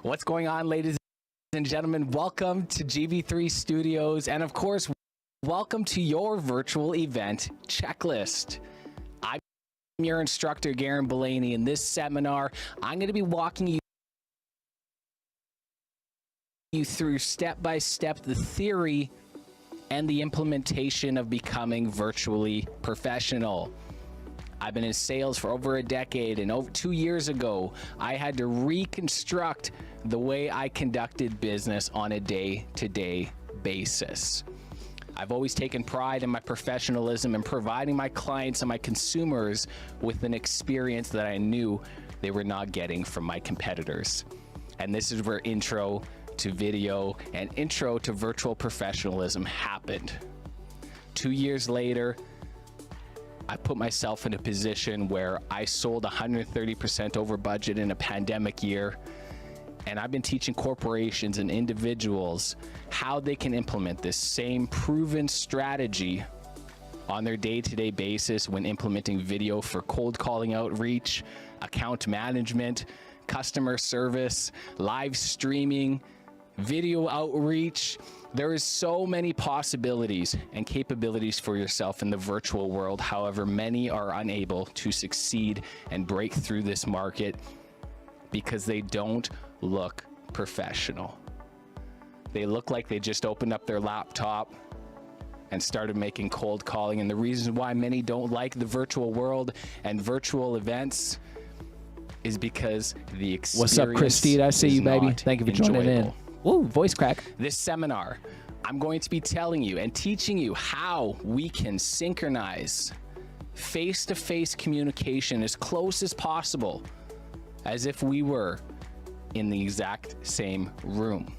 What's going on, ladies and gentlemen? Welcome to GB3 Studios, and of course, welcome to your virtual event checklist. I'm your instructor, Garen Belaney. In this seminar, I'm going to be walking you through step-by-step the theory and the implementation of becoming virtually professional. I've been in sales for over a decade, and over 2 years ago, I had to reconstruct the way I conducted business on a day-to-day basis. I've always taken pride in my professionalism and providing my clients and my consumers with an experience that I knew they were not getting from my competitors. And this is where intro to video and intro to virtual professionalism happened. 2 years later, I put myself in a position where I sold 130% over budget in a pandemic year. And I've been teaching corporations and individuals how they can implement this same proven strategy on their day-to-day basis when implementing video for cold calling outreach, account management, customer service, live streaming, video outreach. There is so many possibilities and capabilities for yourself in the virtual world. However, many are unable to succeed and break through this market because they don't look professional. They look like they just opened up their laptop and started making cold calling. And the reason why many don't like the virtual world and virtual events is because the experience. What's up, Christine? I see you, baby. Thank you for joining in. Whoa, voice crack. This seminar, I'm going to be telling you and teaching you how we can synchronize face-to-face communication as close as possible, as if we were in the exact same room.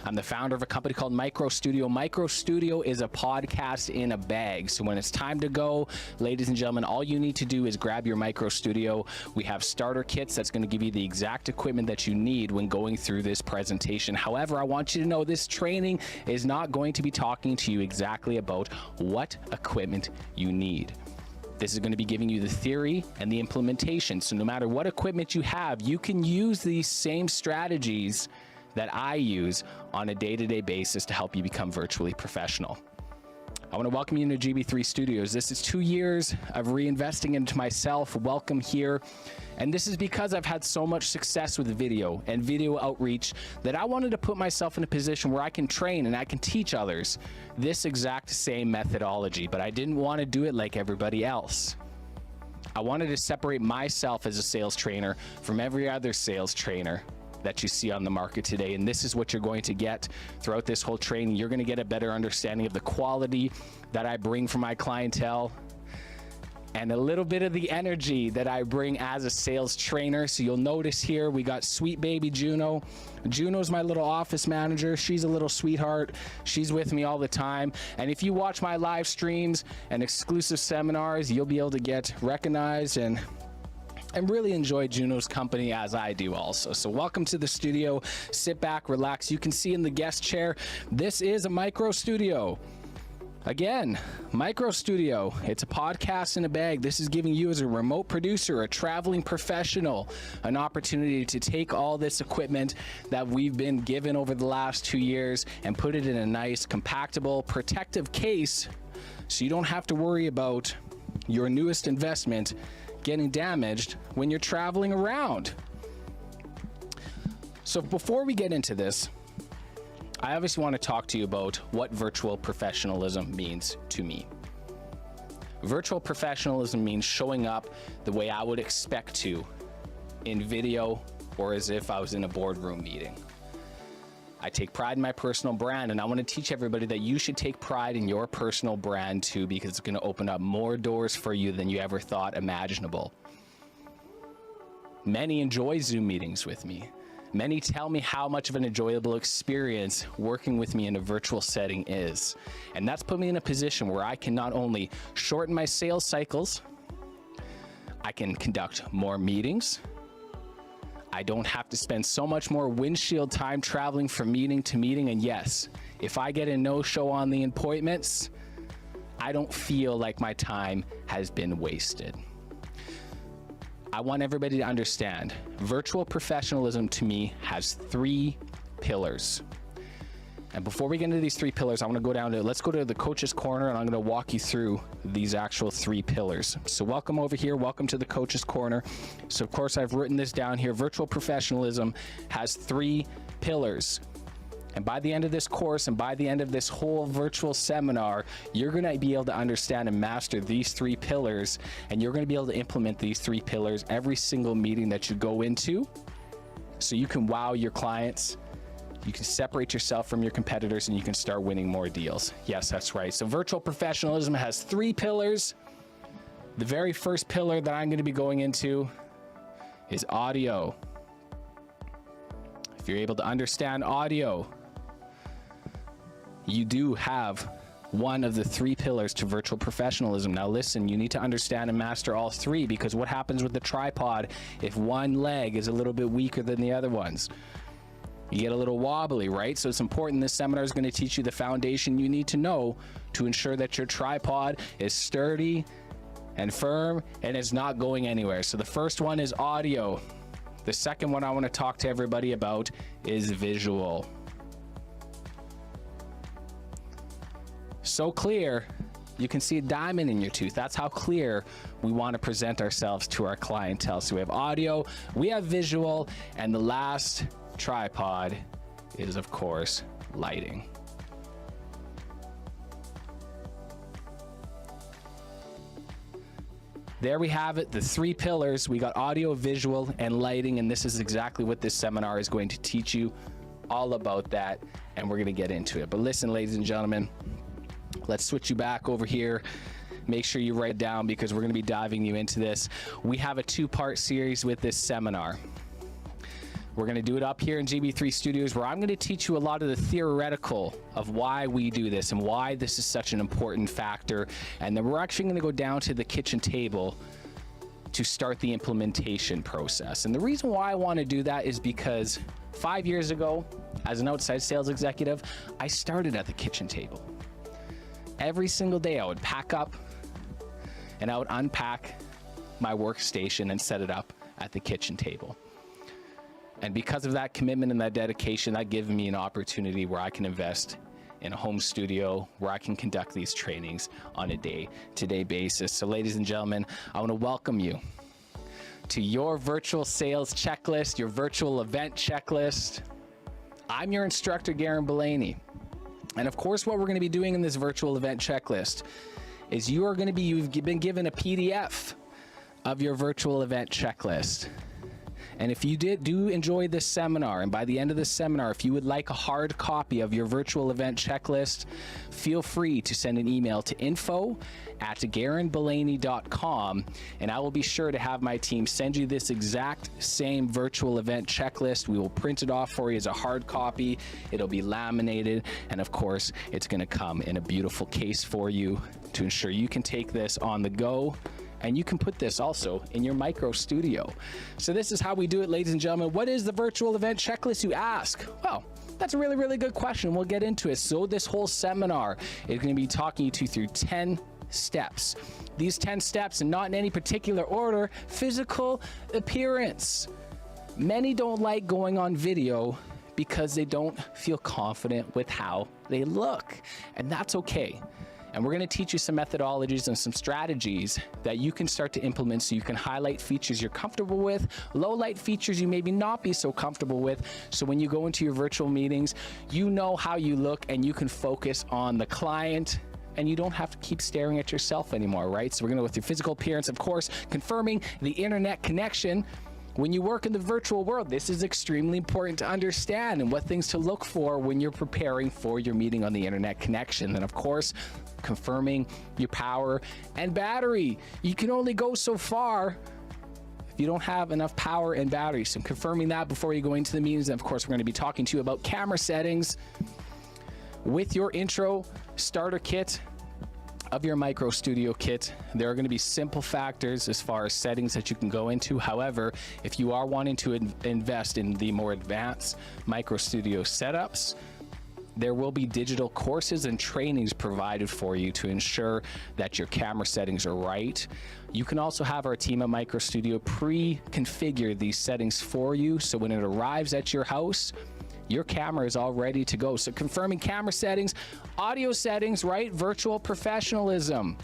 I'm the founder of a company called MicroStudio. MicroStudio is a podcast in a bag. So when it's time to go, ladies and gentlemen, all you need to do is grab your MicroStudio. We have starter kits that's going to give you the exact equipment that you need when going through this presentation. However, I want you to know this training is not going to be talking to you exactly about what equipment you need. This is going to be giving you the theory and the implementation. So no matter what equipment you have, you can use these same strategies that I use on a day-to-day basis to help you become virtually professional. I want to welcome you into GB3 Studios. This is 2 years of reinvesting into myself. Welcome here. And this is because I've had so much success with video and video outreach that I wanted to put myself in a position where I can train and I can teach others this exact same methodology, but I didn't want to do it like everybody else. I wanted to separate myself as a sales trainer from every other sales trainer that you see on the market today. And this is what you're going to get throughout this whole training. You're going to get a better understanding of the quality that I bring for my clientele and a little bit of the energy that I bring as a sales trainer. So you'll notice here, we got sweet baby Juno. Juno's my little office manager. She's a little sweetheart. She's with me all the time. And if you watch my live streams and exclusive seminars, you'll be able to get recognized and really enjoy Juno's company as I do also. So welcome to the studio. Sit back, relax. You can see in the guest chair, this is a MicroStudio. Again, MicroStudio, it's a podcast in a bag. This is giving you as a remote producer, a traveling professional, an opportunity to take all this equipment that we've been given over the last 2 years and put it in a nice, compactable, protective case so you don't have to worry about your newest investment getting damaged when you're traveling around. So before we get into this, I obviously want to talk to you about what virtual professionalism means to me. Virtual professionalism means showing up the way I would expect to in video or as if I was in a boardroom meeting. I take pride in my personal brand, and I want to teach everybody that you should take pride in your personal brand too, because it's going to open up more doors for you than you ever thought imaginable. Many enjoy Zoom meetings with me. Many tell me how much of an enjoyable experience working with me in a virtual setting is. And that's put me in a position where I can not only shorten my sales cycles, I can conduct more meetings. I don't have to spend so much more windshield time traveling from meeting to meeting. And yes, if I get a no-show on the appointments, I don't feel like my time has been wasted. I want everybody to understand, virtual professionalism to me has 3 pillars. And before we get into these 3 pillars, I want to go down to, let's go to the coach's corner, and I'm going to walk you through these actual 3 pillars. So welcome over here. Welcome to the coach's corner. So of course I've written this down here. Virtual professionalism has 3 pillars. And by the end of this course and by the end of this whole virtual seminar, you're going to be able to understand and master these 3 pillars, and you're going to be able to implement these 3 pillars every single meeting that you go into, so you can wow your clients. You can separate yourself from your competitors, and you can start winning more deals. Yes, that's right. So virtual professionalism has 3 pillars. The very first pillar that I'm going to be going into is audio. If you're able to understand audio, you do have one of the 3 pillars to virtual professionalism. Now listen, you need to understand and master all 3, because what happens with the tripod if one leg is a little bit weaker than the other ones? You get a little wobbly, right? So it's important. This seminar is going to teach you the foundation you need to know to ensure that your tripod is sturdy and firm and is not going anywhere. So the first one is audio. The second one I want to talk to everybody about is visual. So clear, you can see a diamond in your tooth. That's how clear we want to present ourselves to our clientele. So we have audio, we have visual, and the last tripod is, of course, lighting. There we have it, the 3 pillars. We got audio, visual, and lighting, and this is exactly what this seminar is going to teach you, all about that, and we're going to get into it. But listen, ladies and gentlemen, let's switch you back over here. Make sure you write it down, because we're going to be diving you into this. We have a 2-part series with this seminar. We're going to do it up here in GB3 Studios, where I'm going to teach you a lot of the theoretical of why we do this and why this is such an important factor. And then we're actually going to go down to the kitchen table to start the implementation process. And the reason why I want to do that is because 5 years ago, as an outside sales executive, I started at the kitchen table. Every single day I would pack up and I would unpack my workstation and set it up at the kitchen table. And because of that commitment and that dedication, that gave me an opportunity where I can invest in a home studio, where I can conduct these trainings on a day-to-day basis. So ladies and gentlemen, I want to welcome you to your virtual sales checklist, your virtual event checklist. I'm your instructor, Garen Bellany. And of course, what we're going to be doing in this virtual event checklist is you've been given a PDF of your virtual event checklist. And if you do enjoy this seminar, and by the end of this seminar, if you would like a hard copy of your virtual event checklist, feel free to send an email to info@GarenBellany.com, and I will be sure to have my team send you this exact same virtual event checklist. We will print it off for you as a hard copy. It'll be laminated, and of course, it's going to come in a beautiful case for you to ensure you can take this on the go. And you can put this also in your MicroStudio. So this is how we do it, ladies and gentlemen. What is the virtual event checklist, you ask? Well, that's a really, really good question. We'll get into it. So this whole seminar is going to be talking you through 10 steps. These 10 steps, and not in any particular order: physical appearance. Many don't like going on video because they don't feel confident with how they look, and that's okay. And we're going to teach you some methodologies and some strategies that you can start to implement, so you can highlight features you're comfortable with, low light features you maybe not be so comfortable with. So when you go into your virtual meetings, you know how you look and you can focus on the client, and you don't have to keep staring at yourself anymore, right? So we're going to go through physical appearance, of course, confirming the internet connection. When you work in the virtual world, this is extremely important to understand, and what things to look for when you're preparing for your meeting on the internet connection. And of course, confirming your power and battery. You can only go so far if you don't have enough power and battery. So confirming that before you go into the meetings. And of course, we're going to be talking to you about camera settings with your intro starter kit. of your MicroStudio kit, there are going to be simple factors as far as settings that you can go into. However, if you are wanting to invest in the more advanced MicroStudio setups, there will be digital courses and trainings provided for you to ensure that your camera settings are right. You can also have our team at MicroStudio pre-configure these settings for you, so when it arrives at your house, your camera is all ready to go. So confirming camera settings, audio settings, right? Virtual professionalism.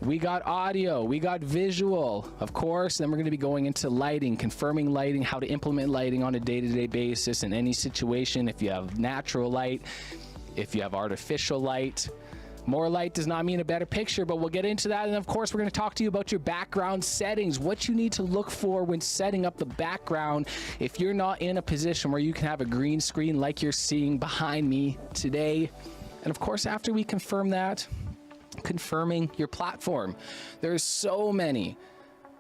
We got audio, we got visual, of course. Then we're going to be going into lighting, confirming lighting, how to implement lighting on a day-to-day basis in any situation. If you have natural light, if you have artificial light. More light does not mean a better picture, but we'll get into that. And of course, we're going to talk to you about your background settings, what you need to look for when setting up the background if you're not in a position where you can have a green screen like you're seeing behind me today. And of course, after we confirm that, confirming your platform. There's so many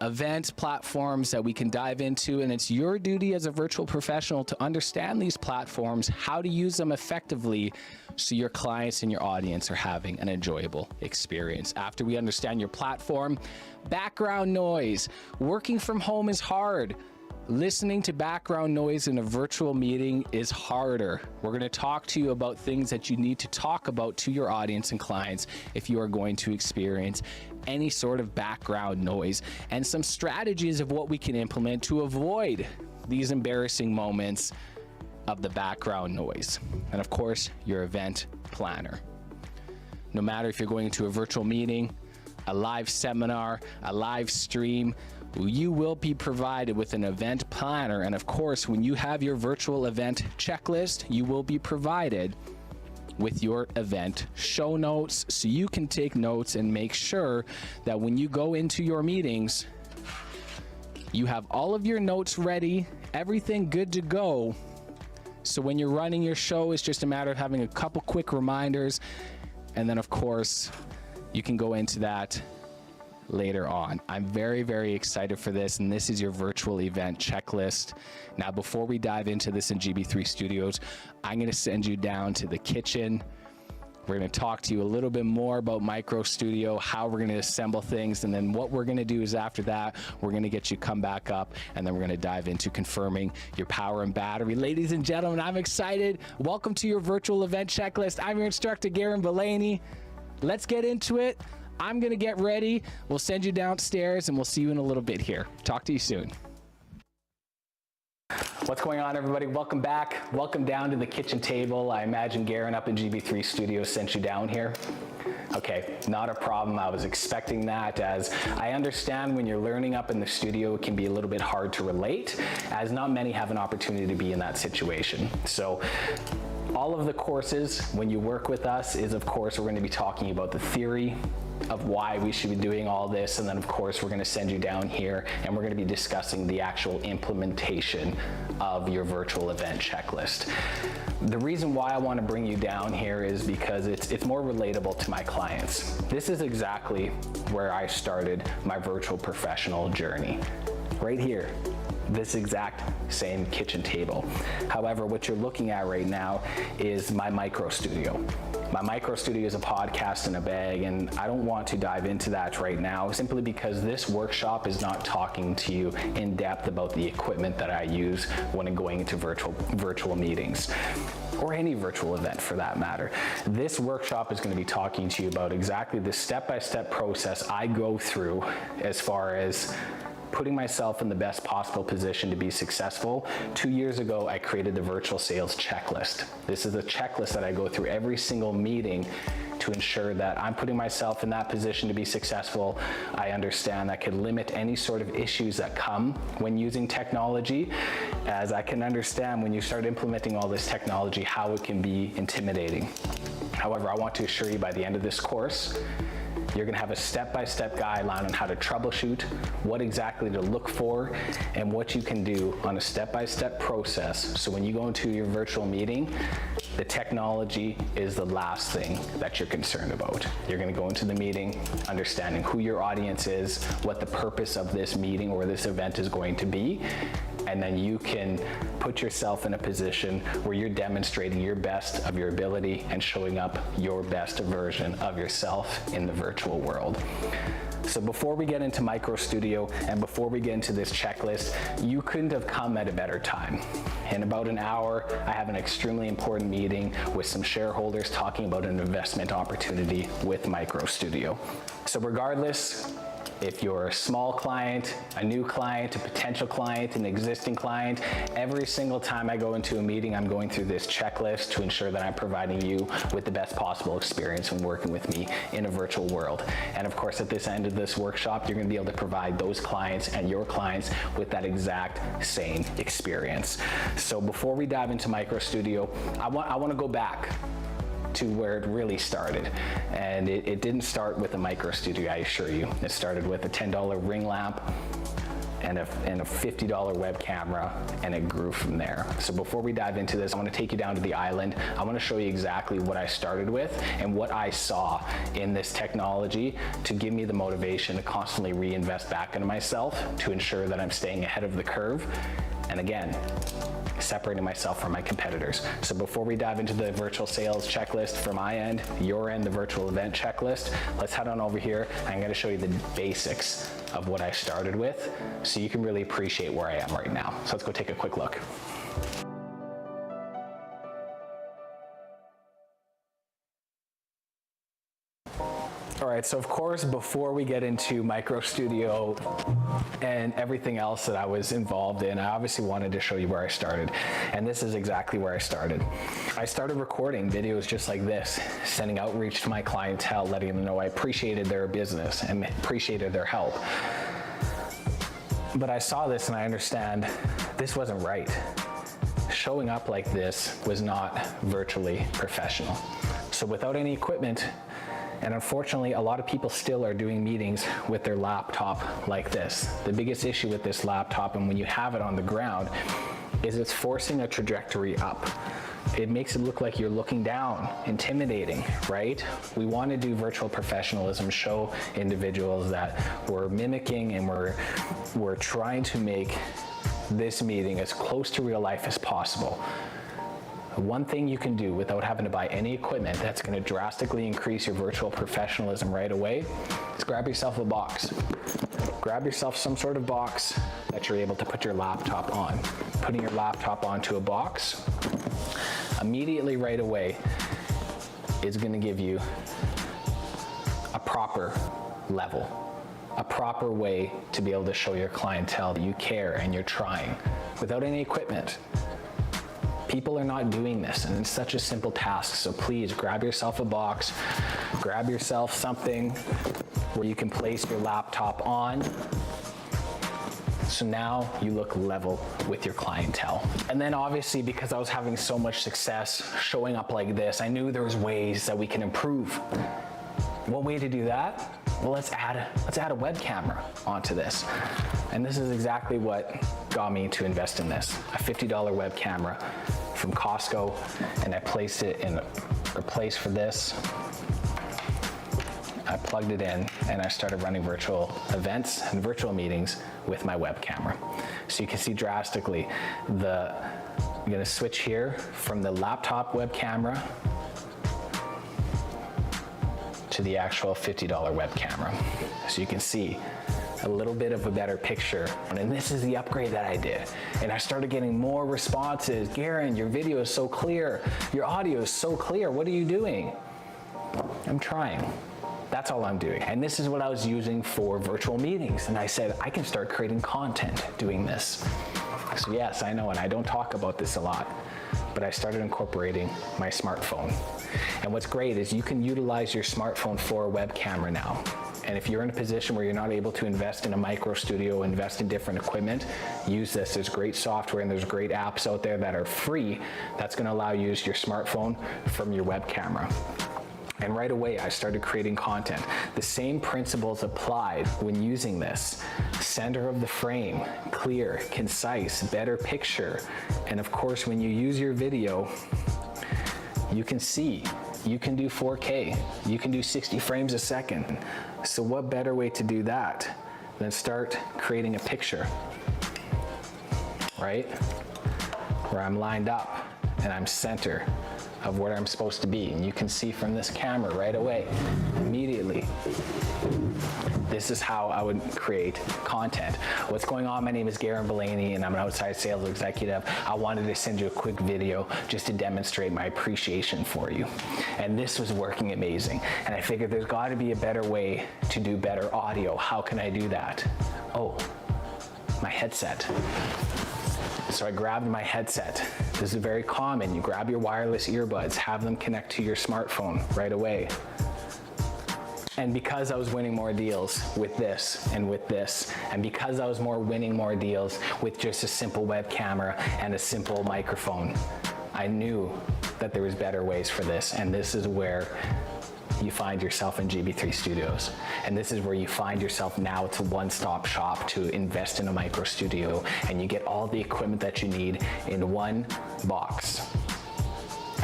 event platforms that we can dive into, and it's your duty as a virtual professional to understand these platforms, how to use them effectively so your clients and your audience are having an enjoyable experience. After we understand your platform, background noise. Working from home is hard. Listening to background noise in a virtual meeting is harder. We're going to talk to you about things that you need to talk about to your audience and clients if you are going to experience any sort of background noise, and some strategies of what we can implement to avoid these embarrassing moments of the background noise. And of course, your event planner. No matter if you're going to a virtual meeting, a live seminar, a live stream, you will be provided with an event planner. And of course, when you have your virtual event checklist, you will be provided with your event show notes, so you can take notes and make sure that when you go into your meetings, you have all of your notes ready, everything good to go. So when you're running your show, it's just a matter of having a couple quick reminders. And then of course, you can go into that later on. I'm very, very excited for this, and this is your virtual event checklist. Now, before we dive into this in GB3 Studios, I'm going to send you down to the kitchen. We're going to talk to you a little bit more about MicroStudio, how we're going to assemble things, and then what we're going to do is after that, we're going to get you come back up, and then we're going to dive into confirming your power and battery. Ladies and gentlemen, I'm excited. Welcome to your virtual event checklist. I'm your instructor, Garen Belaney. Let's get into it. I'm going to get ready. We'll send you downstairs, and we'll see you in a little bit here. Talk to you soon. What's going on, everybody? Welcome back. Welcome down to the kitchen table. I imagine Garen up in GB3 Studios sent you down here. Okay, not a problem. I was expecting that, as I understand when you're learning up in the studio, it can be a little bit hard to relate, as not many have an opportunity to be in that situation. So all of the courses, when you work with us, is of course we're going to be talking about the theory of why we should be doing all this, and then of course we're going to send you down here and we're going to be discussing the actual implementation of your virtual event checklist. The reason why I want to bring you down here is because it's more relatable to my clients. This is exactly where I started my virtual professional journey, right here. This exact same kitchen table. However, what you're looking at right now is my MicroStudio. My MicroStudio is a podcast in a bag, and I don't want to dive into that right now, simply because this workshop is not talking to you in depth about the equipment that I use when I'm going into virtual meetings, or any virtual event for that matter. This workshop is going to be talking to you about exactly the step-by-step process I go through as far as putting myself in the best possible position to be successful. 2 years ago, I created the virtual sales checklist. This is a checklist that I go through every single meeting to ensure that I'm putting myself in that position to be successful. I understand that could limit any sort of issues that come when using technology, as I can understand when you start implementing all this technology, how it can be intimidating. However, I want to assure you by the end of this course, you're going to have a step-by-step guideline on how to troubleshoot, what exactly to look for, and what you can do on a step-by-step process. So when you go into your virtual meeting, the technology is the last thing that you're concerned about. You're going to go into the meeting understanding who your audience is, what the purpose of this meeting or this event is going to be, and then you can put yourself in a position where you're demonstrating your best of your ability and showing up your best version of yourself in the virtual world. So before we get into MicroStudio and before we get into this checklist, you couldn't have come at a better time. In about an hour, I have an extremely important meeting with some shareholders talking about an investment opportunity with MicroStudio. So regardless, if you're a small client, a new client, a potential client, an existing client, every single time I go into a meeting, I'm going through this checklist to ensure that I'm providing you with the best possible experience when working with me in a virtual world. And of course, at this end of this workshop, you're going to be able to provide those clients and your clients with that exact same experience. So before we dive into MicroStudio, I want to go back to where it really started. And it didn't start with a MicroStudio, I assure you. It started with a $10 ring lamp and a $50 web camera, and it grew from there. So before we dive into this, I want to take you down to the island. I want to show you exactly what I started with and what I saw in this technology to give me the motivation to constantly reinvest back into myself to ensure that I'm staying ahead of the curve. And again, separating myself from my competitors. So before we dive into the virtual sales checklist for my end, your end, the virtual event checklist, let's head on over here. I'm going to show you the basics of what I started with so you can really appreciate where I am right now. So let's go take a quick look. All right, so of course, before we get into MicroStudio and everything else that I was involved in, I obviously wanted to show you where I started. And this is exactly where I started. I started recording videos just like this, sending outreach to my clientele, letting them know I appreciated their business and appreciated their help. But I saw this and I understand this wasn't right. Showing up like this was not virtually professional. So without any equipment, and unfortunately, a lot of people still are doing meetings with their laptop like this. The biggest issue with this laptop, and when you have it on the ground, is it's forcing a trajectory up. It makes it look like you're looking down, intimidating, right? We want to do virtual professionalism, show individuals that we're mimicking and we're trying to make this meeting as close to real life as possible. One thing you can do without having to buy any equipment that's going to drastically increase your virtual professionalism right away is grab yourself a box. Grab yourself some sort of box that you're able to put your laptop on. Putting your laptop onto a box immediately right away is going to give you a proper level, a proper way to be able to show your clientele that you care and you're trying without any equipment. People are not doing this, and it's such a simple task. So please grab yourself a box, grab yourself something where you can place your laptop on. So now you look level with your clientele. And then obviously, because I was having so much success showing up like this, I knew there was ways that we can improve. What way to do that? Well, let's add a web camera onto this. And this is exactly what got me to invest in this. A $50 web camera from Costco, and I placed it in a place for this. I plugged it in and I started running virtual events and virtual meetings with my web camera. So you can see drastically I'm gonna switch here from the laptop web camera to the actual $50 web camera. So you can see a little bit of a better picture. And this is the upgrade that I did. And I started getting more responses. Garen, your video is so clear. Your audio is so clear. What are you doing? I'm trying. That's all I'm doing. And this is what I was using for virtual meetings. And I said, I can start creating content doing this. So yes, I know, and I don't talk about this a lot, but I started incorporating my smartphone. And what's great is you can utilize your smartphone for a web camera now. And if you're in a position where you're not able to invest in a MicroStudio, invest in different equipment, use this. There's great software and there's great apps out there that are free that's going to allow you to use your smartphone from your web camera. And right away, I started creating content. The same principles applied when using this. Center of the frame, clear, concise, better picture. And of course, when you use your video, you can see, you can do 4K, you can do 60 frames a second. So what better way to do that than start creating a picture? right? Where I'm lined up and I'm center of where I'm supposed to be. And you can see from this camera right away, immediately. This is how I would create content. What's going on? My name is Garen Belaney and I'm an outside sales executive. I wanted to send you a quick video just to demonstrate my appreciation for you. And this was working amazing. And I figured there's got to be a better way to do better audio. How can I do that? Oh, my headset. So I grabbed my headset. This is very common. You grab your wireless earbuds, have them connect to your smartphone right away. And because I was winning more deals with this, and because I was winning more deals with just a simple web camera and a simple microphone, I knew that there was better ways for this, and this is where you find yourself in GB3 Studios. And this is where you find yourself now. It's a one-stop shop to invest in a MicroStudio, and you get all the equipment that you need in one box.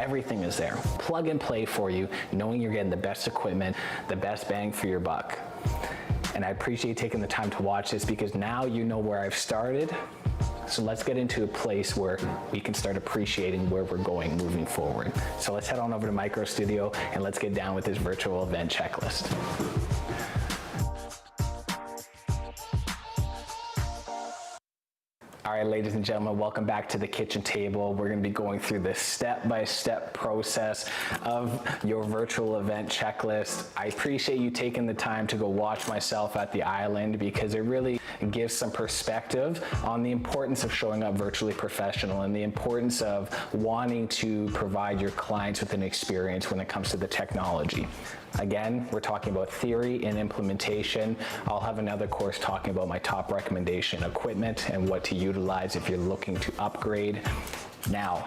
Everything is there. Plug and play for you, knowing you're getting the best equipment, the best bang for your buck. And I appreciate you taking the time to watch this because now you know where I've started. So let's get into a place where we can start appreciating where we're going moving forward. So let's head on over to MicroStudio and let's get down with this virtual event checklist. All right, ladies and gentlemen, welcome back to the kitchen table. We're gonna be going through the step-by-step process of your virtual event checklist. I appreciate you taking the time to go watch myself at the island because it really gives some perspective on the importance of showing up virtually professional and the importance of wanting to provide your clients with an experience when it comes to the technology. Again, we're talking about theory and implementation. I'll have another course talking about my top recommendation equipment and what to utilize if you're looking to upgrade. Now,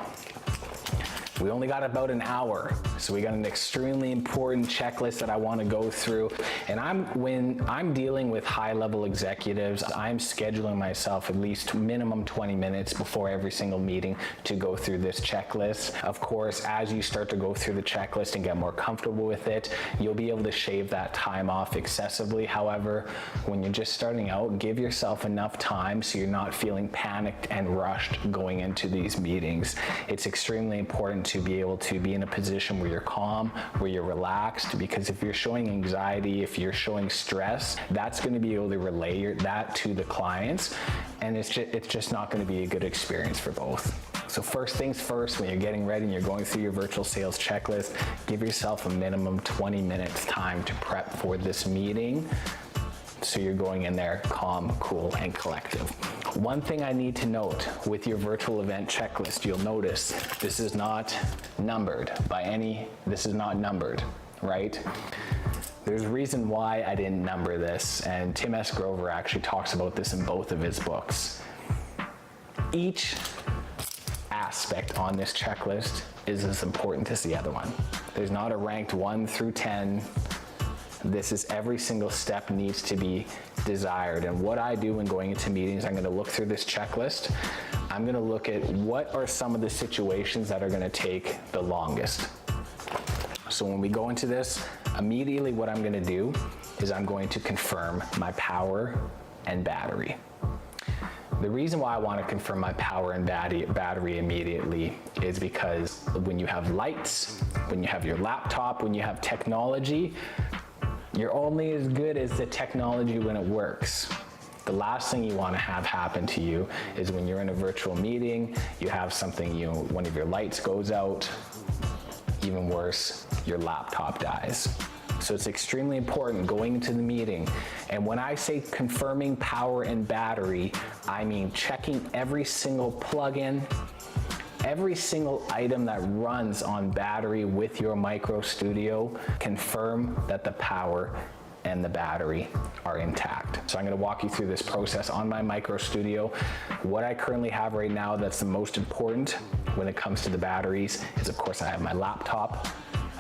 we only got about an hour, so we got an extremely important checklist that I want to go through. And when I'm dealing with high-level executives, I'm scheduling myself at least minimum 20 minutes before every single meeting to go through this checklist. Of course, as you start to go through the checklist and get more comfortable with it, you'll be able to shave that time off excessively. However, when you're just starting out, give yourself enough time so you're not feeling panicked and rushed going into these meetings. It's extremely important to be able to be in a position where you're calm, where you're relaxed, because if you're showing anxiety, if you're showing stress, that's going to be able to relay that to the clients, and it's just not going to be a good experience for both. So first things first, when you're getting ready and you're going through your virtual sales checklist, give yourself a minimum 20 minutes time to prep for this meeting. So you're going in there calm, cool, and collective. One thing I need to note with your virtual event checklist, you'll notice this is not numbered this is not numbered, right? There's a reason why I didn't number this, and Tim S. Grover actually talks about this in both of his books. Each aspect on this checklist is as important as the other one. There's not a ranked 1 through 10. This is every single step needs to be desired. And what I do when going into meetings, I'm going to look through this checklist. I'm going to look at what are some of the situations that are going to take the longest. So when we go into this, immediately what I'm going to do is I'm going to confirm my power and battery. The reason why I want to confirm my power and battery immediately is because when you have lights, when you have your laptop, when you have technology, you're only as good as the technology when it works. The last thing you want to have happen to you is when you're in a virtual meeting, you have something, one of your lights goes out, even worse, your laptop dies. So it's extremely important going into the meeting. And when I say confirming power and battery, I mean checking every single plugin, every single item that runs on battery with your MicroStudio, confirm that the power and the battery are intact. So I'm gonna walk you through this process on my MicroStudio. What I currently have right now that's the most important when it comes to the batteries is, of course, I have my laptop.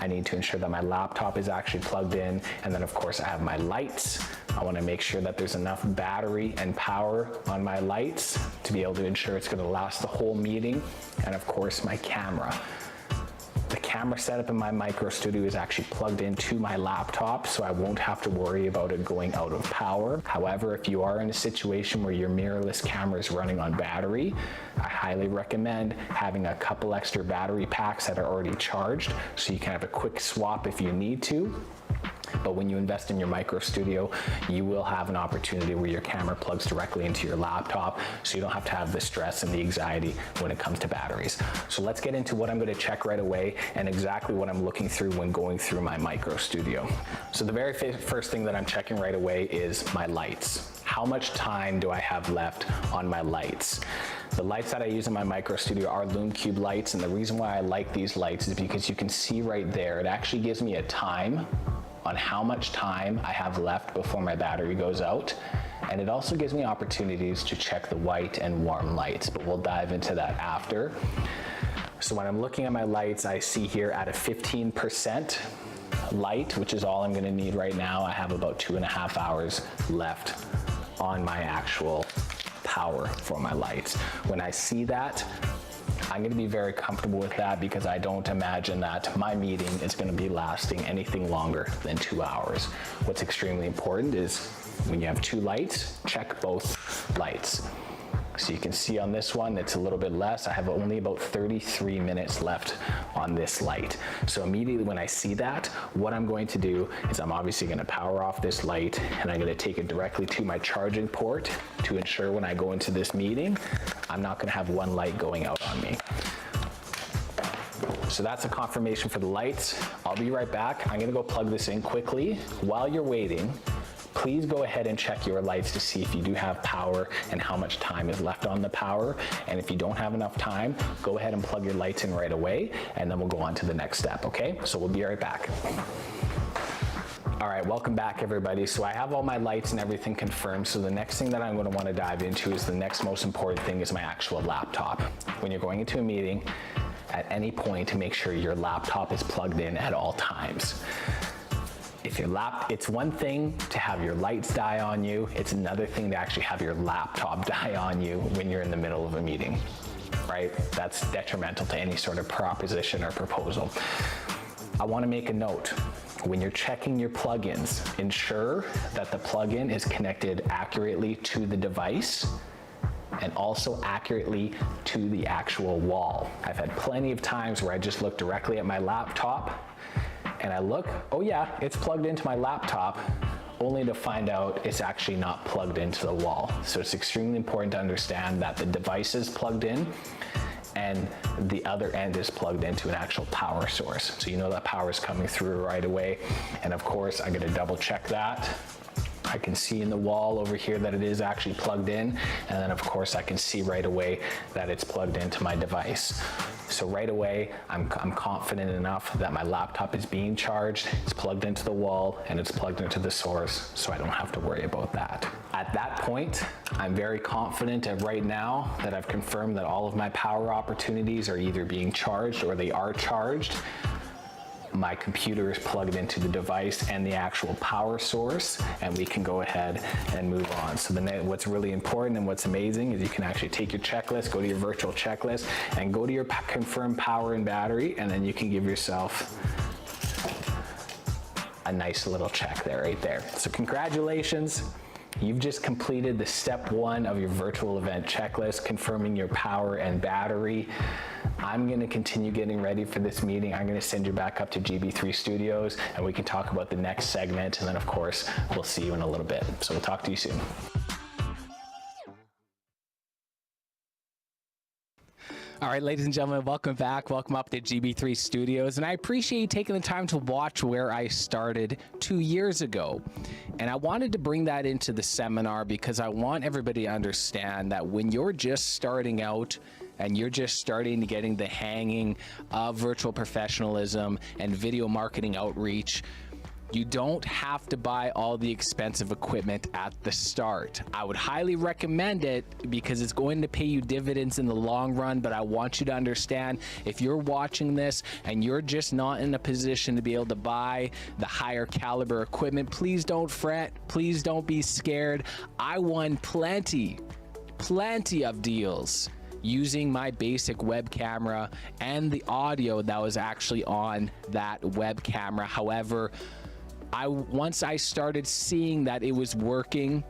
I need to ensure that my laptop is actually plugged in. And then of course I have my lights. I want to make sure that there's enough battery and power on my lights to be able to ensure it's going to last the whole meeting. And of course my camera. The camera setup in my MicroStudio is actually plugged into my laptop, so I won't have to worry about it going out of power. However, if you are in a situation where your mirrorless camera is running on battery, I highly recommend having a couple extra battery packs that are already charged, so you can have a quick swap if you need to. But when you invest in your MicroStudio, you will have an opportunity where your camera plugs directly into your laptop, so you don't have to have the stress and the anxiety when it comes to batteries. So let's get into what I'm going to check right away and exactly what I'm looking through when going through my MicroStudio. So the very first thing that I'm checking right away is my lights. How much time do I have left on my lights? The lights that I use in my MicroStudio are Lume Cube lights, and the reason why I like these lights is because you can see right there, it actually gives me a time on how much time I have left before my battery goes out. And it also gives me opportunities to check the white and warm lights, but we'll dive into that after. So when I'm looking at my lights, I see here at a 15% light, which is all I'm gonna need right now. I have about 2.5 hours left on my actual power for my lights. When I see that, I'm going to be very comfortable with that because I don't imagine that my meeting is going to be lasting anything longer than 2 hours. What's extremely important is when you have two lights, check both lights. So you can see on this one, it's a little bit less. I have only about 33 minutes left on this light. So immediately when I see that, what I'm going to do is I'm obviously going to power off this light, and I'm going to take it directly to my charging port to ensure when I go into this meeting, I'm not going to have one light going out on me. So that's a confirmation for the lights. I'll be right back. I'm going to go plug this in quickly. While you're waiting, please go ahead and check your lights to see if you do have power and how much time is left on the power. And if you don't have enough time, go ahead and plug your lights in right away, and then we'll go on to the next step, okay? So we'll be right back. All right, welcome back everybody. So I have all my lights and everything confirmed. So the next thing that I'm going to want to dive into is the next most important thing is my actual laptop. When you're going into a meeting, at any point to make sure your laptop is plugged in at all times. If it's one thing to have your lights die on you, it's another thing to actually have your laptop die on you when you're in the middle of a meeting, right? That's detrimental to any sort of proposition or proposal. I want to make a note. When you're checking your plugins, ensure that the plugin is connected accurately to the device and also accurately to the actual wall. I've had plenty of times where I just look directly at my laptop and I look, oh yeah, it's plugged into my laptop, only to find out it's actually not plugged into the wall. So it's extremely important to understand that the device is plugged in and the other end is plugged into an actual power source. So you know that power is coming through right away. And of course, I'm gonna double check that. I can see in the wall over here that it is actually plugged in. And then of course I can see right away that it's plugged into my device. So right away, I'm confident enough that my laptop is being charged, it's plugged into the wall, and it's plugged into the source, so I don't have to worry about that. At that point, I'm very confident right now that I've confirmed that all of my power opportunities are either being charged or they are charged. My computer is plugged into the device and the actual power source, and we can go ahead and move on. So then what's really important and what's amazing is you can actually take your checklist, go to your virtual checklist, and go to your confirmed power and battery, and then you can give yourself a nice little check there, right there. So congratulations. You've just completed the step 1 of your virtual event checklist, confirming your power and battery. I'm going to continue getting ready for this meeting. I'm going to send you back up to GB3 Studios and we can talk about the next segment. And then of course, we'll see you in a little bit. So we'll talk to you soon. All right, ladies and gentlemen, welcome back. Welcome up to GB3 Studios. And I appreciate you taking the time to watch where I started 2 years ago. And I wanted to bring that into the seminar because I want everybody to understand that when you're just starting out and you're just starting to getting the hanging of virtual professionalism and video marketing outreach, you don't have to buy all the expensive equipment at the start. I would highly recommend it because it's going to pay you dividends in the long run, but I want you to understand if you're watching this and you're just not in a position to be able to buy the higher caliber equipment, please don't fret, please don't be scared. I won plenty of deals using my basic web camera and the audio that was actually on that web camera. However, once I started seeing that it was working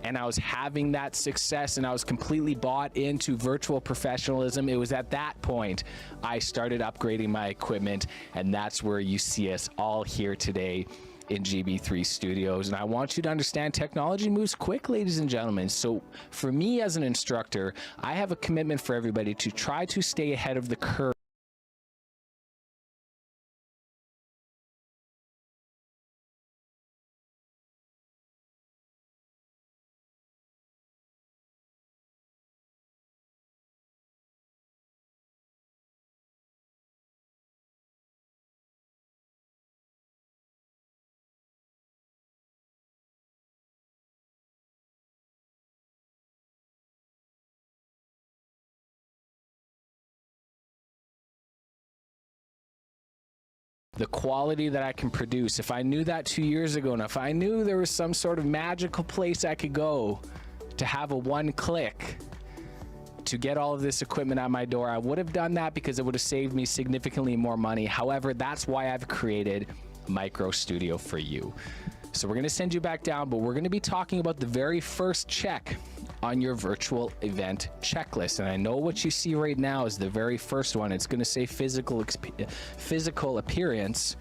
and I was having that success and I was completely bought into virtual professionalism, it was at that point I started upgrading my equipment, and that's where you see us all here today in GB3 Studios. And I want you to understand technology moves quick, ladies and gentlemen. So for me as an instructor, I have a commitment for everybody to try to stay ahead of the curve. The quality that I can produce. If I knew that 2 years ago, and if I knew there was some sort of magical place I could go to have a one click to get all of this equipment at my door, I would have done that because it would have saved me significantly more money. However, that's why I've created MicroStudio for you. So we're going to send you back down, but we're going to be talking about the very first check on your virtual event checklist. And I know what you see right now is the very first one. It's going to say physical appearance,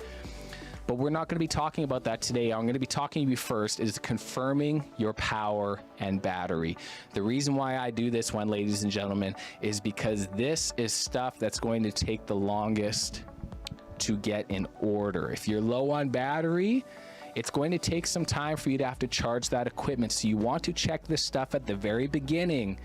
but we're not going to be talking about that today. I'm going to be talking to you first is confirming your power and battery. The reason why I do this one, ladies and gentlemen, is because this is stuff that's going to take the longest to get in order. If you're low on battery, it's going to take some time for you to have to charge that equipment. So you want to check this stuff at the very beginning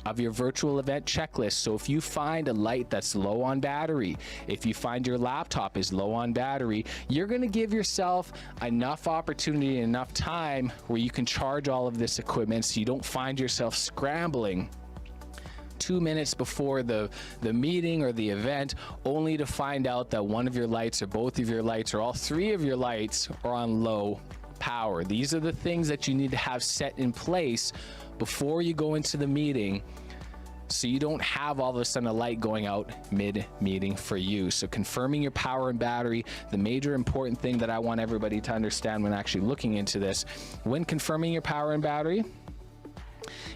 of your virtual event checklist. So if you find a light that's low on battery, if you find your laptop is low on battery, you're going to give yourself enough opportunity and enough time where you can charge all of this equipment so you don't find yourself scrambling 2 minutes before the meeting or the event, only to find out that one of your lights or both of your lights or all three of your lights are on low power. These are the things that you need to have set in place before you go into the meeting, so you don't have all of a sudden a light going out mid-meeting for you. So confirming your power and battery, the major important thing that I want everybody to understand when actually looking into this, when confirming your power and battery,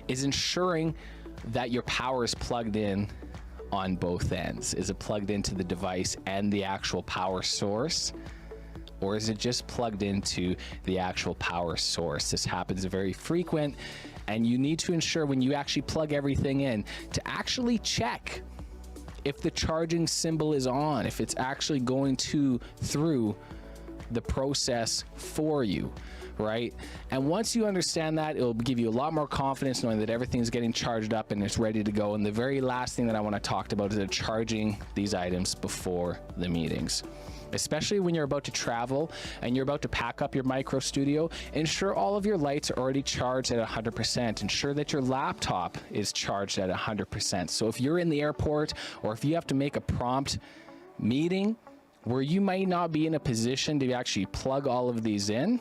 is ensuring that your power is plugged in on both ends. Is it plugged into the device and the actual power source, or is it just plugged into the actual power source? This happens very frequent, and you need to ensure when you actually plug everything in to actually check if the charging symbol is on, if it's actually going through the process for you, right? And once you understand that, it'll give you a lot more confidence knowing that everything's getting charged up and it's ready to go. And the very last thing that I want to talk about is charging these items before the meetings. Especially when you're about to travel and you're about to pack up your MicroStudio, ensure all of your lights are already charged at 100%. Ensure that your laptop is charged at 100%. So if you're in the airport or if you have to make a prompt meeting where you might not be in a position to actually plug all of these in,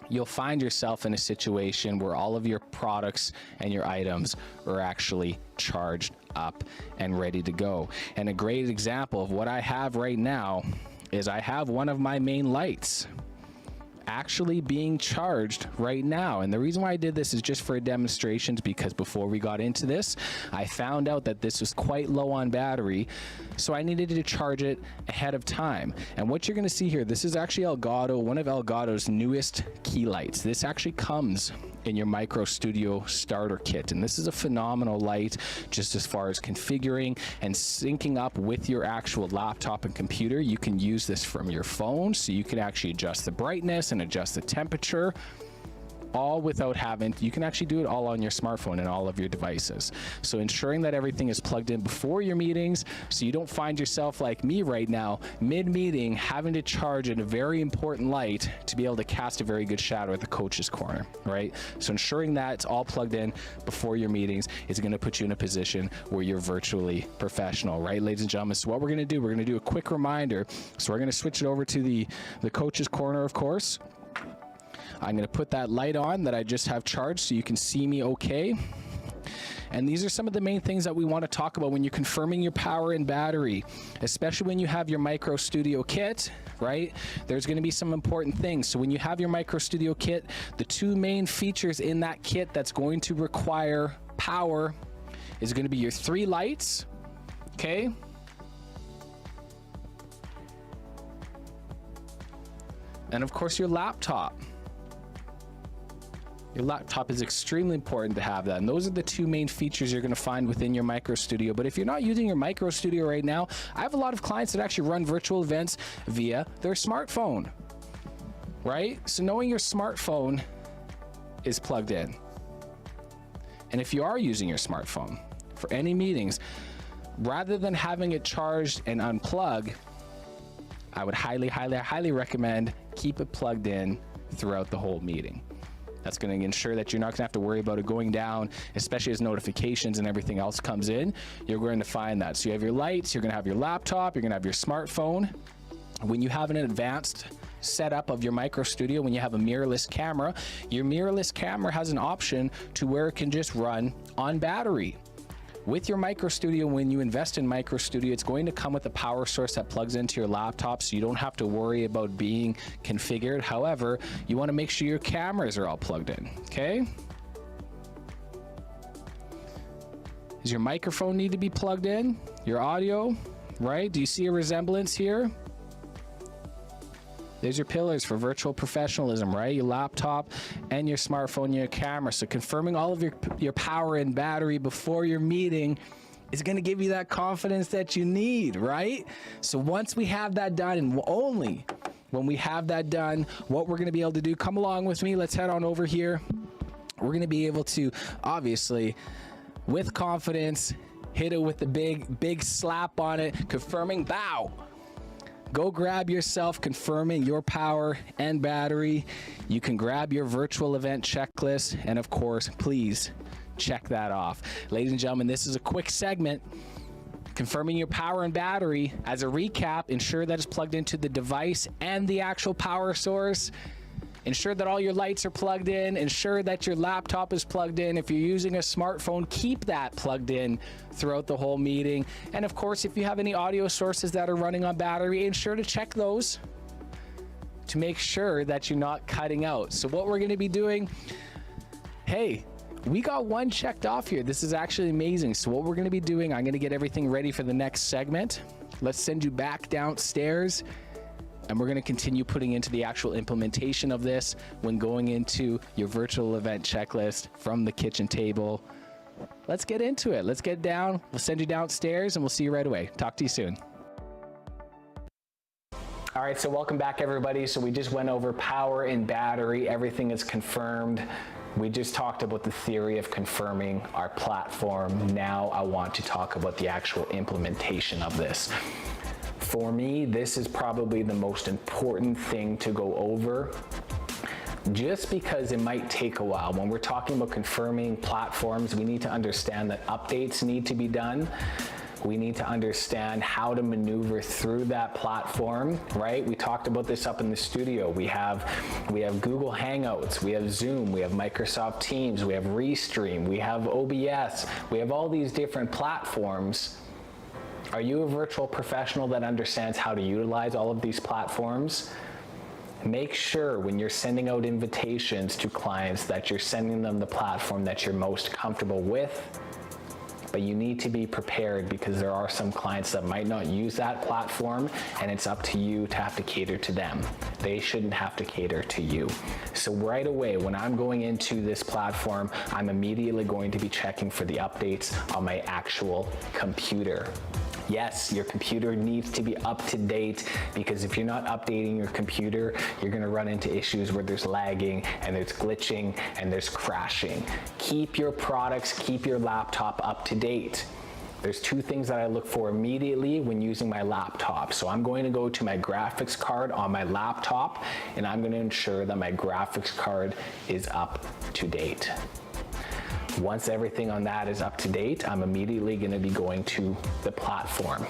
you'll find yourself in a situation where all of your products and your items are actually charged up and ready to go. And a great example of what I have right now is I have one of my main lights actually being charged right now. And the reason why I did this is just for a demonstration, because before we got into this, I found out that this was quite low on battery, so I needed to charge it ahead of time. And what you're going to see here, this is actually Elgato, one of Elgato's newest key lights. This actually comes in your MicroStudio starter kit, and this is a phenomenal light just as far as configuring and syncing up with your actual laptop and computer. You can use this from your phone, so you can actually adjust the brightness and adjust the temperature, all without having, you can actually do it all on your smartphone and all of your devices. So ensuring that everything is plugged in before your meetings, so you don't find yourself like me right now, mid-meeting, having to charge a very important light to be able to cast a very good shadow at the coach's corner, right? So ensuring that it's all plugged in before your meetings is going to put you in a position where you're virtually professional, right, ladies and gentlemen? So what we're going to do, we're going to do a quick reminder. So we're going to switch it over to the coach's corner, of course. I'm going to put that light on that I just have charged so you can see me okay. And these are some of the main things that we want to talk about when you're confirming your power and battery, especially when you have your MicroStudio kit, right? There's going to be some important things. So when you have your MicroStudio kit, the two main features in that kit that's going to require power is going to be your 3 lights, okay? And of course your laptop. Your laptop is extremely important to have that. And those are the two main features you're going to find within your MicroStudio. But if you're not using your MicroStudio right now, I have a lot of clients that actually run virtual events via their smartphone, right? So knowing your smartphone is plugged in. And if you are using your smartphone for any meetings, rather than having it charged and unplug, I would highly recommend keep it plugged in throughout the whole meeting. That's going to ensure that you're not going to have to worry about it going down, especially as notifications and everything else comes in. You're going to find that. So you have your lights, you're going to have your laptop, you're going to have your smartphone. When you have an advanced setup of your MicroStudio, when you have a mirrorless camera, your mirrorless camera has an option to where it can just run on battery. With your MicroStudio, when you invest in MicroStudio, it's going to come with a power source that plugs into your laptop, so you don't have to worry about being configured. However, you want to make sure your cameras are all plugged in, okay? Does your microphone need to be plugged in? Your audio, right? Do you see a resemblance here? There's your pillars for virtual professionalism, right? Your laptop and your smartphone, your camera. So confirming all of your power and battery before your meeting is going to give you that confidence that you need, right? So once we have that done, and only when we have that done, what we're going to be able to do, come along with me. Let's head on over here. We're going to be able to, obviously, with confidence, hit it with the big slap on it, confirming bow. Go grab yourself, confirming your power and battery. You can grab your virtual event checklist, and of course, please check that off. Ladies and gentlemen, this is a quick segment confirming your power and battery. As a recap, ensure that it's plugged into the device and the actual power source. Ensure that all your lights are plugged in. Ensure that your laptop is plugged in. If you're using a smartphone, keep that plugged in throughout the whole meeting. And of course, if you have any audio sources that are running on battery, ensure to check those to make sure that you're not cutting out. So what we're going to be doing, hey, we got one checked off here. This is actually amazing. So what we're going to be doing, I'm going to get everything ready for the next segment. Let's send you back downstairs. And we're going to continue putting into the actual implementation of this when going into your virtual event checklist from the kitchen table. Let's get into it. Let's get down. We'll send you downstairs and we'll see you right away. Talk to you soon. All right, so welcome back, everybody. So we just went over power and battery. Everything is confirmed. We just talked about the theory of confirming our platform. Now I want to talk about the actual implementation of this. For me, this is probably the most important thing to go over, just because it might take a while. When we're talking about confirming platforms, we need to understand that updates need to be done. We need to understand how to maneuver through that platform, right? We talked about this up in the studio. We have Google Hangouts, we have Zoom, we have Microsoft Teams, we have Restream, we have OBS, we have all these different platforms. Are you a virtual professional that understands how to utilize all of these platforms? Make sure when you're sending out invitations to clients that you're sending them the platform that you're most comfortable with. But you need to be prepared, because there are some clients that might not use that platform, and it's up to you to have to cater to them. They shouldn't have to cater to you. So right away, when I'm going into this platform, I'm immediately going to be checking for the updates on my actual computer. Yes, your computer needs to be up to date, because if you're not updating your computer, you're going to run into issues where there's lagging and there's glitching and there's crashing. Keep your products, keep your laptop up to date. There's two things that I look for immediately when using my laptop. So I'm going to go to my graphics card on my laptop, and I'm going to ensure that my graphics card is up to date. Once everything on that is up to date, I'm immediately going to be going to the platform.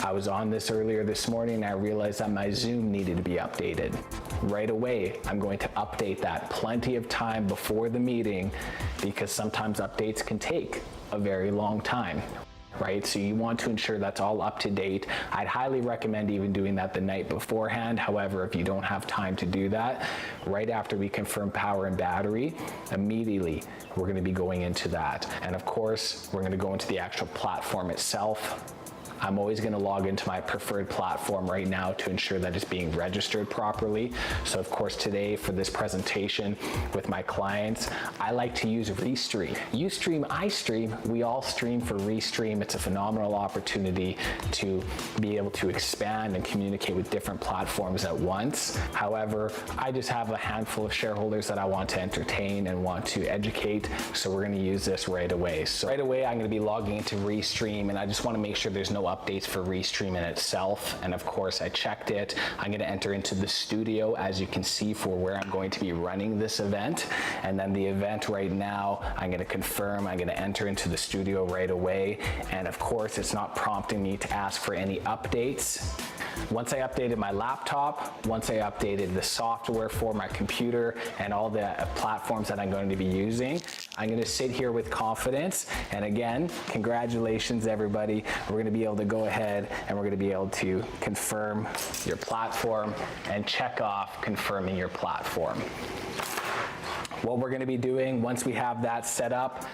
I was on this earlier this morning and I realized that my Zoom needed to be updated. right away, I'm going to update that plenty of time before the meeting, because sometimes updates can take a very long time. Right? So you want to ensure that's all up to date. I'd highly recommend even doing that the night beforehand. However, if you don't have time to do that, right after we confirm power and battery, immediately we're going to be going into that. And of course, we're going to go into the actual platform itself. I'm always going to log into my preferred platform right now to ensure that it's being registered properly. So of course today for this presentation with my clients, I like to use Restream. You stream, I stream, we all stream for Restream. It's a phenomenal opportunity to be able to expand and communicate with different platforms at once. However, I just have a handful of shareholders that I want to entertain and want to educate, so we're going to use this right away. So right away I'm going to be logging into Restream, and I just want to make sure there's no updates for Restream in itself. And of course I checked it. I'm going to enter into the studio, as you can see, for where I'm going to be running this event. And then the event right now, I'm going to confirm, I'm going to enter into the studio right away. And of course it's not prompting me to ask for any updates. Once I updated my laptop, once I updated the software for my computer and all the platforms that I'm going to be using, I'm going to sit here with confidence. And again, congratulations everybody. We're going to be able to go ahead and we're going to be able to confirm your platform and check off confirming your platform. What we're going to be doing once we have that set up,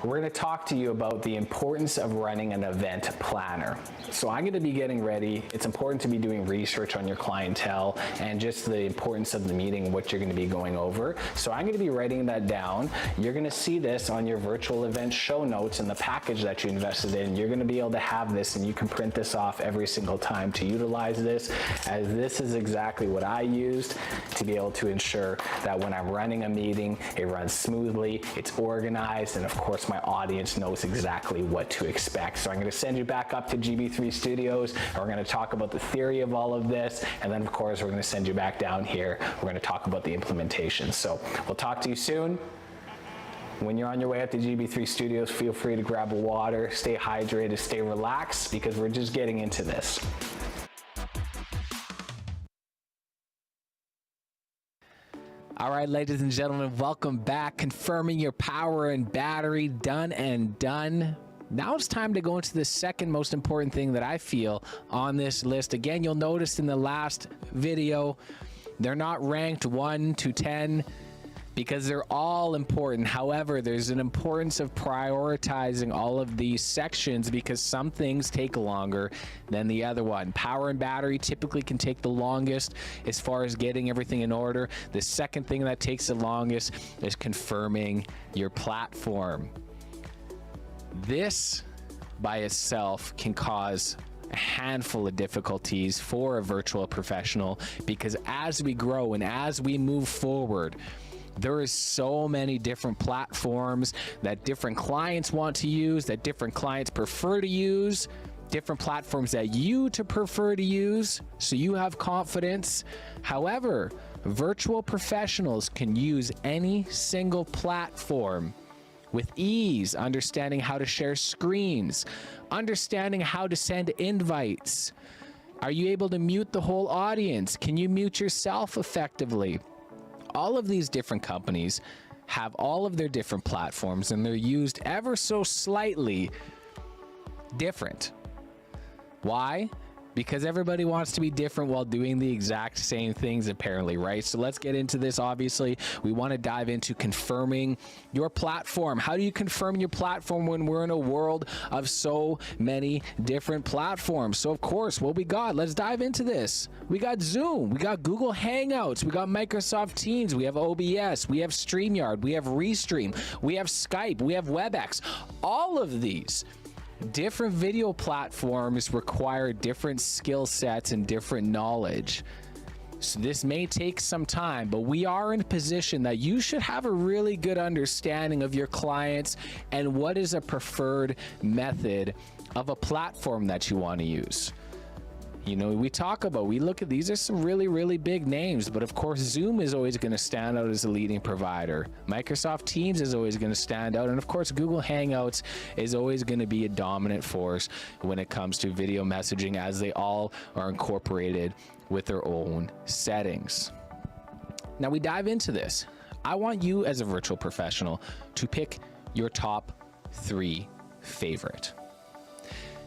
we're going to talk to you about the importance of running an event planner. So I'm going to be getting ready. It's important to be doing research on your clientele and just the importance of the meeting and what you're going to be going over. So I'm going to be writing that down. You're going to see this on your virtual event show notes in the package that you invested in. You're going to be able to have this, and you can print this off every single time to utilize this, as this is exactly what I used to be able to ensure that when I'm running a meeting, it runs smoothly, it's organized, and of course my audience knows exactly what to expect. So I'm going to send you back up to GB3 Studios, and we're going to talk about the theory of all of this, and then of course we're going to send you back down here. We're going to talk about the implementation. So we'll talk to you soon. When you're on your way up to GB3 Studios, feel free to grab a water, stay hydrated, stay relaxed, because we're just getting into this. All right, ladies and gentlemen, welcome back. Confirming your power and battery, done and done. Now it's time to go into the second most important thing that I feel on this list. Again, you'll notice in the last video, they're not ranked 1 to 10 because they're all important. However, there's an importance of prioritizing all of these sections because some things take longer than the other one. Power and battery typically can take the longest as far as getting everything in order. The second thing that takes the longest is confirming your platform. This by itself can cause a handful of difficulties for a virtual professional, because as we grow and as we move forward, there is so many different platforms that different clients want to use, that different clients prefer to use, different platforms that you prefer to use, so you have confidence. However, virtual professionals can use any single platform with ease, understanding how to share screens, understanding how to send invites. Are you able to mute the whole audience? Can you mute yourself effectively? All of these different companies have all of their different platforms, and they're used ever so slightly different. Why? Because everybody wants to be different while doing the exact same things, apparently, right? So let's get into this. Obviously, we want to dive into confirming your platform. How do you confirm your platform when we're in a world of so many different platforms? So of course, what we got, let's dive into this. We got Zoom, we got Google Hangouts, we got Microsoft Teams, we have OBS, we have StreamYard, we have Restream, we have Skype, we have WebEx. All of these different video platforms require different skill sets and different knowledge. So this may take some time, but we are in a position that you should have a really good understanding of your clients and what is a preferred method of a platform that you want to use. You know, we look at these are some really, really big names, but of course Zoom is always going to stand out as a leading provider. Microsoft Teams is always going to stand out, and of course Google Hangouts is always going to be a dominant force when it comes to video messaging, as they all are incorporated with their own settings. Now we dive into this. I want you as a virtual professional to pick your top 3 favorite.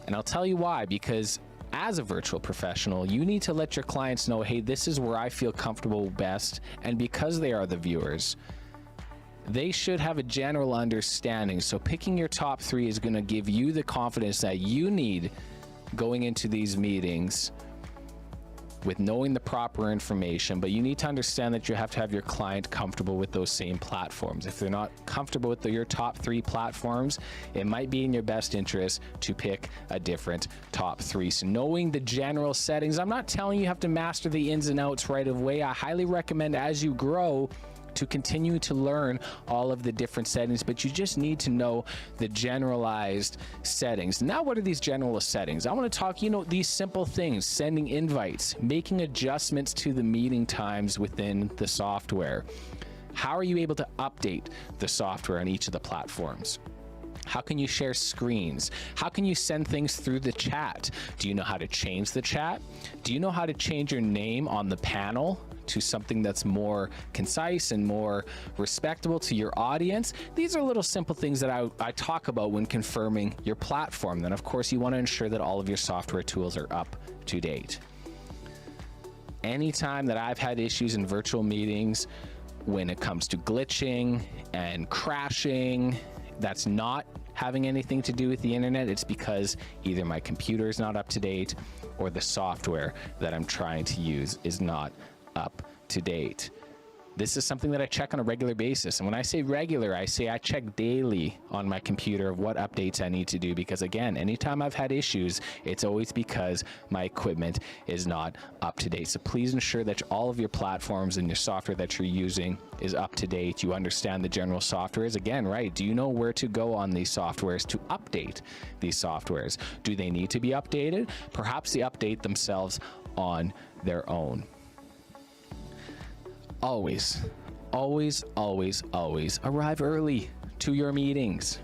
And I'll tell you why, because as a virtual professional, you need to let your clients know, hey, this is where I feel comfortable best. And because they are the viewers, they should have a general understanding. So picking your top 3 is going to give you the confidence that you need going into these meetings with knowing the proper information, but you need to understand that you have to have your client comfortable with those same platforms. If they're not comfortable with your top 3 platforms, it might be in your best interest to pick a different top 3. So knowing the general settings, I'm not telling you have to master the ins and outs right away. I highly recommend as you grow to continue to learn all of the different settings, but you just need to know the generalized settings. Now, what are these general settings? I want to talk, these simple things: sending invites, making adjustments to the meeting times within the software. How are you able to update the software on each of the platforms? How can you share screens? How can you send things through the chat? Do you know how to change the chat? Do you know how to change your name on the panel to something that's more concise and more respectable to your audience? These are little simple things that I talk about when confirming your platform. Then, of course, you want to ensure that all of your software tools are up to date. Anytime that I've had issues in virtual meetings when it comes to glitching and crashing, that's not having anything to do with the internet. It's because either my computer is not up to date or the software that I'm trying to use is not up to date. This is something that I check on a regular basis. And when I say regular, I say I check daily on my computer of what updates I need to do, because again, anytime I've had issues, it's always because my equipment is not up to date. So please ensure that all of your platforms and your software that you're using is up to date. You understand the general softwares. Again, right? Do you know where to go on these softwares to update these softwares? Do they need to be updated? Perhaps they update themselves on their own. Always arrive early to your meetings.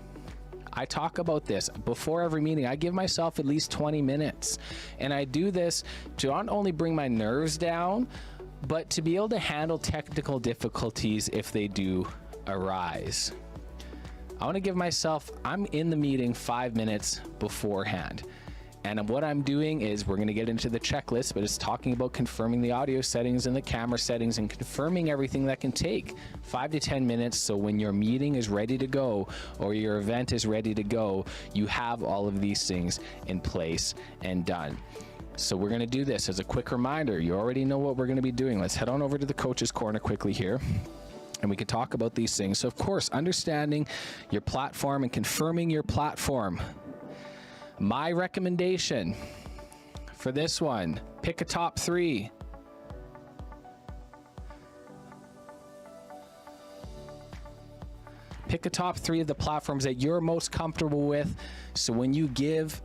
I talk about this before every meeting. I give myself at least 20 minutes. And I do this to not only bring my nerves down, but to be able to handle technical difficulties if they do arise. I want to give myself, I'm in the meeting 5 minutes beforehand. And what I'm doing is, we're going to get into the checklist, but it's talking about confirming the audio settings and the camera settings and confirming everything that can take 5 to 10 minutes. So when your meeting is ready to go or your event is ready to go, you have all of these things in place and done. So we're going to do this as a quick reminder. You already know what we're going to be doing. Let's head on over to the coach's corner quickly here, and we can talk about these things. So of course, understanding your platform and confirming your platform. My recommendation for this one, pick a top 3. Pick a top 3 of the platforms that you're most comfortable with. So when you give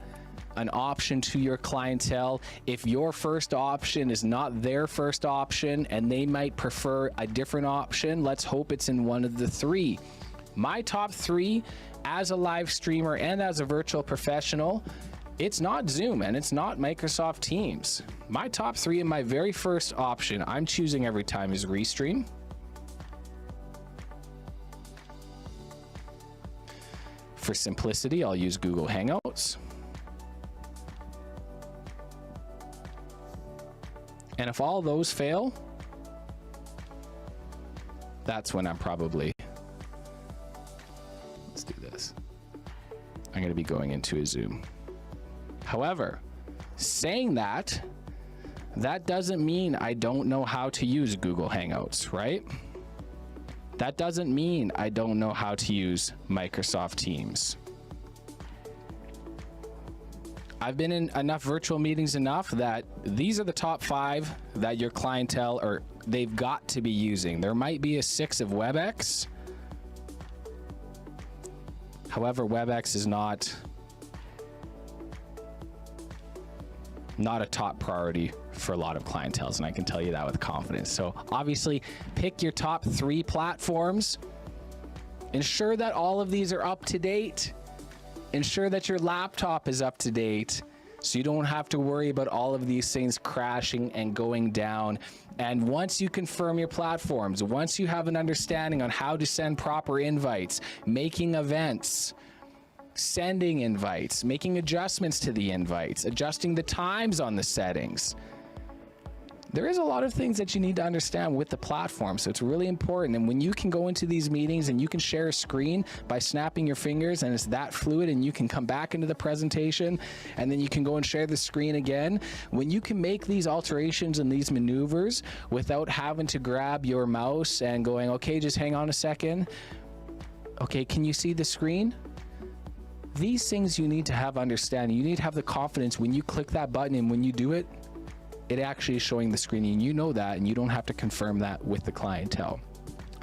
an option to your clientele, if your first option is not their first option and they might prefer a different option, let's hope it's in one of the 3. My top 3 as a live streamer and as a virtual professional, it's not Zoom and it's not Microsoft Teams. My top 3 and my very first option I'm choosing every time is Restream. For simplicity, I'll use Google Hangouts. And if all those fail, that's when I'm probably, let's do this. I'm going to be going into a Zoom. However, saying that, that doesn't mean I don't know how to use Google Hangouts, right? That doesn't mean I don't know how to use Microsoft Teams. I've been in enough virtual meetings enough that these are the top 5 that your clientele, or they've got to be using. There might be a 6 of WebEx. However, WebEx is not a top priority for a lot of clienteles, and I can tell you that with confidence. So obviously, pick your top 3 platforms. Ensure that all of these are up to date. Ensure that your laptop is up to date, so you don't have to worry about all of these things crashing and going down And once you confirm your platforms, once you have an understanding on how to send proper invites, making events, sending invites, making adjustments to the invites, adjusting the times on the settings, there is a lot of things that you need to understand with the platform. So it's really important. And when you can go into these meetings and you can share a screen by snapping your fingers and it's that fluid, and you can come back into the presentation and then you can go and share the screen again. When you can make these alterations and these maneuvers without having to grab your mouse and going, okay, just hang on a second. Okay, can you see the screen? These things you need to have understanding. You need to have the confidence when you click that button, and when you do it, it actually is showing the screen, and you know that, and you don't have to confirm that with the clientele.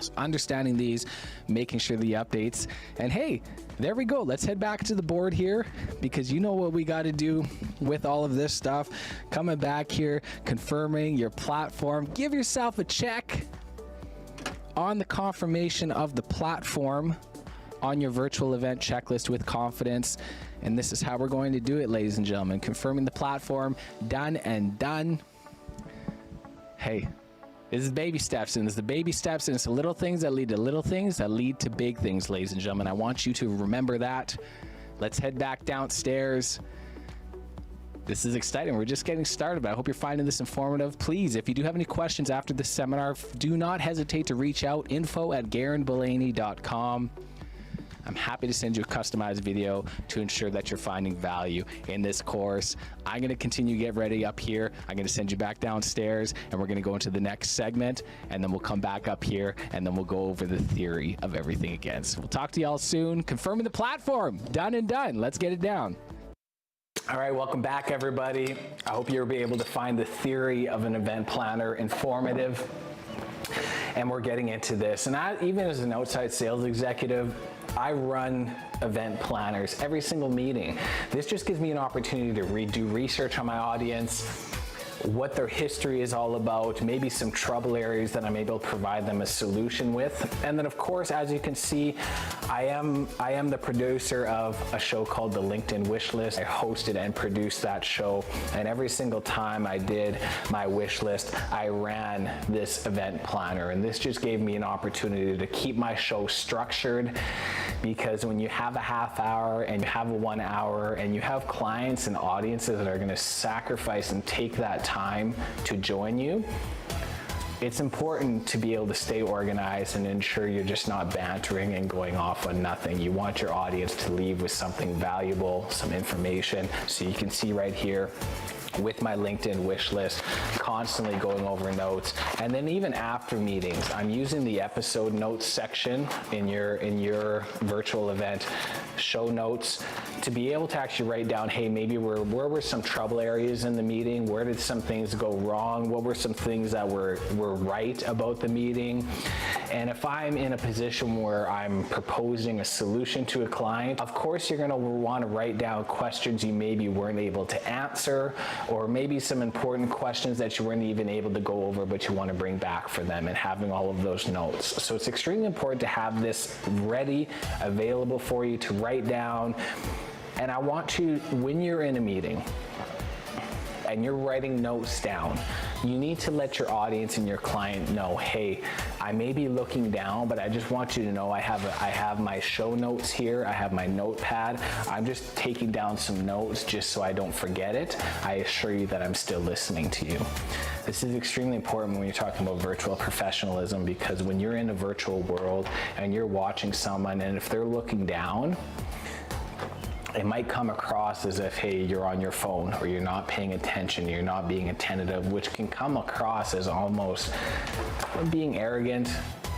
So understanding these, making sure the updates, and hey, there we go. Let's head back to the board here, because you know what we got to do with all of this stuff. Coming back here, confirming your platform. Give yourself a check on the confirmation of the platform on your virtual event checklist with confidence. And this is how we're going to do it, ladies and gentlemen. Confirming the platform, done and done. Hey, this is baby steps, and it's the baby steps, and it's the little things that lead to little things that lead to big things, ladies and gentlemen. I want you to remember that. Let's head back downstairs. This is exciting. We're just getting started, but I hope you're finding this informative. Please, if you do have any questions after this seminar, do not hesitate to reach out, info@GarenBelaney.com. I'm happy to send you a customized video to ensure that you're finding value in this course. I'm going to continue to get ready up here. I'm going to send you back downstairs, and we're going to go into the next segment, and then we'll come back up here, and then we'll go over the theory of everything again. So we'll talk to y'all soon. Confirming the platform. Done and done. Let's get it down. All right, welcome back, everybody. I hope you'll be able to find the theory of an event planner informative. And we're getting into this. And even as an outside sales executive, I run event planners every single meeting. This just gives me an opportunity to do research on my audience, what their history is all about, maybe some trouble areas that I'm able to provide them a solution with. And then of course, as you can see, I am the producer of a show called the LinkedIn Wish List. I hosted and produced that show, and every single time I did my wish list, I ran this event planner, and this just gave me an opportunity to keep my show structured, because when you have a half hour and you have a 1 hour and you have clients and audiences that are going to sacrifice and take that time to join you, it's important to be able to stay organized and ensure you're just not bantering and going off on nothing. You want your audience to leave with something valuable, some information. So you can see right here with my LinkedIn wish list, constantly going over notes. And then even after meetings, I'm using the episode notes section in your virtual event show notes to be able to actually write down, hey, maybe where were some trouble areas in the meeting? Where did some things go wrong? What were some things that were right about the meeting? And if I'm in a position where I'm proposing a solution to a client, of course you're gonna wanna write down questions you maybe weren't able to answer, or maybe some important questions that you weren't even able to go over, but you want to bring back for them, and having all of those notes. So it's extremely important to have this ready, available for you to write down. And I want you, when you're in a meeting and you're writing notes down, you need to let your audience and your client know, hey, I may be looking down, but I just want you to know I have my show notes here. I have my notepad. I'm just taking down some notes just so I don't forget it. I assure you that I'm still listening to you. This is extremely important when you're talking about virtual professionalism, because when you're in a virtual world and you're watching someone, and if they're looking down, it might come across as if, hey, you're on your phone, or you're not paying attention, you're not being attentive, which can come across as almost being arrogant.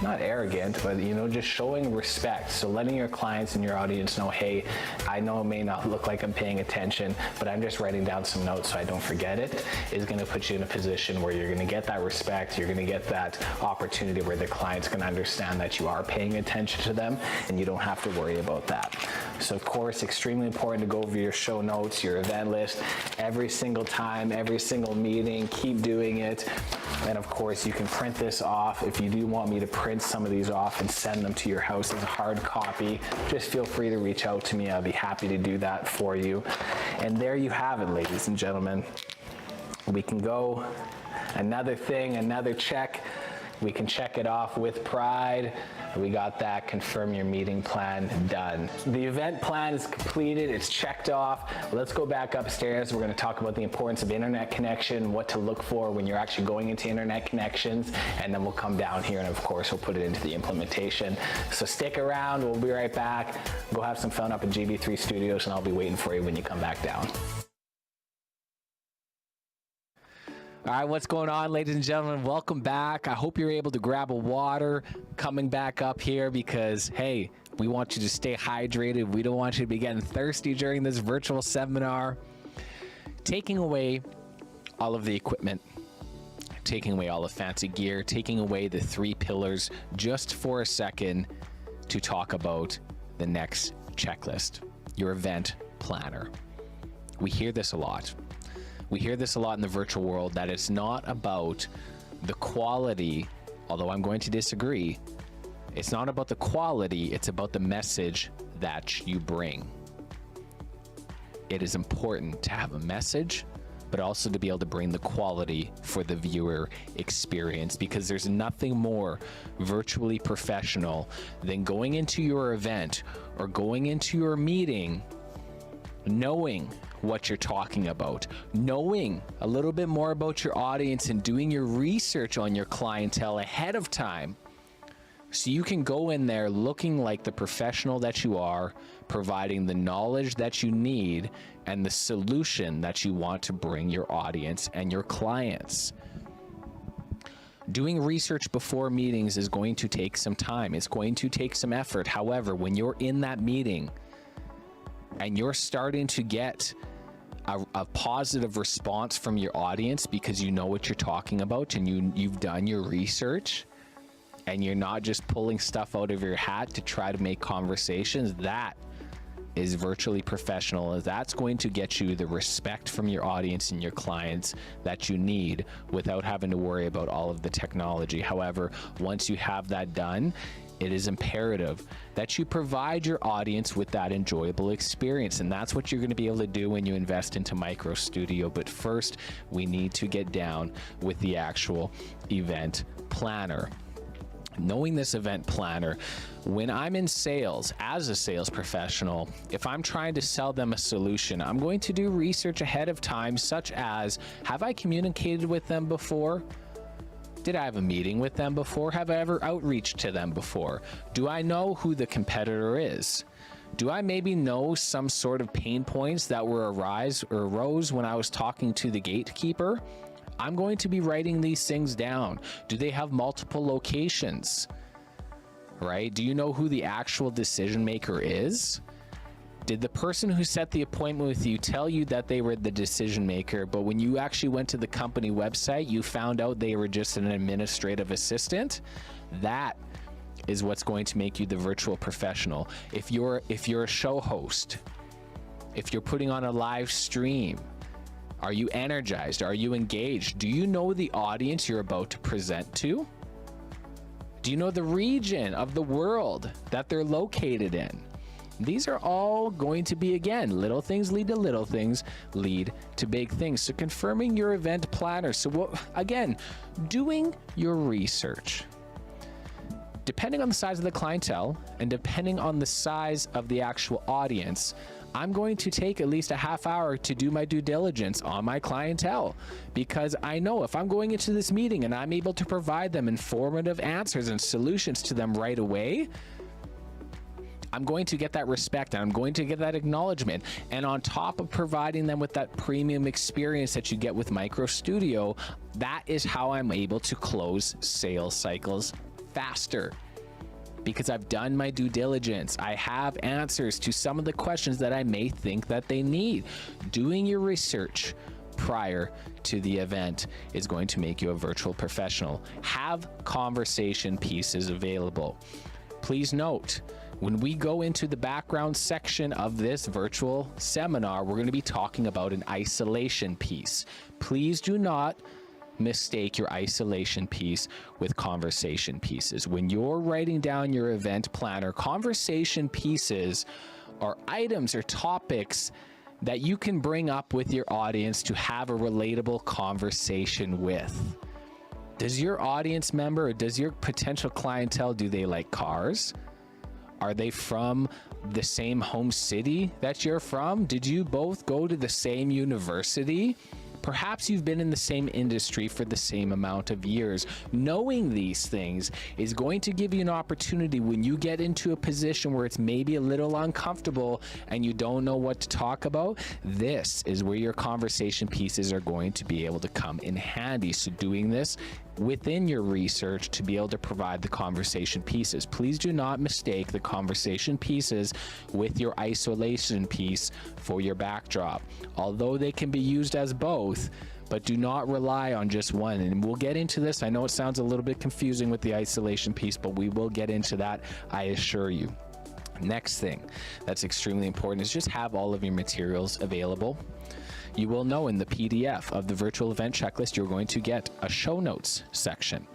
Not arrogant, but just showing respect. So letting your clients and your audience know, hey, I know it may not look like I'm paying attention, but I'm just writing down some notes so I don't forget it, is gonna put you in a position where you're gonna get that respect, you're gonna get that opportunity where the client's gonna understand that you are paying attention to them, and you don't have to worry about that. So of course, extremely important to go over your show notes, your event list, every single time, every single meeting, keep doing it. And of course, you can print this off. If you do want me to print some of these off and send them to your house as a hard copy, just feel free to reach out to me. I'll be happy to do that for you. And there you have it, ladies and gentlemen. We can go Another thing, another check. We can check it off with pride. We got that confirm your meeting plan done. The event plan is completed, it's checked off. Let's go back upstairs. We're gonna talk about the importance of internet connection, what to look for when you're actually going into internet connections, and then we'll come down here and of course we'll put it into the implementation. So stick around, we'll be right back. Go have some fun up at GB3 Studios and I'll be waiting for you when you come back down. All right, what's going on, ladies and gentlemen? Welcome back. I hope you're able to grab a water coming back up here because, hey, we want you to stay hydrated. We don't want you to be getting thirsty during this virtual seminar. Taking away all of the equipment, taking away all the fancy gear, taking away the 3 pillars just for a second to talk about the next checklist, your event planner. We hear this a lot. We hear this a lot in the virtual world, that it's not about the quality, although I'm going to disagree. It's not about the quality, it's about the message that you bring. It is important to have a message, but also to be able to bring the quality for the viewer experience, because there's nothing more virtually professional than going into your event or going into your meeting knowing what you're talking about, knowing a little bit more about your audience and doing your research on your clientele ahead of time so you can go in there looking like the professional that you are, providing the knowledge that you need and the solution that you want to bring your audience and your clients. Doing research before meetings is going to take some time. It's going to take some effort. However, when you're in that meeting and you're starting to get a positive response from your audience because you know what you're talking about and you've done your research and you're not just pulling stuff out of your hat to try to make conversations, that is virtually professional. That's going to get you the respect from your audience and your clients that you need without having to worry about all of the technology. However, once you have that done, it is imperative that you provide your audience with that enjoyable experience. And that's what you're going to be able to do when you invest into MicroStudio. But first, we need to get down with the actual event planner. Knowing this event planner, when I'm in sales, as a sales professional, if I'm trying to sell them a solution, I'm going to do research ahead of time, such as, have I communicated with them before? Did I have a meeting with them before? Have I ever outreached to them before? Do I know who the competitor is? Do I maybe know some sort of pain points that arose when I was talking to the gatekeeper? I'm going to be writing these things down. Do they have multiple locations? Right? Do you know who the actual decision maker is? Did the person who set the appointment with you tell you that they were the decision maker, but when you actually went to the company website, you found out they were just an administrative assistant? That is what's going to make you the virtual professional. If you're a show host, if you're putting on a live stream, are you energized? Are you engaged? Do you know the audience you're about to present to? Do you know the region of the world that they're located in? These are all going to be, again, little things lead to little things, lead to big things. So confirming your event planner. So again, doing your research. Depending on the size of the clientele and depending on the size of the actual audience, I'm going to take at least a half hour to do my due diligence on my clientele, because I know if I'm going into this meeting and I'm able to provide them informative answers and solutions to them right away, I'm going to get that respect and I'm going to get that acknowledgement. And on top of providing them with that premium experience that you get with MicroStudio, that is how I'm able to close sales cycles faster, because I've done my due diligence. I have answers to some of the questions that I may think that they need. Doing your research prior to the event is going to make you a virtual professional. Have conversation pieces available. Please note, when we go into the background section of this virtual seminar, we're going to be talking about an isolation piece. Please do not mistake your isolation piece with conversation pieces. When you're writing down your event planner, conversation pieces are items or topics that you can bring up with your audience to have a relatable conversation with. Does your audience member, or does your potential clientele, do they like cars? Are they from the same home city that you're from? Did you both go to the same university? Perhaps you've been in the same industry for the same amount of years. Knowing these things is going to give you an opportunity when you get into a position where it's maybe a little uncomfortable and you don't know what to talk about. This is where your conversation pieces are going to be able to come in handy. So doing this within your research to be able to provide the conversation pieces. Please do not mistake the conversation pieces with your isolation piece for your backdrop. Although they can be used as both, but do not rely on just one. And we'll get into this. I know it sounds a little bit confusing with the isolation piece, but we will get into that, I assure you. Next thing that's extremely important is just have all of your materials available. You will know in the PDF of the virtual event checklist, you're going to get a show notes section.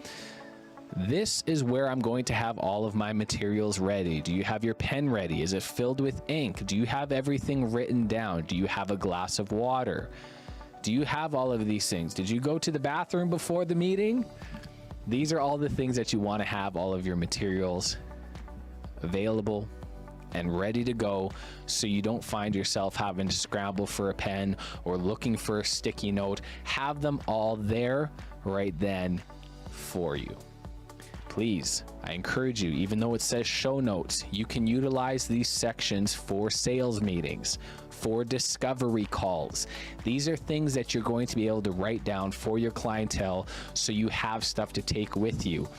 This is where I'm going to have all of my materials ready. Do you have your pen ready? Is it filled with ink? Do you have everything written down? Do you have a glass of water? Do you have all of these things? Did you go to the bathroom before the meeting? These are all the things that you want to have all of your materials available and ready to go, so you don't find yourself having to scramble for a pen or looking for a sticky note. Have them all there right then for you. Please, I encourage you, even though it says show notes, you can utilize these sections for sales meetings, for discovery calls. These are things that you're going to be able to write down for your clientele so you have stuff to take with you.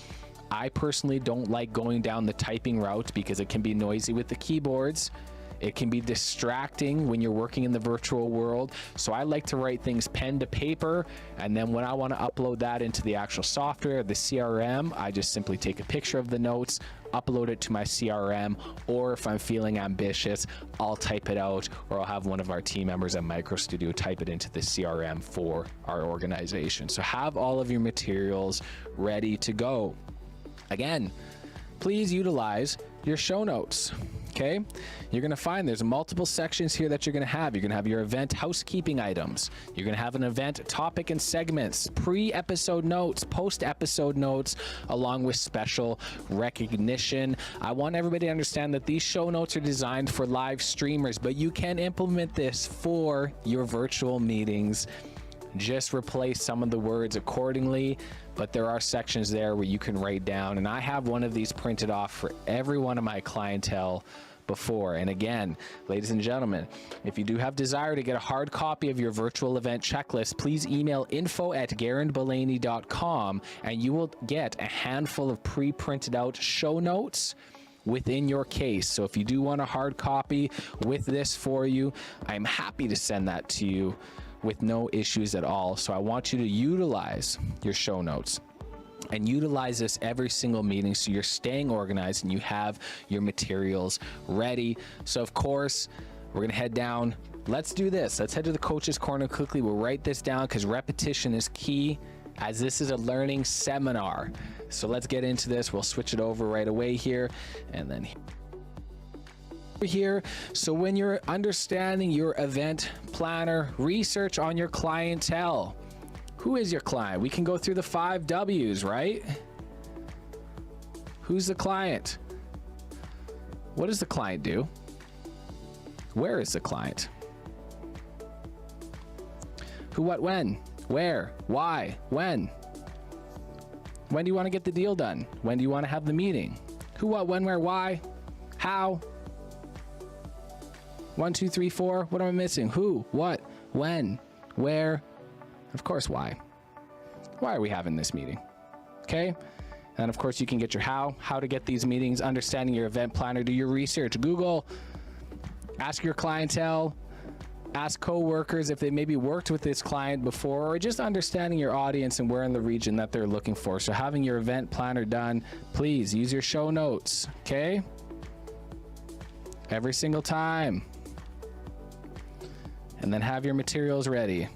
I personally don't like going down the typing route because it can be noisy with the keyboards. It can be distracting when you're working in the virtual world. So I like to write things pen to paper. And then when I want to upload that into the actual software, the CRM, I just simply take a picture of the notes, upload it to my CRM, or if I'm feeling ambitious, I'll type it out, or I'll have one of our team members at MicroStudio type it into the CRM for our organization. So have all of your materials ready to go. Again, please utilize your show notes, okay? You're gonna find there's multiple sections here that you're gonna have. You're gonna have your event housekeeping items. You're gonna have an event topic and segments, pre-episode notes, post-episode notes, along with special recognition. I want everybody to understand that these show notes are designed for live streamers, but you can implement this for your virtual meetings. Just replace some of the words accordingly, but there are sections there where you can write down, and I have one of these printed off for every one of my clientele before. And again, ladies and gentlemen, if you do have desire to get a hard copy of your virtual event checklist, please email info@garandbelaney.com and you will get a handful of pre-printed out show notes within your case. So if you do want a hard copy with this for you, I'm happy to send that to you with no issues at all. So I want you to utilize your show notes and utilize this every single meeting so you're staying organized and you have your materials ready. So of course, we're gonna head down. Let's do this. Let's head to the coach's corner quickly. We'll write this down because repetition is key, as this is a learning seminar. So let's get into this. We'll switch it over right away here, and then here. So when you're understanding your event planner, research on your clientele. Who is your client? We can go through the 5 W's, right? Who's the client? What does the client do? Where is the client? Who, what, when, where, why, when? When do you want to get the deal done? When do you want to have the meeting? Who, what, when, where, why, how? 1, 2, 3, 4. What am I missing? Who, what, when, where? Of course, why? Why are we having this meeting? Okay. And of course, you can get your how to get these meetings, understanding your event planner, do your research, Google, ask your clientele, ask coworkers if they maybe worked with this client before, or just understanding your audience and where in the region that they're looking for. So having your event planner done, please use your show notes. Okay. Every single time. And then have your materials ready.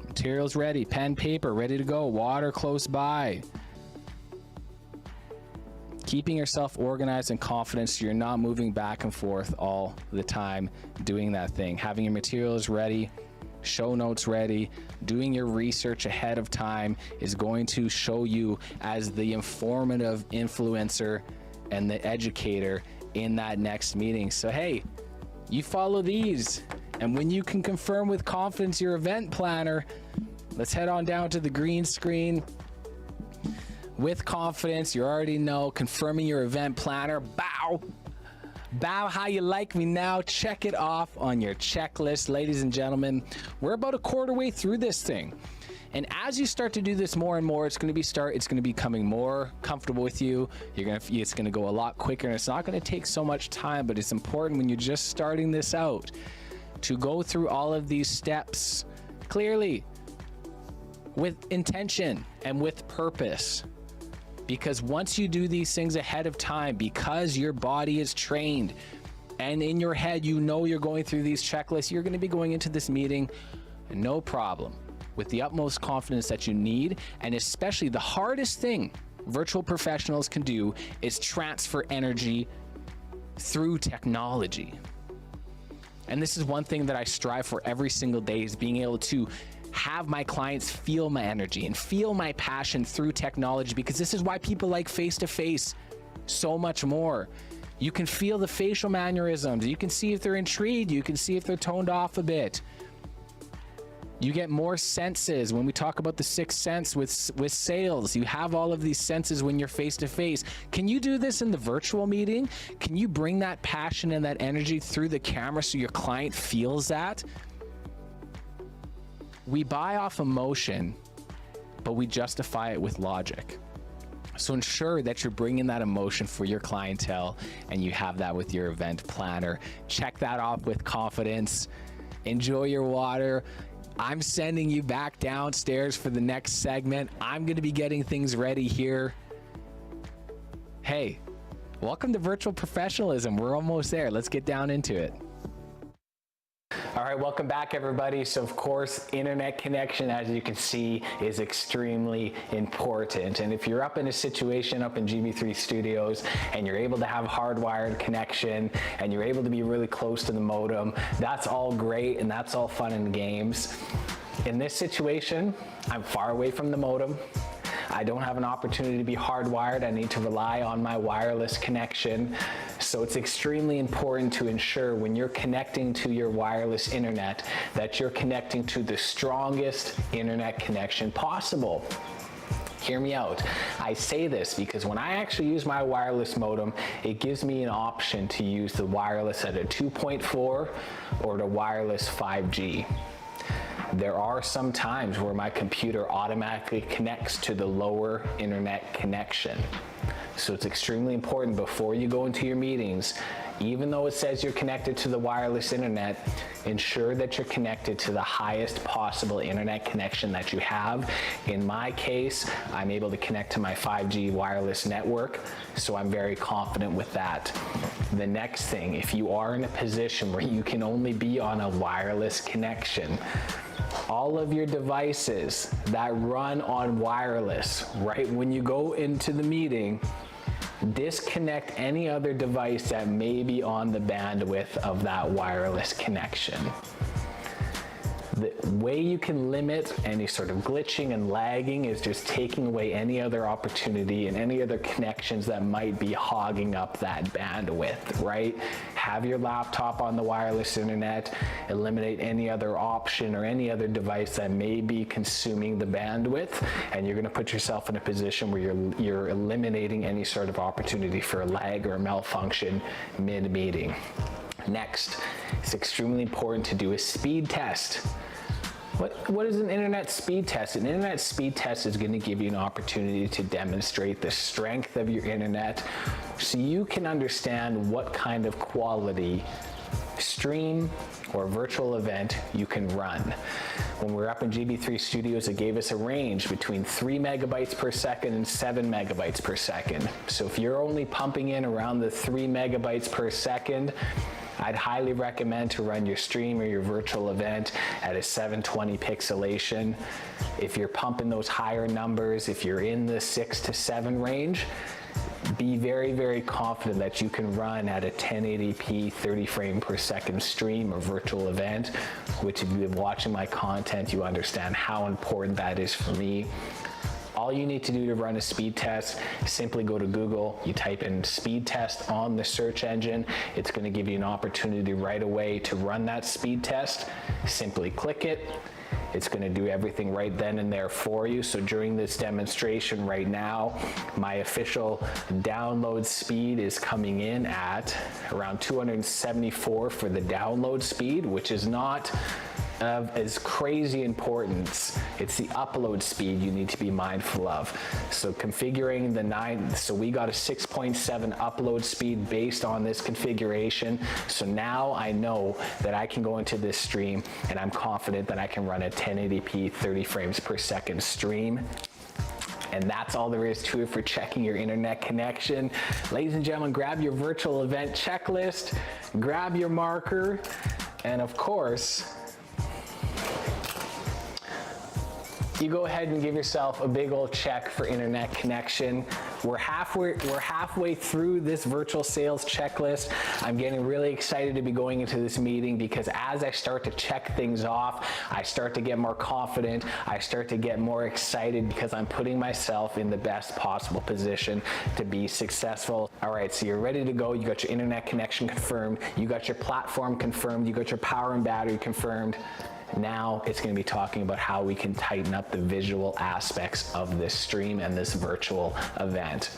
Materials ready, pen, paper, ready to go, water close by. Keeping yourself organized and confident so you're not moving back and forth all the time doing that thing. Having your materials ready, show notes ready, doing your research ahead of time is going to show you as the informative influencer and the educator in that next meeting. So hey, you follow these, and when you can confirm with confidence your event planner, let's head on down to the green screen. With confidence, you already know, confirming your event planner. Bow how you like me now. Check it off on your checklist. Ladies and gentlemen, we're about a quarter way through this thing. And as you start to do this more and more, it's going to be becoming more comfortable with you. It's going to go a lot quicker, and it's not going to take so much time, but it's important when you're just starting this out to go through all of these steps clearly, with intention and with purpose. Because once you do these things ahead of time, because your body is trained and in your head, you know you're going through these checklists, you're going to be going into this meeting no problem, with the utmost confidence that you need. And especially the hardest thing virtual professionals can do is transfer energy through technology. And this is one thing that I strive for every single day, is being able to have my clients feel my energy and feel my passion through technology, because this is why people like face-to-face so much more. You can feel the facial mannerisms. You can see if they're intrigued. You can see if they're toned off a bit. You get more senses. When we talk about the sixth sense with sales, you have all of these senses when you're face-to-face. Can you do this in the virtual meeting? Can you bring that passion and that energy through the camera so your client feels that? We buy off emotion, but we justify it with logic. So ensure that you're bringing that emotion for your clientele, and you have that with your event planner. Check that off with confidence. Enjoy your water. I'm sending you back downstairs for the next segment. I'm going to be getting things ready here. Hey, welcome to Virtual Professionalism. We're almost there. Let's get down into it. All right, welcome back, everybody. So of course, internet connection, as you can see, is extremely important. And if you're up in a situation up in GB3 Studios and you're able to have hardwired connection and you're able to be really close to the modem, that's all great and that's all fun and games. In this situation, I'm far away from the modem. I don't have an opportunity to be hardwired. I need to rely on my wireless connection. So it's extremely important to ensure when you're connecting to your wireless internet that you're connecting to the strongest internet connection possible. Hear me out. I say this because when I actually use my wireless modem, it gives me an option to use the wireless at a 2.4 or the wireless 5G. There are some times where my computer automatically connects to the lower internet connection. So it's extremely important before you go into your meetings, even though it says you're connected to the wireless internet, ensure that you're connected to the highest possible internet connection that you have. In my case, I'm able to connect to my 5G wireless network, so I'm very confident with that. The next thing, if you are in a position where you can only be on a wireless connection, all of your devices that run on wireless, right when you go into the meeting, disconnect any other device that may be on the bandwidth of that wireless connection. The way you can limit any sort of glitching and lagging is just taking away any other opportunity and any other connections that might be hogging up that bandwidth, right? Have your laptop on the wireless internet, eliminate any other option or any other device that may be consuming the bandwidth, and you're gonna put yourself in a position where you're eliminating any sort of opportunity for a lag or a malfunction mid-meeting. Next, it's extremely important to do a speed test. What is an internet speed test? An internet speed test is going to give you an opportunity to demonstrate the strength of your internet so you can understand what kind of quality stream or virtual event you can run. When we were up in GB3 Studios, it gave us a range between 3 megabytes per second and 7 megabytes per second. So if you're only pumping in around the 3 megabytes per second, I'd highly recommend to run your stream or your virtual event at a 720 pixelation. If you're pumping those higher numbers, if you're in the 6 to 7 range, be very, very confident that you can run at a 1080p 30 frame per second stream or virtual event, which if you've been watching my content, you understand how important that is for me. All you need to do to run a speed test, simply go to Google, you type in speed test on the search engine. It's going to give you an opportunity right away to run that speed test. Simply click it. It's going to do everything right then and there for you. So during this demonstration right now, my official download speed is coming in at around 274 for the download speed, which is not of as crazy importance. It's the upload speed you need to be mindful of. So configuring so we got a 6.7 upload speed based on this configuration. So now I know that I can go into this stream and I'm confident that I can run a 1080p 30 frames per second stream. And that's all there is to it for checking your internet connection. Ladies and gentlemen, grab your virtual event checklist, grab your marker, and of course, you go ahead and give yourself a big old check for internet connection. We're halfway through this virtual sales checklist. I'm getting really excited to be going into this meeting because as I start to check things off, I start to get more confident. I start to get more excited because I'm putting myself in the best possible position to be successful. All right, so you're ready to go. You got your internet connection confirmed. You got your platform confirmed. You got your power and battery confirmed. Now it's going to be talking about how we can tighten up the visual aspects of this stream and this virtual event.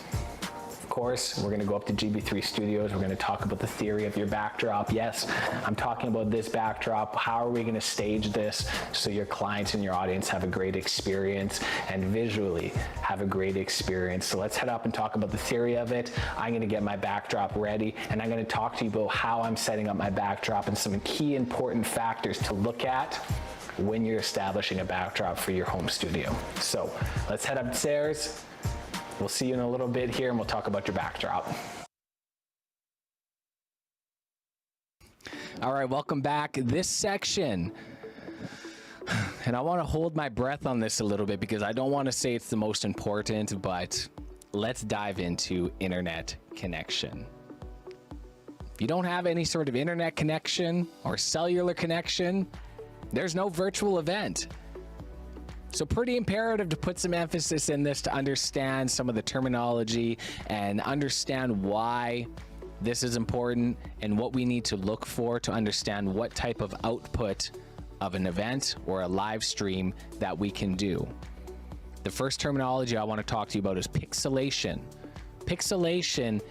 Of course, we're going to go up to GB3 Studios. We're going to talk about the theory of your backdrop. Yes, I'm talking about this backdrop. How are we going to stage this so your clients and your audience have a great experience and visually have a great experience? So let's head up and talk about the theory of it. I'm going to get my backdrop ready and I'm going to talk to you about how I'm setting up my backdrop and some key important factors to look at when you're establishing a backdrop for your home studio. So let's head upstairs. We'll see you in a little bit here and we'll talk about your backdrop. All right, welcome back. This section, and I want to hold my breath on this a little bit because I don't want to say it's the most important, but let's dive into internet connection. If you don't have any sort of internet connection or cellular connection, there's no virtual event. So pretty imperative to put some emphasis in this to understand some of the terminology and understand why this is important and what we need to look for to understand what type of output of an event or a live stream that we can do. The first terminology I want to talk to you about is pixelation. Pixelation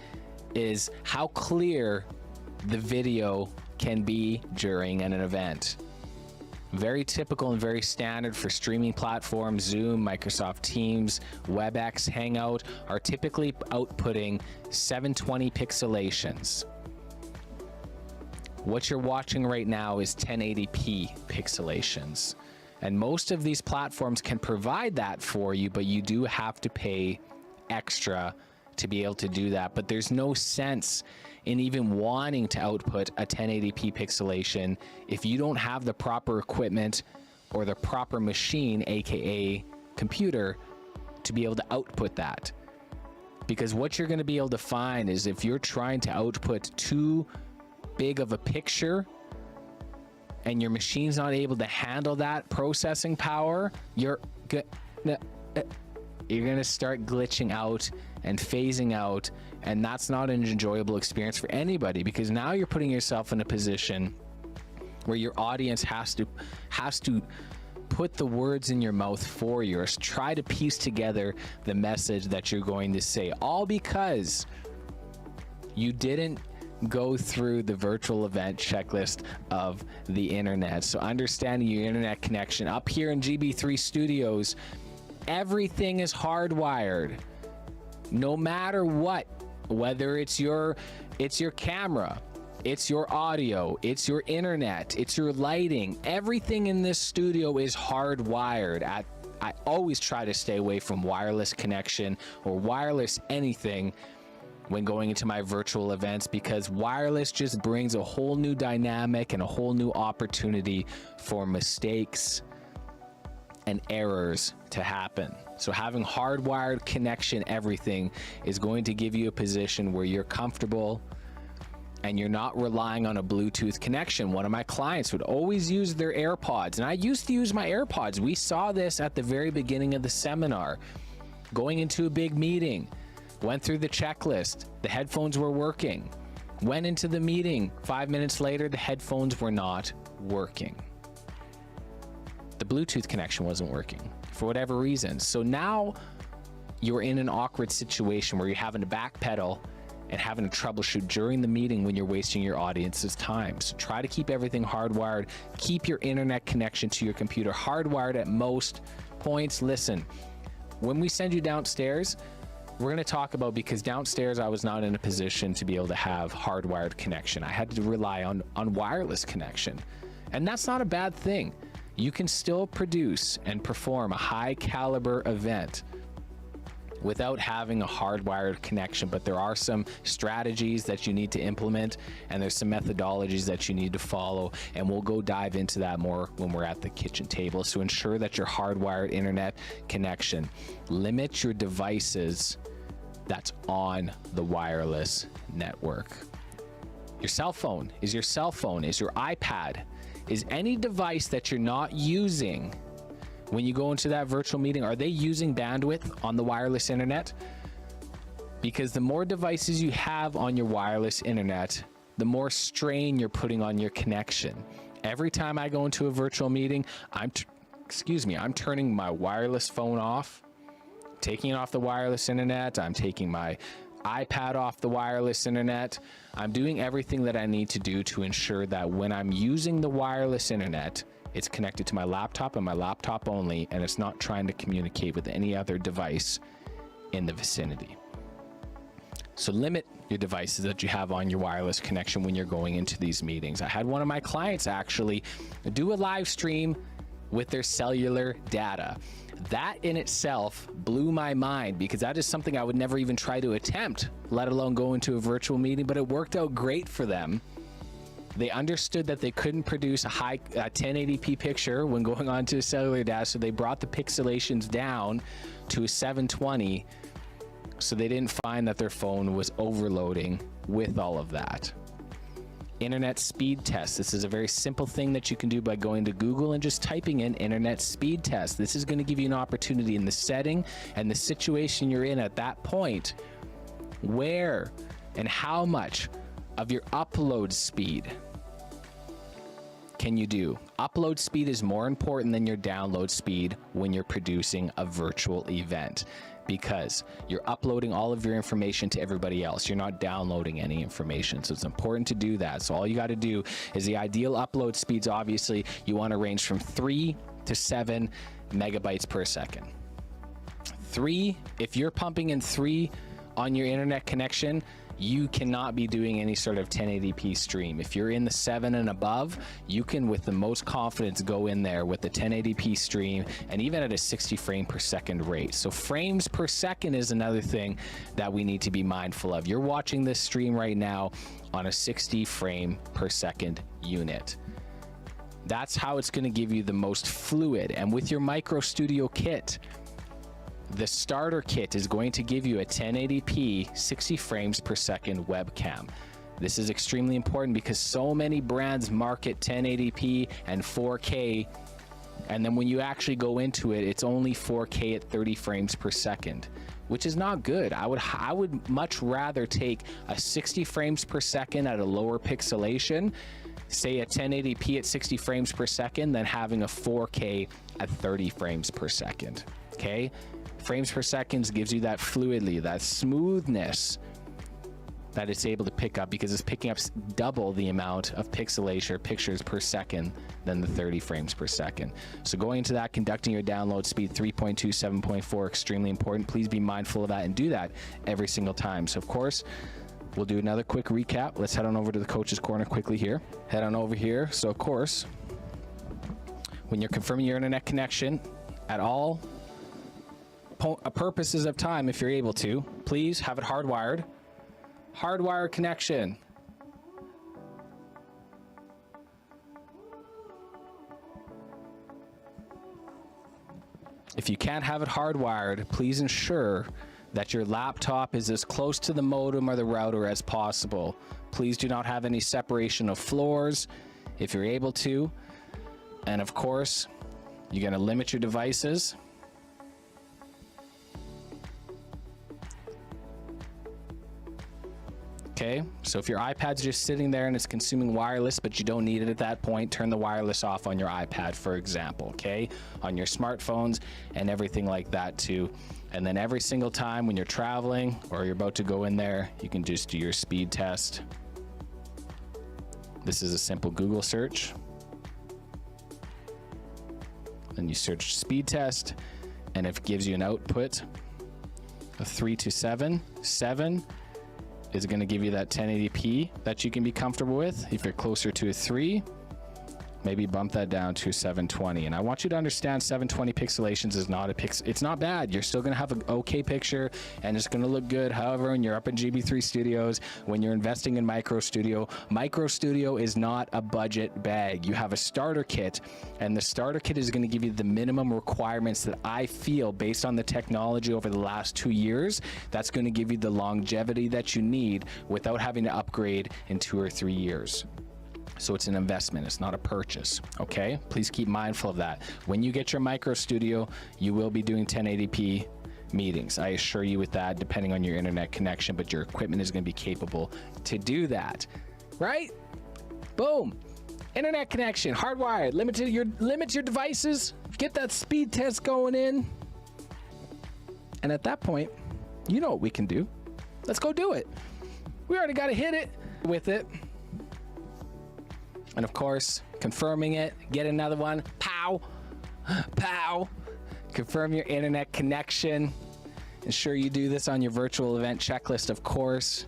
is how clear the video can be during an event. Very typical and very standard for streaming platforms. Zoom, Microsoft Teams, WebEx, Hangout are typically outputting 720 pixelations. What you're watching right now is 1080p pixelations. And most of these platforms can provide that for you, but you do have to pay extra to be able to do that. But there's no sense in even wanting to output a 1080p pixelation if you don't have the proper equipment or the proper machine, aka computer, to be able to output that. Because what you're going to be able to find is if you're trying to output too big of a picture and your machine's not able to handle that processing power, you're gonna start glitching out and phasing out, and that's not an enjoyable experience for anybody, because now you're putting yourself in a position where your audience has to put the words in your mouth for you, or try to piece together the message that you're going to say, all because you didn't go through the virtual event checklist of the internet. So understanding your internet connection. Up here in GB3 Studios, everything is hardwired. No matter what, whether it's your camera, it's your audio, it's your internet, it's your lighting, everything in this studio is hardwired. I always try to stay away from wireless connection or wireless anything when going into my virtual events, because wireless just brings a whole new dynamic and a whole new opportunity for mistakes and errors to happen. So having hardwired connection, everything is going to give you a position where you're comfortable and you're not relying on a Bluetooth connection. One of my clients would always use their AirPods, and I used to use my AirPods. We saw this at the very beginning of the seminar. Going into a big meeting, went through the checklist, the headphones were working. Went into the meeting, 5 minutes later, the headphones were not working. The Bluetooth connection wasn't working for whatever reason. So now you're in an awkward situation where you're having to backpedal and having to troubleshoot during the meeting when you're wasting your audience's time. So try to keep everything hardwired. Keep your internet connection to your computer hardwired at most points. Listen, when we send you downstairs, we're going to talk about, because downstairs I was not in a position to be able to have hardwired connection. I had to rely on wireless connection. And that's not a bad thing. You can still produce and perform a high caliber event without having a hardwired connection, but there are some strategies that you need to implement, and there's some methodologies that you need to follow, and we'll go dive into that more when we're at the kitchen table. So ensure that your hardwired internet connection. Limit your devices that's on the wireless network. Your cell phone, is your iPad, is any device that you're not using when you go into that virtual meeting, are they using bandwidth on the wireless internet? Because the more devices you have on your wireless internet, the more strain you're putting on your connection. Every time I go into a virtual meeting, I'm turning my wireless phone off, taking it off the wireless internet. I'm taking my iPad off the wireless internet. I'm doing everything that I need to do to ensure that when I'm using the wireless internet, it's connected to my laptop and my laptop only, and it's not trying to communicate with any other device in the vicinity. So limit your devices that you have on your wireless connection when you're going into these meetings. I had one of my clients actually do a live stream with their cellular data. That in itself blew my mind, because that is something I would never even try to attempt, let alone go into a virtual meeting, but it worked out great for them. They understood that they couldn't produce a high 1080p picture when going onto a cellular data, so they brought the pixelations down to a 720, so they didn't find that their phone was overloading with all of that. Internet speed test. This is a very simple thing that you can do by going to Google and just typing in internet speed test. This is going to give you an opportunity in the setting and the situation you're in at that point, where and how much of your upload speed can you do. Upload speed is more important than your download speed when you're producing a virtual event, because you're uploading all of your information to everybody else. You're not downloading any information. So it's important to do that. So all you got to do is, the ideal upload speeds, obviously, you want to range from 3 to 7 megabytes per second. 3, if you're pumping in 3 on your internet connection, you cannot be doing any sort of 1080p stream. If you're in the 7 and above, you can with the most confidence go in there with the 1080p stream, and even at a 60 frame per second rate. So frames per second is another thing that we need to be mindful of. You're watching this stream right now on a 60 frame per second unit. That's how it's going to give you the most fluid. And with your MicroStudio kit, the starter kit is going to give you a 1080p 60 frames per second webcam. This is extremely important because so many brands market 1080p and 4K, and then when you actually go into it, it's only 4K at 30 frames per second, which is not good. I would much rather take a 60 frames per second at a lower pixelation, say a 1080p at 60 frames per second, than having a 4K at 30 frames per second. Okay? Frames per second gives you that fluidity, that smoothness that it's able to pick up, because it's picking up double the amount of pixelation or pictures per second than the 30 frames per second. So going into that, conducting your download speed 3.2, 7.4, extremely important. Please be mindful of that and do that every single time. So of course, we'll do another quick recap. Let's head on over to the coach's corner quickly here. Head on over here. So of course, when you're confirming your internet connection at all purposes of time, if you're able to, please have it hardwired. Hardwired connection. If you can't have it hardwired, please ensure that your laptop is as close to the modem or the router as possible. Please do not have any separation of floors if you're able to. And of course, you're going to limit your devices. Okay, so if your iPad's just sitting there and it's consuming wireless, but you don't need it at that point, turn the wireless off on your iPad, for example, okay? On your smartphones and everything like that too. And then every single time when you're traveling or you're about to go in there, you can just do your speed test. This is a simple Google search. Then you search speed test, and it gives you an output of 3 to 7. 7 is going to give you that 1080p that you can be comfortable with. If you're closer to a 3, maybe bump that down to 720. And I want you to understand 720 pixelations is not it's not bad. You're still going to have an okay picture and it's going to look good. However, when you're up in GB3 Studios, when you're investing in MicroStudio, MicroStudio is not a budget bag. You have a starter kit, and the starter kit is going to give you the minimum requirements that I feel, based on the technology over the last 2 years, that's going to give you the longevity that you need without having to upgrade in 2 or 3 years. So it's an investment, it's not a purchase, okay? Please keep mindful of that. When you get your MicroStudio, you will be doing 1080p meetings. I assure you with that, depending on your internet connection, but your equipment is gonna be capable to do that, right? Boom. Internet connection, hardwired, limit your devices, get that speed test going in. And at that point, you know what we can do. Let's go do it. We already got to hit it with it. And of course, confirming it, get another one, pow, pow. Confirm your internet connection. Ensure you do this on your virtual event checklist, of course.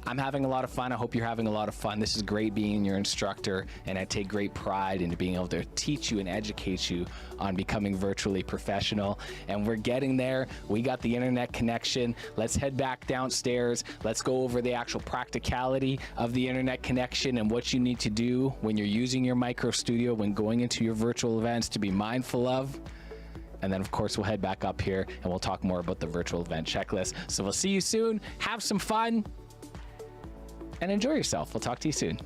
I'm having a lot of fun. I hope you're having a lot of fun. This is great being your instructor, and I take great pride into being able to teach you and educate you on becoming virtually professional. And we're getting there. We got the internet connection. Let's head back downstairs. Let's go over the actual practicality of the internet connection and what you need to do when you're using your MicroStudio, when going into your virtual events, to be mindful of. And then of course, we'll head back up here and we'll talk more about the virtual event checklist. So we'll see you soon. Have some fun and enjoy yourself. We'll talk to you soon.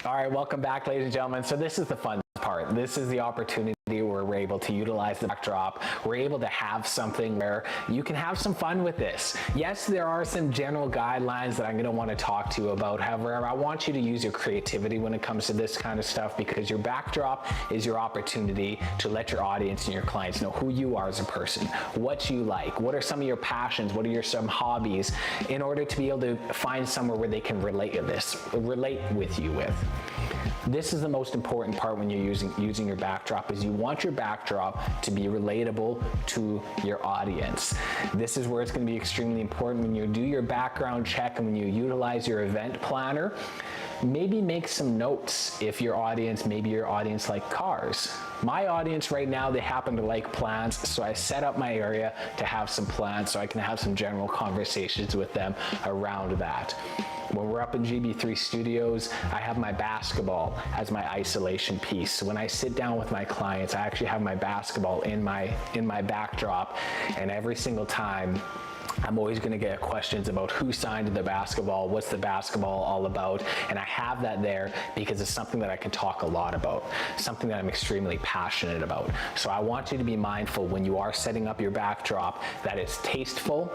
All right, welcome back, ladies and gentlemen. So this is the fun part. This is the opportunity where we're able to utilize the backdrop. We're able to have something where you can have some fun with this. Yes, there are some general guidelines that I'm going to want to talk to you about. However, I want you to use your creativity when it comes to this kind of stuff, because your backdrop is your opportunity to let your audience and your clients know who you are as a person, what you like, what are some of your passions, what are some hobbies, in order to be able to find somewhere where they can relate with you with. This is the most important part when you're using your backdrop, is you want your backdrop to be relatable to your audience. This is where it's going to be extremely important when you do your background check and when you utilize your event planner. Maybe make some notes if your audience, maybe your audience like cars. My audience right now, they happen to like plants, so I set up my area to have some plants so I can have some general conversations with them around that. When we're up in GB3 Studios, I have my basketball as my isolation piece. So when I sit down with my clients, I actually have my basketball in my backdrop, and every single time I'm always going to get questions about who signed the basketball, what's the basketball all about, and I have that there because it's something that I can talk a lot about, something that I'm extremely passionate about. So I want you to be mindful when you are setting up your backdrop that it's tasteful,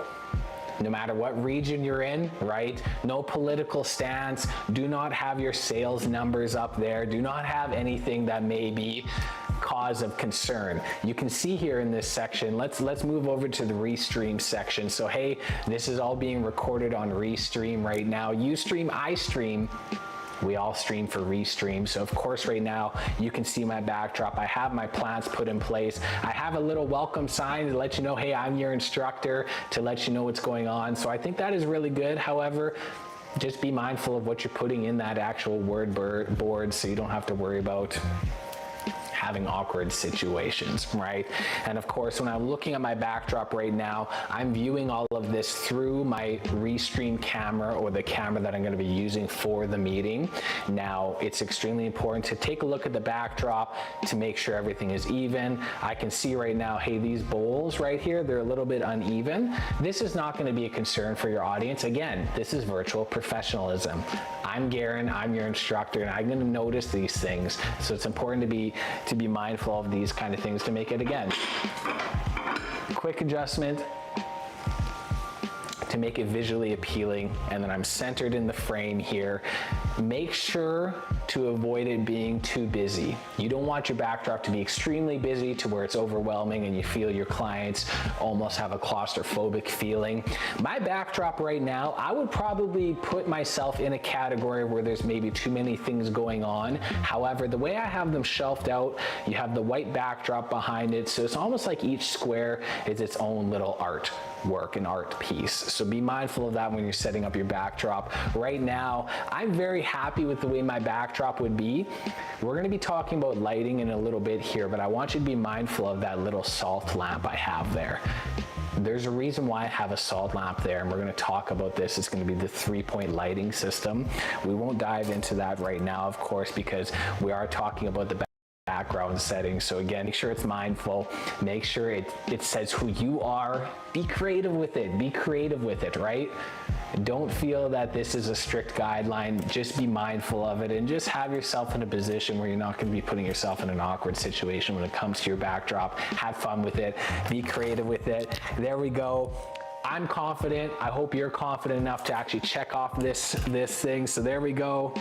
no matter what region you're in, right? No political stance. Do not have your sales numbers up there. Do not have anything that may be cause of concern. You can see here in this section, let's move over to the Restream section. So hey, this is all being recorded on Restream right now. Ustream, iStream, we all stream for Restream. So of course right now you can see my backdrop. I have my plants put in place. I have a little welcome sign to let you know, hey, I'm your instructor, to let you know what's going on. So I think that is really good. However, just be mindful of what you're putting in that actual word board so you don't have to worry about having awkward situations, right? And of course, when I'm looking at my backdrop right now, I'm viewing all of this through my Restream camera, or the camera that I'm going to be using for the meeting. Now, it's extremely important to take a look at the backdrop to make sure everything is even. I can see right now, hey, these bowls right here, they're a little bit uneven. This is not going to be a concern for your audience. Again, this is virtual professionalism. I'm Garen, I'm your instructor, and I'm going to notice these things. So it's important to be mindful of these kind of things to make it, again, quick adjustment to make it visually appealing, and then I'm centered in the frame here. Make sure to avoid it being too busy. You don't want your backdrop to be extremely busy to where it's overwhelming and you feel your clients almost have a claustrophobic feeling. My backdrop right now, I would probably put myself in a category where there's maybe too many things going on. However, the way I have them shelved out, you have the white backdrop behind it, so it's almost like each square is its own little art work, an art piece. So be mindful of that when you're setting up your backdrop. Right now, I'm very happy with the way my backdrop would be. We're going to be talking about lighting in a little bit here, but I want you to be mindful of that little salt lamp I have there. There's a reason why I have a salt lamp there, and we're going to talk about this. It's going to be the 3-point lighting system. We won't dive into that right now, of course, because we are talking about the background settings. So again, make sure it's mindful, make sure it says who you are. Be creative with it, right? Don't feel that this is a strict guideline. Just be mindful of it, and just have yourself in a position where you're not going to be putting yourself in an awkward situation when it comes to your backdrop. Have fun with it, be creative with it. There we go. I'm confident. I hope you're confident enough to actually check off this thing. So there we go.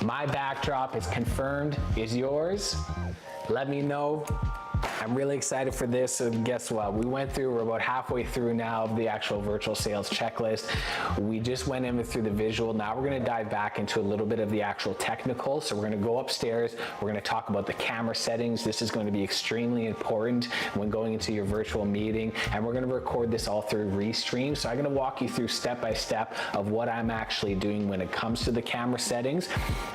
My backdrop is confirmed. Is yours? Let me know. I'm really excited for this. So guess what? we're about halfway through now of the actual virtual sales checklist. We just went in through the visual. Now we're going to dive back into a little bit of the actual technical. So we're going to go upstairs. We're going to talk about the camera settings. This is going to be extremely important when going into your virtual meeting. And we're going to record this all through Restream. So I'm going to walk you through step by step of what I'm actually doing when it comes to the camera settings.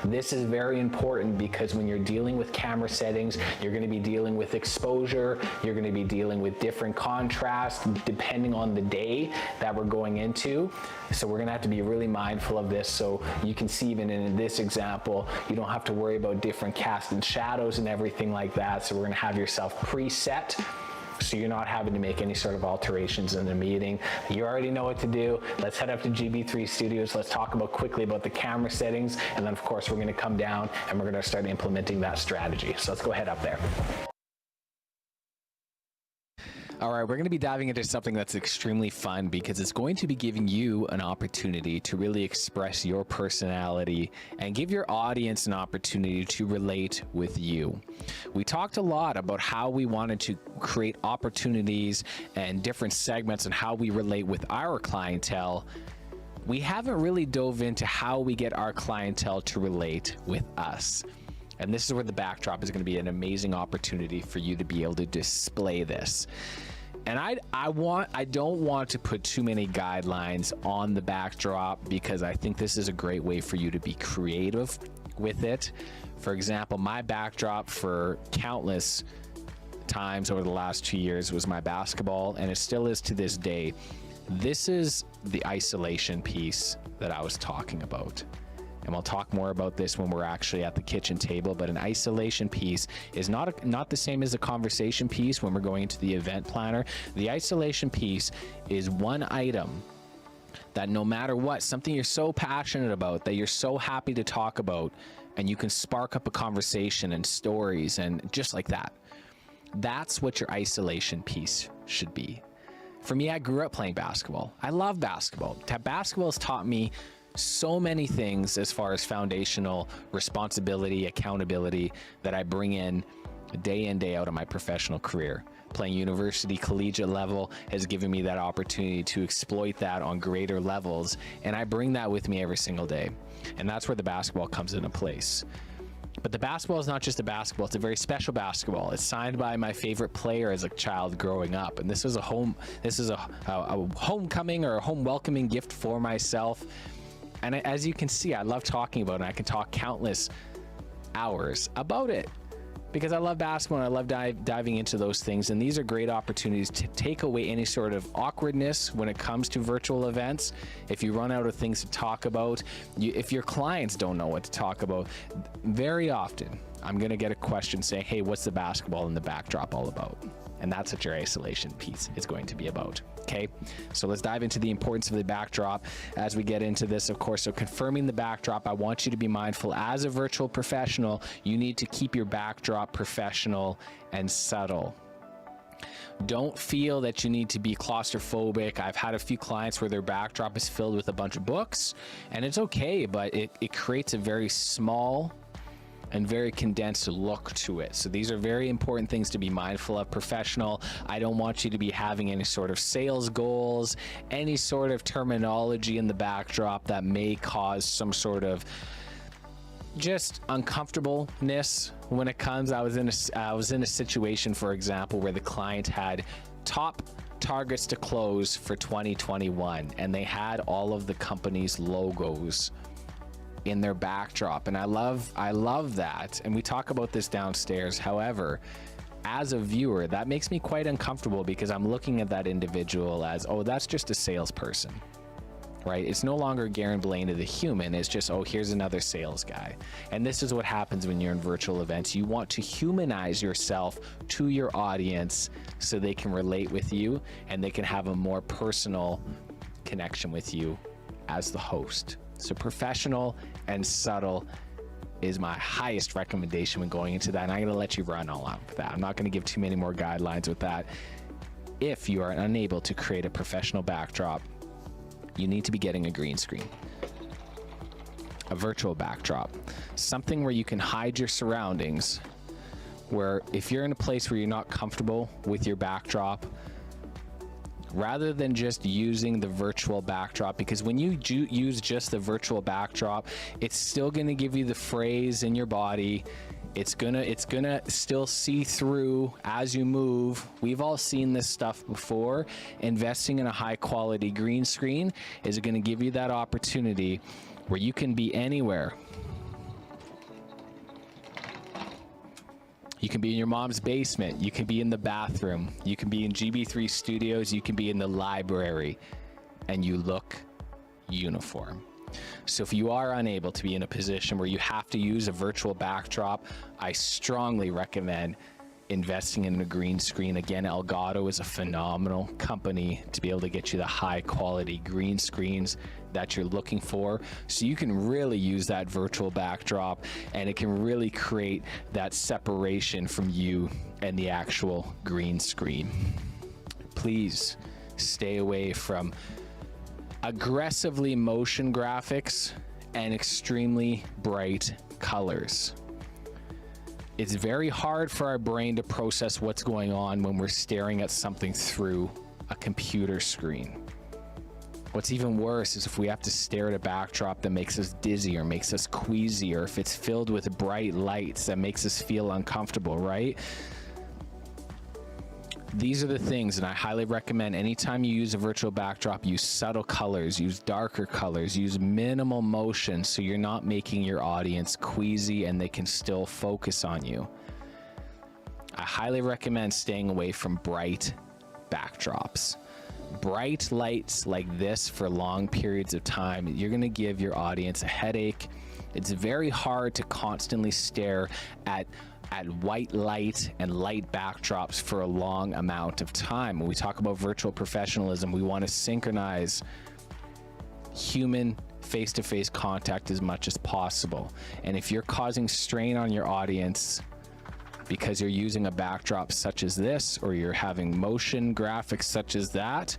This is very important because when you're dealing with camera settings, you're going to be dealing with exposure. You're going to be dealing with different contrast depending on the day that we're going into. So we're going to have to be really mindful of this. So you can see even in this example, you don't have to worry about different cast and shadows and everything like that. So we're going to have yourself preset, so you're not having to make any sort of alterations in the meeting. You already know what to do. Let's head up to GB3 Studios. Let's talk quickly about the camera settings. And then of course, we're going to come down and we're going to start implementing that strategy. So let's go ahead up there. All right, we're going to be diving into something that's extremely fun because it's going to be giving you an opportunity to really express your personality and give your audience an opportunity to relate with you. We talked a lot about how we wanted to create opportunities and different segments and how we relate with our clientele. We haven't really dove into how we get our clientele to relate with us. And this is where the backdrop is going to be an amazing opportunity for you to be able to display this. And I don't want to put too many guidelines on the backdrop because I think this is a great way for you to be creative with it. For example, my backdrop for countless times over the last 2 years was my basketball, and it still is to this day. This is the isolation piece that I was talking about. And we'll talk more about this when we're actually at the kitchen table, but an isolation piece is not the same as a conversation piece when we're going into the event planner. The isolation piece is one item that no matter what, something you're so passionate about, that you're so happy to talk about, and you can spark up a conversation and stories and just like that. That's what your isolation piece should be. For me, I grew up playing basketball. I love basketball. Basketball has taught me so many things as far as foundational responsibility, accountability that I bring in day out of my professional career. Playing university collegiate level has given me that opportunity to exploit that on greater levels, and I bring that with me every single day. And that's where the basketball comes into place. But the basketball is not just a basketball, it's a very special basketball. It's signed by my favorite player as a child growing up. And this is a homecoming or a home welcoming gift for myself. And as you can see, I love talking about it, and I can talk countless hours about it. because I love basketball and I love diving into those things. And these are great opportunities to take away any sort of awkwardness when it comes to virtual events. If you run out of things to talk about, if your clients don't know what to talk about, very often I'm going to get a question saying, hey, what's the basketball in the backdrop all about? And that's what your isolation piece is going to be about. Okay, so let's dive into the importance of the backdrop as we get into this, of course. So confirming the backdrop, I want you to be mindful as a virtual professional, you need to keep your backdrop professional and subtle. Don't feel that you need to be claustrophobic. I've had a few clients where their backdrop is filled with a bunch of books, and it's okay, but it creates a very small and very condensed look to it. So these are very important things to be mindful of. Professional, I don't want you to be having any sort of sales goals, any sort of terminology in the backdrop that may cause some sort of just uncomfortableness when it comes. I was in a situation, for example, where the client had top targets to close for 2021, and they had all of the company's logos in their backdrop, and I love that, and we talk about this downstairs. However, as a viewer, that makes me quite uncomfortable because I'm looking at that individual as, oh, that's just a salesperson, right? It's no longer Garen Blaney the human. It's just, oh, here's another sales guy. And this is what happens when you're in virtual events. You want to humanize yourself to your audience so they can relate with you and they can have a more personal connection with you as the host. So professional and subtle is my highest recommendation when going into that. And I'm going to let you run all out with that. I'm not going to give too many more guidelines with that. If you are unable to create a professional backdrop, you need to be getting a green screen, a virtual backdrop, something where you can hide your surroundings, where if you're in a place where you're not comfortable with your backdrop, rather than just using the virtual backdrop, because when you use just the virtual backdrop, it's still going to give you the phrase in your body. It's gonna still see through as you move. We've all seen this stuff before. Investing in a high quality green screen is going to give you that opportunity where you can be anywhere. You can be in your mom's basement. You can be in the bathroom. You can be in GB3 Studios. You can be in the library, and you look uniform. So if you are unable to be in a position where you have to use a virtual backdrop, I strongly recommend investing in a green screen. Again, Elgato is a phenomenal company to be able to get you the high quality green screens that you're looking for, so you can really use that virtual backdrop and it can really create that separation from you and the actual green screen. Please stay away from aggressively motion graphics and extremely bright colors. It's very hard for our brain to process what's going on when we're staring at something through a computer screen. What's even worse is if we have to stare at a backdrop that makes us dizzy or makes us queasy, or if it's filled with bright lights that makes us feel uncomfortable, right? These are the things, and I highly recommend anytime you use a virtual backdrop, use subtle colors, use darker colors, use minimal motion so you're not making your audience queasy and they can still focus on you. I highly recommend staying away from bright backdrops. Bright lights like this for long periods of time, you're going to give your audience a headache. It's very hard to constantly stare at white light and light backdrops for a long amount of time. When we talk about virtual professionalism, we want to synchronize human face-to-face contact as much as possible. And if you're causing strain on your audience because you're using a backdrop such as this, or you're having motion graphics such as that,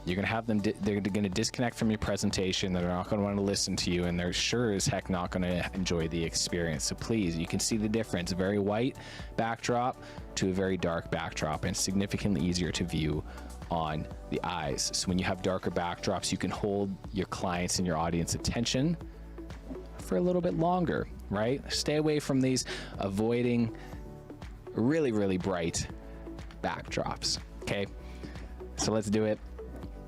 you're gonna have them, they're gonna disconnect from your presentation. They're not gonna wanna listen to you, and they're sure as heck not gonna enjoy the experience. So please, you can see the difference. A very white backdrop to a very dark backdrop, and significantly easier to view on the eyes. So when you have darker backdrops, you can hold your clients and your audience attention for a little bit longer, right? Stay away from these, avoiding really, really bright backdrops, okay? So let's do it.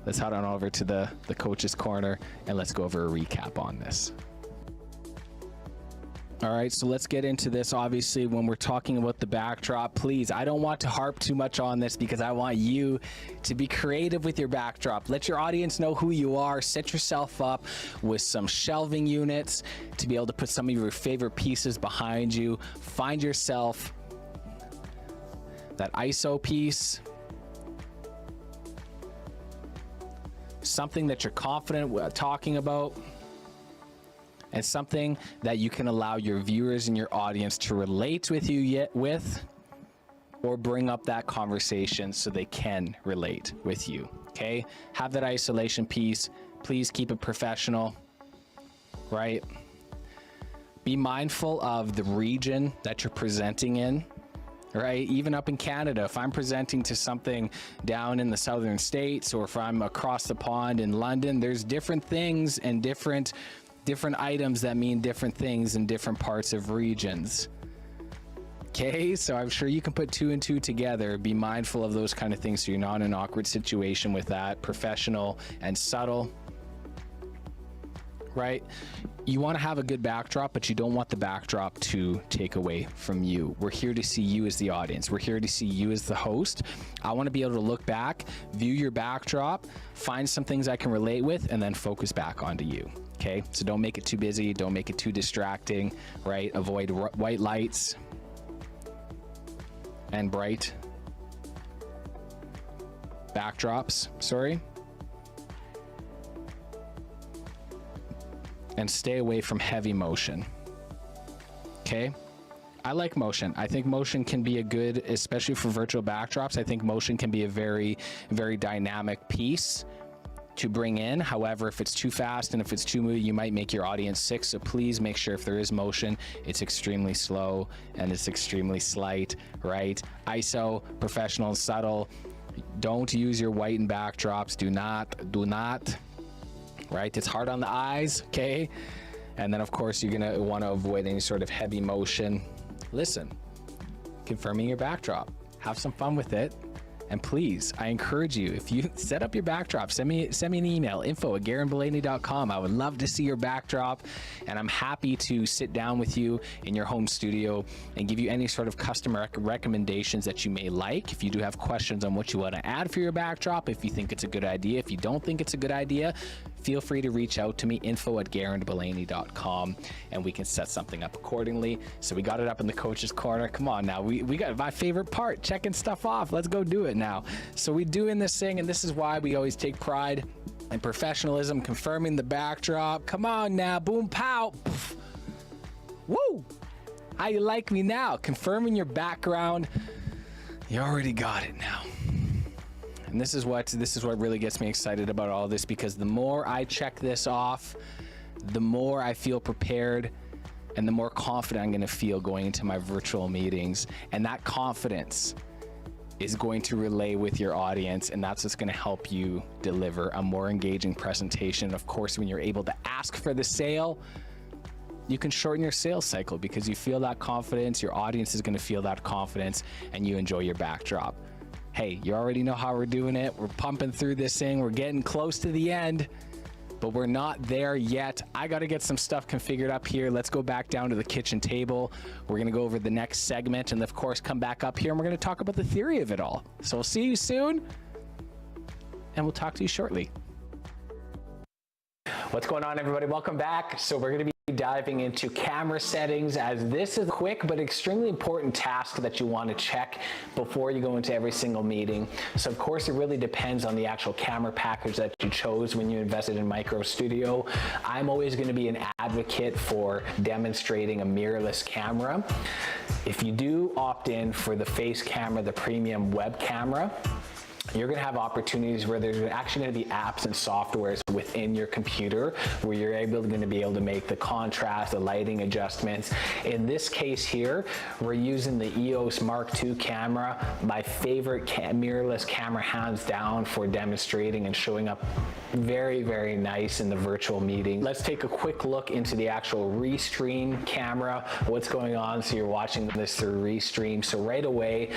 Let's head on over to the coach's corner and let's go over a recap on this. All right, so let's get into this. Obviously, when we're talking about the backdrop, please, I don't want to harp too much on this because I want you to be creative with your backdrop. Let your audience know who you are. Set yourself up with some shelving units to be able to put some of your favorite pieces behind you. Find yourself that ISO piece, something that you're confident talking about, and something that you can allow your viewers and your audience to relate with you or bring up that conversation so they can relate with you. Okay, have that isolation piece. Please keep it professional, right? Be mindful of the region that you're presenting in, right? Even up in Canada, if I'm presenting to something down in the southern states, or if I'm across the pond in London, there's different things and different items that mean different things in different parts of regions. Okay, so I'm sure you can put two and two together. Be mindful of those kind of things so you're not in an awkward situation with that. Professional and subtle, right? You want to have a good backdrop, but you don't want the backdrop to take away from you. We're here to see you as the audience. We're here to see you as the host. I want to be able to look back, view your backdrop, find some things I can relate with, and then focus back onto you. Okay, so don't make it too busy. Don't make it too distracting, right? Avoid white lights and bright backdrops, sorry. And stay away from heavy motion. Okay, I like motion. I think motion can be a good, especially for virtual backdrops, I think motion can be a very, very dynamic piece to bring in. However, if it's too fast and if it's too moody, you might make your audience sick. So please make sure if there is motion, it's extremely slow and it's extremely slight, right? ISO, professional and subtle. Don't use your white and backdrops. Do not, right? It's hard on the eyes, okay? And then of course you're gonna wanna avoid any sort of heavy motion. Listen, confirming your backdrop, have some fun with it. And please, I encourage you, if you set up your backdrop, send me an email, info@garenbelaney.com. I would love to see your backdrop, and I'm happy to sit down with you in your home studio and give you any sort of customer recommendations that you may like. If you do have questions on what you want to add for your backdrop, if you think it's a good idea, if you don't think it's a good idea, feel free to reach out to me, info@garenbelaney.com, and we can set something up accordingly. So we got it up in the coach's corner. Come on now, we got my favorite part, checking stuff off. Let's go do it now. So we doing this thing, and this is why we always take pride in professionalism, confirming the backdrop. Come on now, boom, pow. Poof. Woo! How you like me now? Confirming your background. You already got it now. And this is what really gets me excited about all this, because the more I check this off, the more I feel prepared and the more confident I'm going to feel going into my virtual meetings. And that confidence is going to relay with your audience, and that's what's going to help you deliver a more engaging presentation. Of course, when you're able to ask for the sale, you can shorten your sales cycle because you feel that confidence, your audience is going to feel that confidence, and you enjoy your backdrop. Hey, you already know how we're doing it. We're pumping through this thing. We're getting close to the end, but we're not there yet. I got to get some stuff configured up here. Let's go back down to the kitchen table. We're going to go over the next segment and of course come back up here and we're going to talk about the theory of it all. So we'll see you soon and we'll talk to you shortly. What's going on, everybody? Welcome back. So we're going to be diving into camera settings, as this is a quick but extremely important task that you want to check before you go into every single meeting. So of course it really depends on the actual camera package that you chose when you invested in MicroStudio. I'm always going to be an advocate for demonstrating a mirrorless camera. If you do opt in for the face camera, the premium web camera, you're going to have opportunities where there's actually going to be apps and softwares within your computer where you're going to be able to make the contrast, the lighting adjustments. In this case here, we're using the EOS Mark II camera, my favorite mirrorless camera hands down for demonstrating and showing up very, very nice in the virtual meeting. Let's take a quick look into the actual Restream camera, what's going on. So you're watching this through Restream. So right away,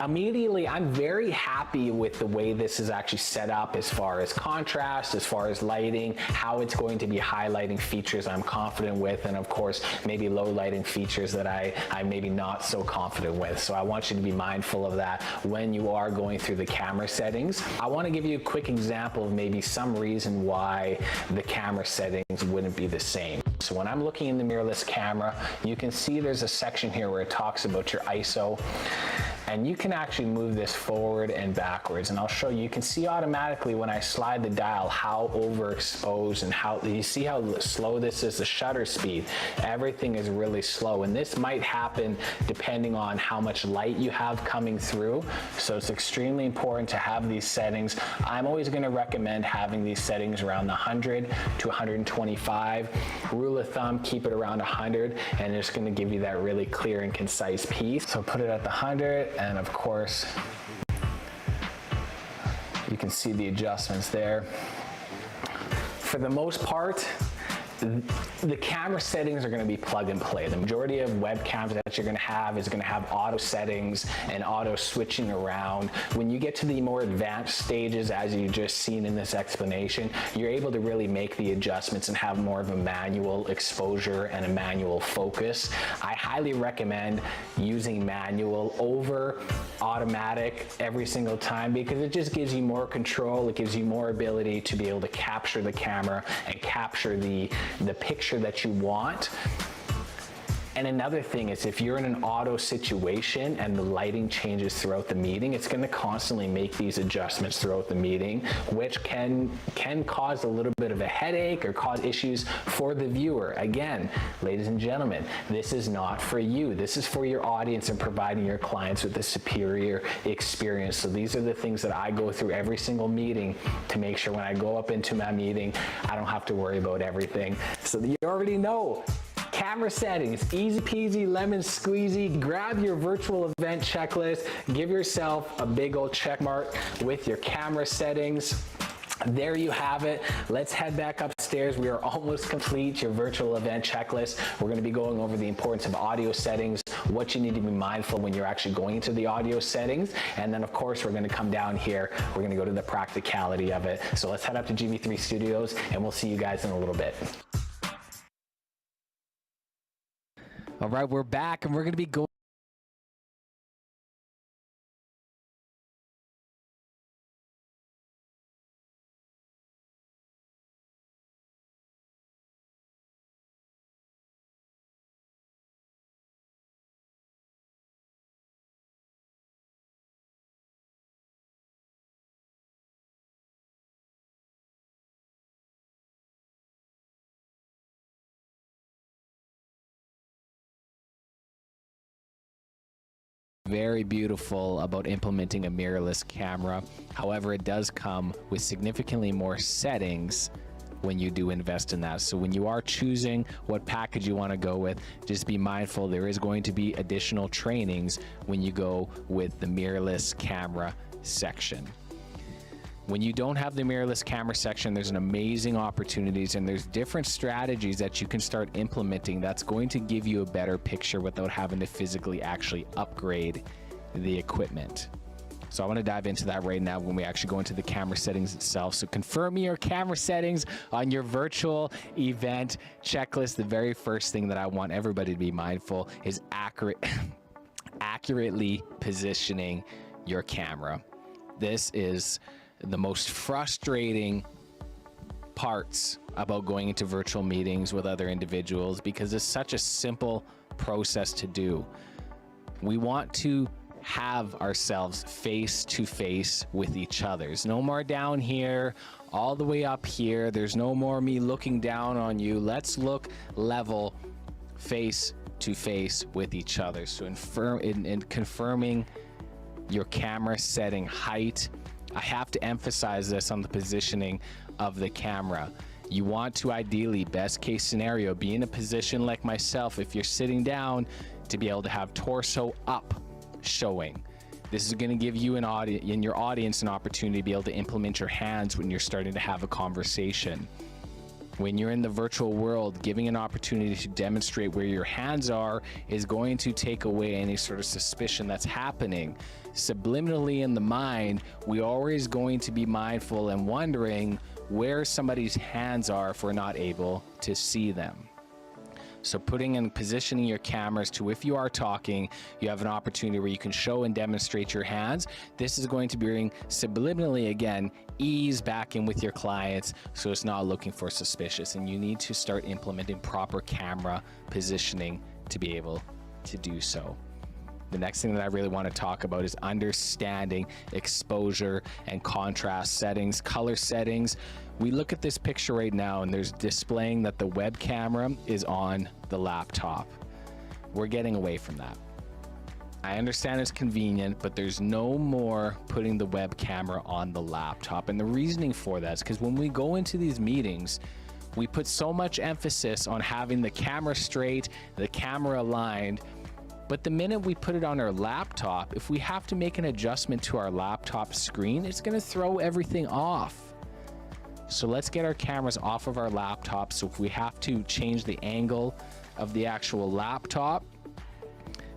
immediately, I'm very happy with with the way this is actually set up as far as contrast, as far as lighting, how it's going to be highlighting features I'm confident with, and of course, maybe low lighting features that I'm maybe not so confident with. So I want you to be mindful of that when you are going through the camera settings. I want to give you a quick example of maybe some reason why the camera settings wouldn't be the same. So when I'm looking in the mirrorless camera, you can see there's a section here where it talks about your ISO, and you can actually move this forward and backwards, and I'll show you. You can see automatically when I slide the dial how overexposed and how, you see how slow this is, the shutter speed. Everything is really slow, and this might happen depending on how much light you have coming through. So it's extremely important to have these settings. I'm always going to recommend having these settings around the 100 to 125. Rule of thumb, keep it around 100, and it's going to give you that really clear and concise piece. So put it at the 100, and of course, you can see the adjustments there. For the most part, the camera settings are going to be plug and play. The majority of webcams that you're going to have is going to have auto settings and auto switching around. When you get to the more advanced stages, as you just seen in this explanation, you're able to really make the adjustments and have more of a manual exposure and a manual focus. I highly recommend using manual over automatic every single time, because it just gives you more control. It gives you more ability to be able to capture the camera and capture the picture that you want. And another thing is, if you're in an auto situation and the lighting changes throughout the meeting, it's going to constantly make these adjustments throughout the meeting, which can cause a little bit of a headache or cause issues for the viewer. Again, ladies and gentlemen, this is not for you. This is for your audience and providing your clients with a superior experience. So these are the things that I go through every single meeting to make sure when I go up into my meeting, I don't have to worry about everything. So you already know. Camera settings, easy peasy, lemon squeezy. Grab your virtual event checklist, give yourself a big old check mark with your camera settings. There you have it. Let's head back upstairs. We are almost complete your virtual event checklist. We're going to be going over the importance of audio settings, what you need to be mindful when you're actually going into the audio settings. And then of course, we're going to come down here. We're going to go to the practicality of it. So let's head up to GB3 Studios, and we'll see you guys in a little bit. All right, we're back, and we're going to be going. Very beautiful about implementing a mirrorless camera. However, it does come with significantly more settings when you do invest in that. So when you are choosing what package you want to go with, just be mindful there is going to be additional trainings when you go with the mirrorless camera section. When you don't have the mirrorless camera section, there's an amazing opportunities, and there's different strategies that you can start implementing that's going to give you a better picture without having to physically actually upgrade the equipment. So I want to dive into that right now when we actually go into the camera settings itself. So confirm your camera settings on your virtual event checklist. The very first thing that I want everybody to be mindful is accurately positioning your camera. This is the most frustrating parts about going into virtual meetings with other individuals, because it's such a simple process to do. We want to have ourselves face to face with each other. There's no more down here, all the way up here. There's no more me looking down on you. Let's look level, face to face with each other. So in confirming your camera setting height, I have to emphasize this on the positioning of the camera. You want to ideally, best case scenario, be in a position like myself, if you're sitting down, to be able to have torso up showing. This is going to give you and your audience an opportunity to be able to implement your hands when you're starting to have a conversation. When you're in the virtual world, giving an opportunity to demonstrate where your hands are is going to take away any sort of suspicion that's happening. Subliminally in the mind, we're always going to be mindful and wondering where somebody's hands are if we're not able to see them. So putting and positioning your cameras to, if you are talking, you have an opportunity where you can show and demonstrate your hands. This is going to bring subliminally, again, ease back in with your clients, so it's not looking for suspicious. And you need to start implementing proper camera positioning to be able to do so. The next thing that I really want to talk about is understanding exposure and contrast settings, color settings. We look at this picture right now and there's displaying that the web camera is on the laptop. We're getting away from that. I understand it's convenient, but there's no more putting the web camera on the laptop. And the reasoning for that is because when we go into these meetings, we put so much emphasis on having the camera straight, the camera aligned. But the minute we put it on our laptop, if we have to make an adjustment to our laptop screen, it's going to throw everything off. So let's get our cameras off of our laptop. So if we have to change the angle of the actual laptop,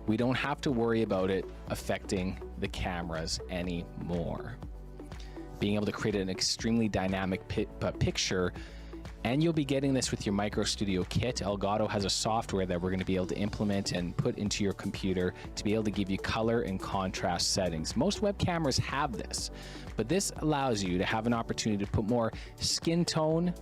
we don't have to worry about it affecting the cameras anymore. Being able to create an extremely dynamic picture. And you'll be getting this with your MicroStudio kit. Elgato has a software that we're going to be able to implement and put into your computer to be able to give you color and contrast settings. Most web cameras have this, but this allows you to have an opportunity to put more skin tone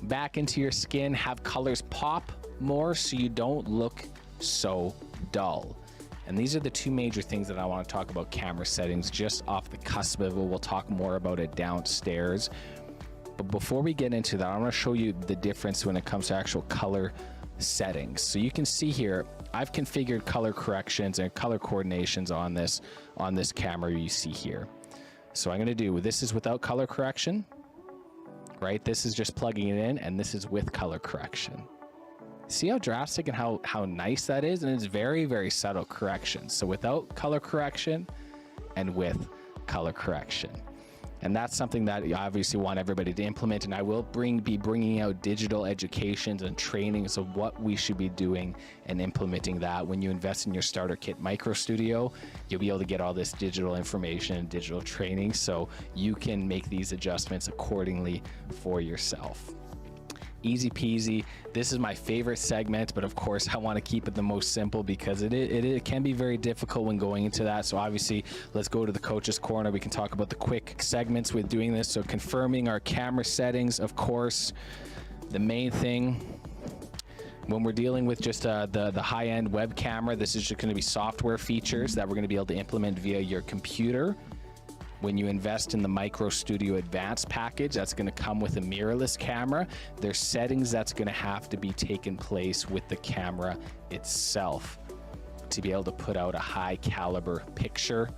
back into your skin, have colors pop more so you don't look so dull. And these are the two major things that I want to talk about camera settings just off the cusp of it. We'll talk more about it downstairs. But before we get into that, I want to show you the difference when it comes to actual color settings. So you can see here, I've configured color corrections and color coordinations on this camera you see here. So I'm going to do, this is without color correction, right? This is just plugging it in, and this is with color correction. See how drastic and how nice that is? And it's very, very subtle correction. So without color correction and with color correction. And that's something that you obviously want everybody to implement. And I will be bringing out digital educations and trainings of what we should be doing and implementing that. When you invest in your starter kit MicroStudio, you'll be able to get all this digital information and digital training so you can make these adjustments accordingly for yourself. Easy peasy. This is my favorite segment, but of course I want to keep it the most simple because it can be very difficult when going into that. So obviously let's go to the coach's corner. We can talk about the quick segments with doing this. So confirming our camera settings, of course, the main thing when we're dealing with just the high-end web camera, this is just going to be software features that we're going to be able to implement via your computer. When you invest in the MicroStudio Advanced package, that's going to come with a mirrorless camera. There's settings that's going to have to be taken place with the camera itself to be able to put out a high caliber picture.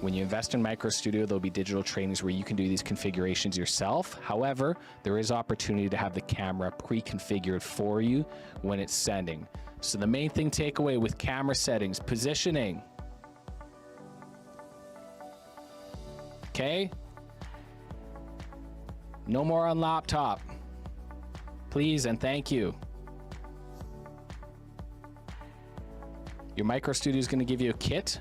When you invest in MicroStudio, there'll be digital trainings where you can do these configurations yourself. However, there is opportunity to have the camera pre-configured for you when it's sending. So the main thing takeaway with camera settings, positioning. Okay, no more on laptop, please and thank you. Your MicroStudio is going to give you a kit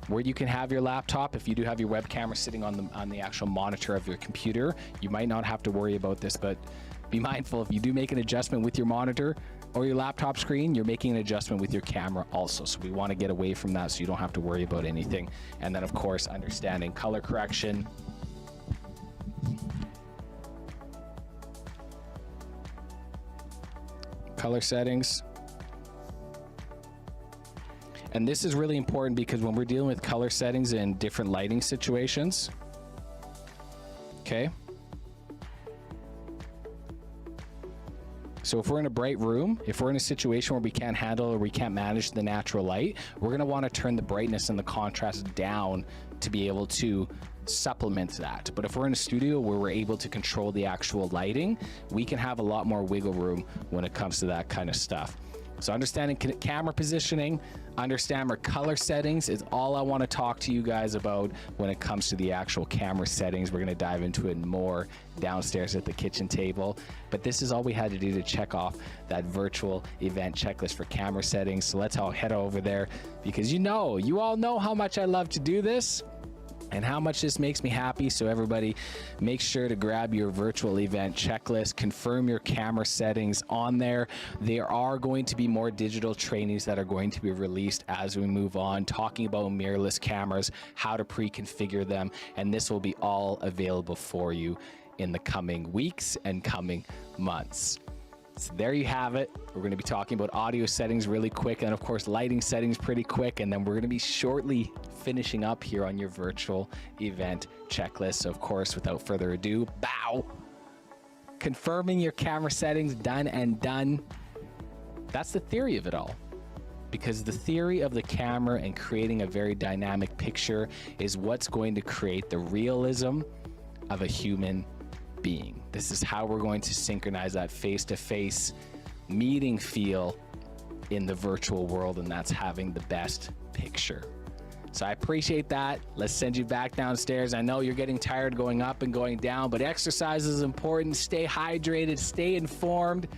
where you can have your laptop. If you do have your web camera sitting on the actual monitor of your computer, you might not have to worry about this, but be mindful if you do make an adjustment with your monitor or your laptop screen, you're making an adjustment with your camera also. So we want to get away from that so you don't have to worry about anything. And then of course, understanding color correction. Color settings. And this is really important because when we're dealing with color settings in different lighting situations, okay? So if we're in a bright room, if we're in a situation where we can't handle or we can't manage the natural light, we're going to want to turn the brightness and the contrast down to be able to supplement that. But if we're in a studio where we're able to control the actual lighting, we can have a lot more wiggle room when it comes to that kind of stuff. So understanding camera positioning, understand our color settings is all I want to talk to you guys about when it comes to the actual camera settings. We're going to dive into it more downstairs at the kitchen table. But this is all we had to do to check off that virtual event checklist for camera settings. So let's all head over there, because you all know how much I love to do this and how much this makes me happy. So everybody, make sure to grab your virtual event checklist, confirm your camera settings on there. There are going to be more digital trainings that are going to be released as we move on, talking about mirrorless cameras, how to pre-configure them, and this will be all available for you in the coming weeks and coming months. So there you have it. We're going to be talking about audio settings really quick, and of course lighting settings pretty quick, and then we're going to be shortly finishing up here on your virtual event checklist. So of course, without further ado, confirming your camera settings, done and done. That's the theory of it all, because the theory of the camera and creating a very dynamic picture is what's going to create the realism of a human being. This is how we're going to synchronize that face-to-face meeting feel in the virtual world, and that's having the best picture. So I appreciate that. Let's send you back downstairs. I know you're getting tired going up and going down, but exercise is important. Stay hydrated, stay informed,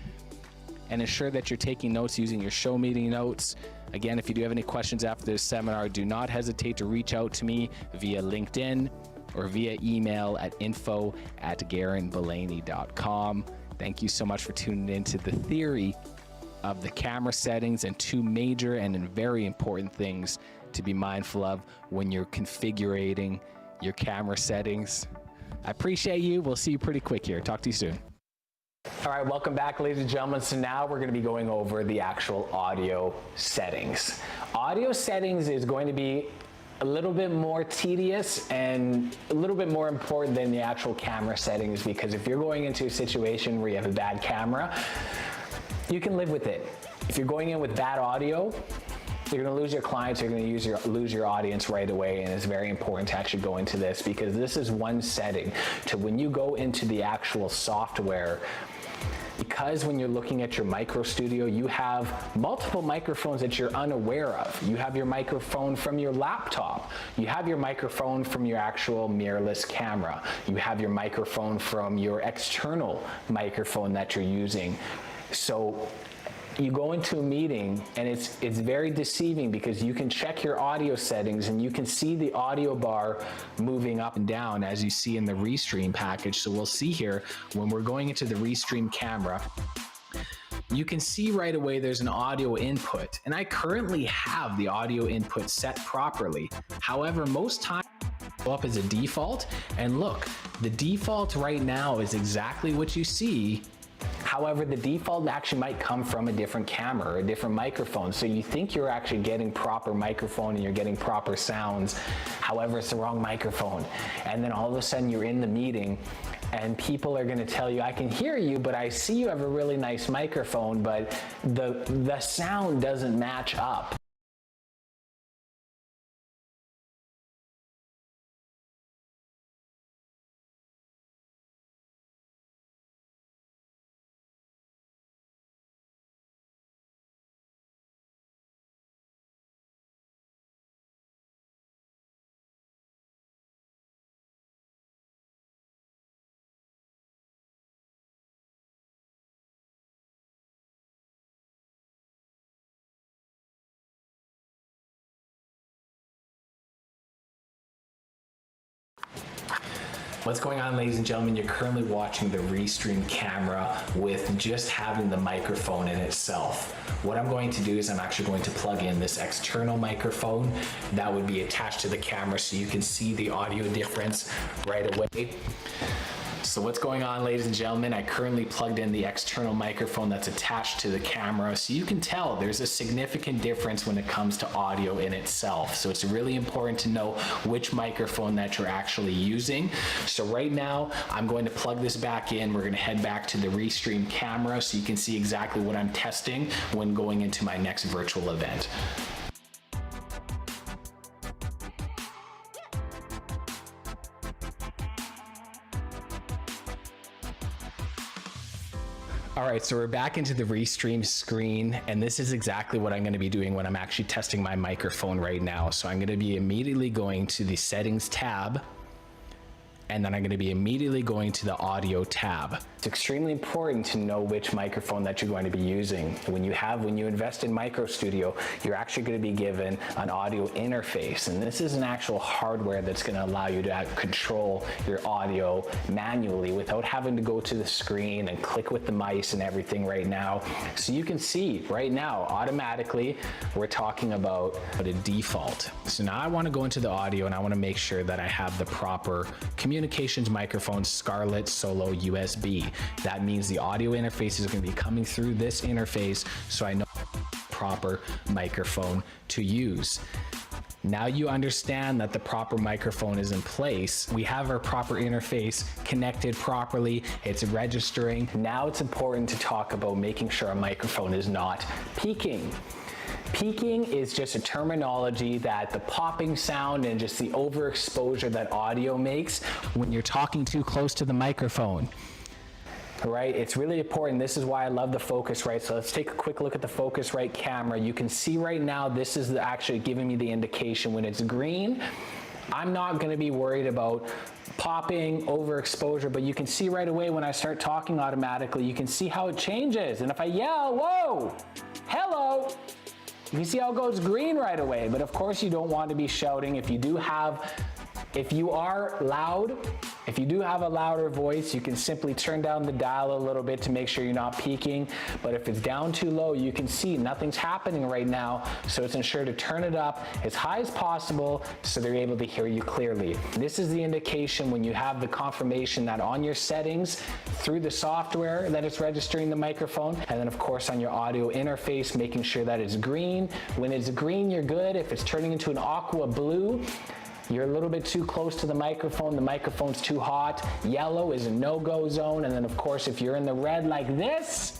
and ensure that you're taking notes using your show meeting notes. Again, if you do have any questions after this seminar, do not hesitate to reach out to me via LinkedIn or via email at info@garenbelaney.com. Thank you so much for tuning in to the theory of the camera settings and two major and very important things to be mindful of when you're configuring your camera settings. I appreciate you. We'll see you pretty quick here. Talk to you soon. All right, welcome back, ladies and gentlemen. So now we're going to be going over the actual audio settings. Audio settings is going to be a little bit more tedious and a little bit more important than the actual camera settings, because if you're going into a situation where you have a bad camera, you can live with it. If you're going in with bad audio, you're going to lose your clients, you're going to lose your audience right away, and it's very important to actually go into this, because this is one setting to when you go into the actual software. Because when you're looking at your MicroStudio, you have multiple microphones that you're unaware of. You have your microphone from your laptop. You have your microphone from your actual mirrorless camera. You have your microphone from your external microphone that you're using. So you go into a meeting and it's very deceiving, because you can check your audio settings and you can see the audio bar moving up and down as you see in the Restream package. So we'll see here when we're going into the Restream camera, you can see right away there's an audio input, and I currently have the audio input set properly. However, most times go up as a default, and look, the default right now is exactly what you see. However, the default actually might come from a different camera or a different microphone. So you think you're actually getting proper microphone and you're getting proper sounds. However, it's the wrong microphone. And then all of a sudden you're in the meeting and people are going to tell you, I can hear you, but I see you have a really nice microphone, but the sound doesn't match up. What's going on, ladies and gentlemen? You're currently watching the Restream camera with just having the microphone in itself. What I'm going to do is I'm actually going to plug in this external microphone that would be attached to the camera so you can see the audio difference right away. So what's going on, ladies and gentlemen? I currently plugged in the external microphone that's attached to the camera, so you can tell there's a significant difference when it comes to audio in itself. So it's really important to know which microphone that you're actually using. So right now, I'm going to plug this back in. We're going to head back to the Restream camera so you can see exactly what I'm testing when going into my next virtual event. All right, so we're back into the Restream screen, and this is exactly what I'm going to be doing when I'm actually testing my microphone right now. So I'm going to be immediately going to the settings tab, and then I'm going to be immediately going to the audio tab. It's extremely important to know which microphone that you're going to be using. When you invest in MicroStudio, you're actually going to be given an audio interface, and this is an actual hardware that's going to allow you to control your audio manually without having to go to the screen and click with the mice and everything right now. So you can see right now, automatically, we're talking about a default. So now I want to go into the audio, and I want to make sure that I have the proper communications microphone, Scarlett Solo USB. That means the audio interface is going to be coming through this interface, so I know proper microphone to use. Now you understand that the proper microphone is in place. We have our proper interface connected properly. It's registering. Now it's important to talk about making sure our microphone is not peaking. Peaking is just a terminology that the popping sound and just the overexposure that audio makes when you're talking too close to the microphone. Right, it's really important. This is why I love the Focusrite. So let's take a quick look at the Focusrite camera. You can see right now, this is actually giving me the indication when it's green. I'm not going to be worried about popping, overexposure, but you can see right away when I start talking automatically, you can see how it changes. And if I yell, whoa, hello, you can see how it goes green right away. But of course you don't want to be shouting. If you are loud, if you do have a louder voice, you can simply turn down the dial a little bit to make sure you're not peaking. But if it's down too low, you can see nothing's happening right now. So it's ensure to turn it up as high as possible so they're able to hear you clearly. This is the indication when you have the confirmation that on your settings through the software that it's registering the microphone. And then of course on your audio interface, making sure that it's green. When it's green, you're good. If it's turning into an aqua blue, you're a little bit too close to the microphone's too hot. Yellow is a no-go zone. And then of course, if you're in the red like this,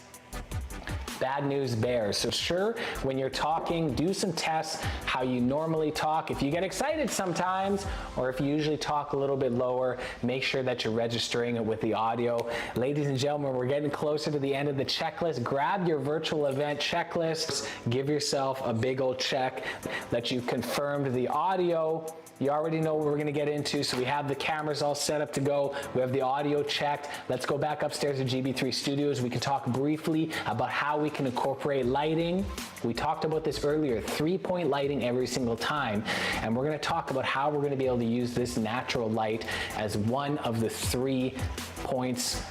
bad news bears. So sure, when you're talking, do some tests how you normally talk. If you get excited sometimes, or if you usually talk a little bit lower, make sure that you're registering it with the audio. Ladies and gentlemen, we're getting closer to the end of the checklist. Grab your virtual event checklist. Give yourself a big old check that you've confirmed the audio. You already know what we're going to get into, so we have the cameras all set up to go. We have the audio checked. Let's go back upstairs to GB3 Studios. We can talk briefly about how we can incorporate lighting. We talked about this earlier, 3-point lighting every single time, and we're going to talk about how we're going to be able to use this natural light as one of the 3 points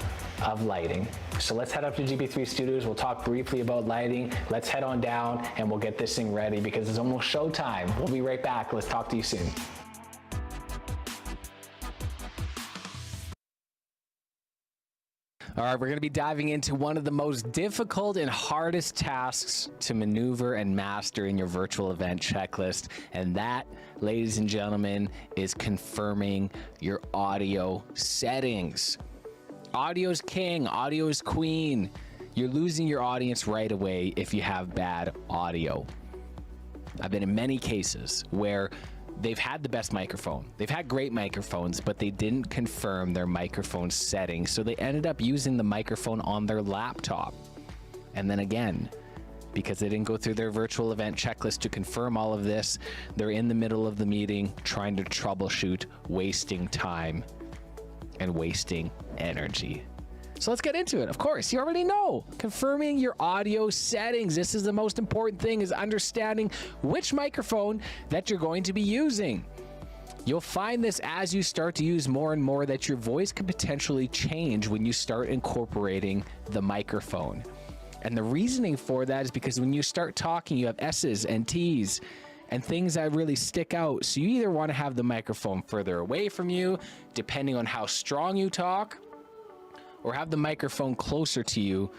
of lighting. So let's head up to GB3 Studios. We'll talk briefly about lighting. Let's head on down and we'll get this thing ready because it's almost showtime. We'll be right back. Let's talk to you soon. All right, we're going to be diving into one of the most difficult and hardest tasks to maneuver and master in your virtual event checklist. And that, ladies and gentlemen, is confirming your audio settings. Audio is king, audio is queen. You're losing your audience right away if you have bad audio. I've been in many cases where they've had the best microphone. They've had great microphones, but they didn't confirm their microphone settings. So they ended up using the microphone on their laptop. And then again, because they didn't go through their virtual event checklist to confirm all of this, they're in the middle of the meeting trying to troubleshoot, wasting time and wasting energy. So let's get into it. Of course, you already know. Confirming your audio settings. This is the most important thing, is understanding which microphone that you're going to be using. You'll find this as you start to use more and more that your voice can potentially change when you start incorporating the microphone. And the reasoning for that is because when you start talking, you have S's and T's and things that really stick out. So you either want to have the microphone further away from you, depending on how strong you talk, or have the microphone closer to you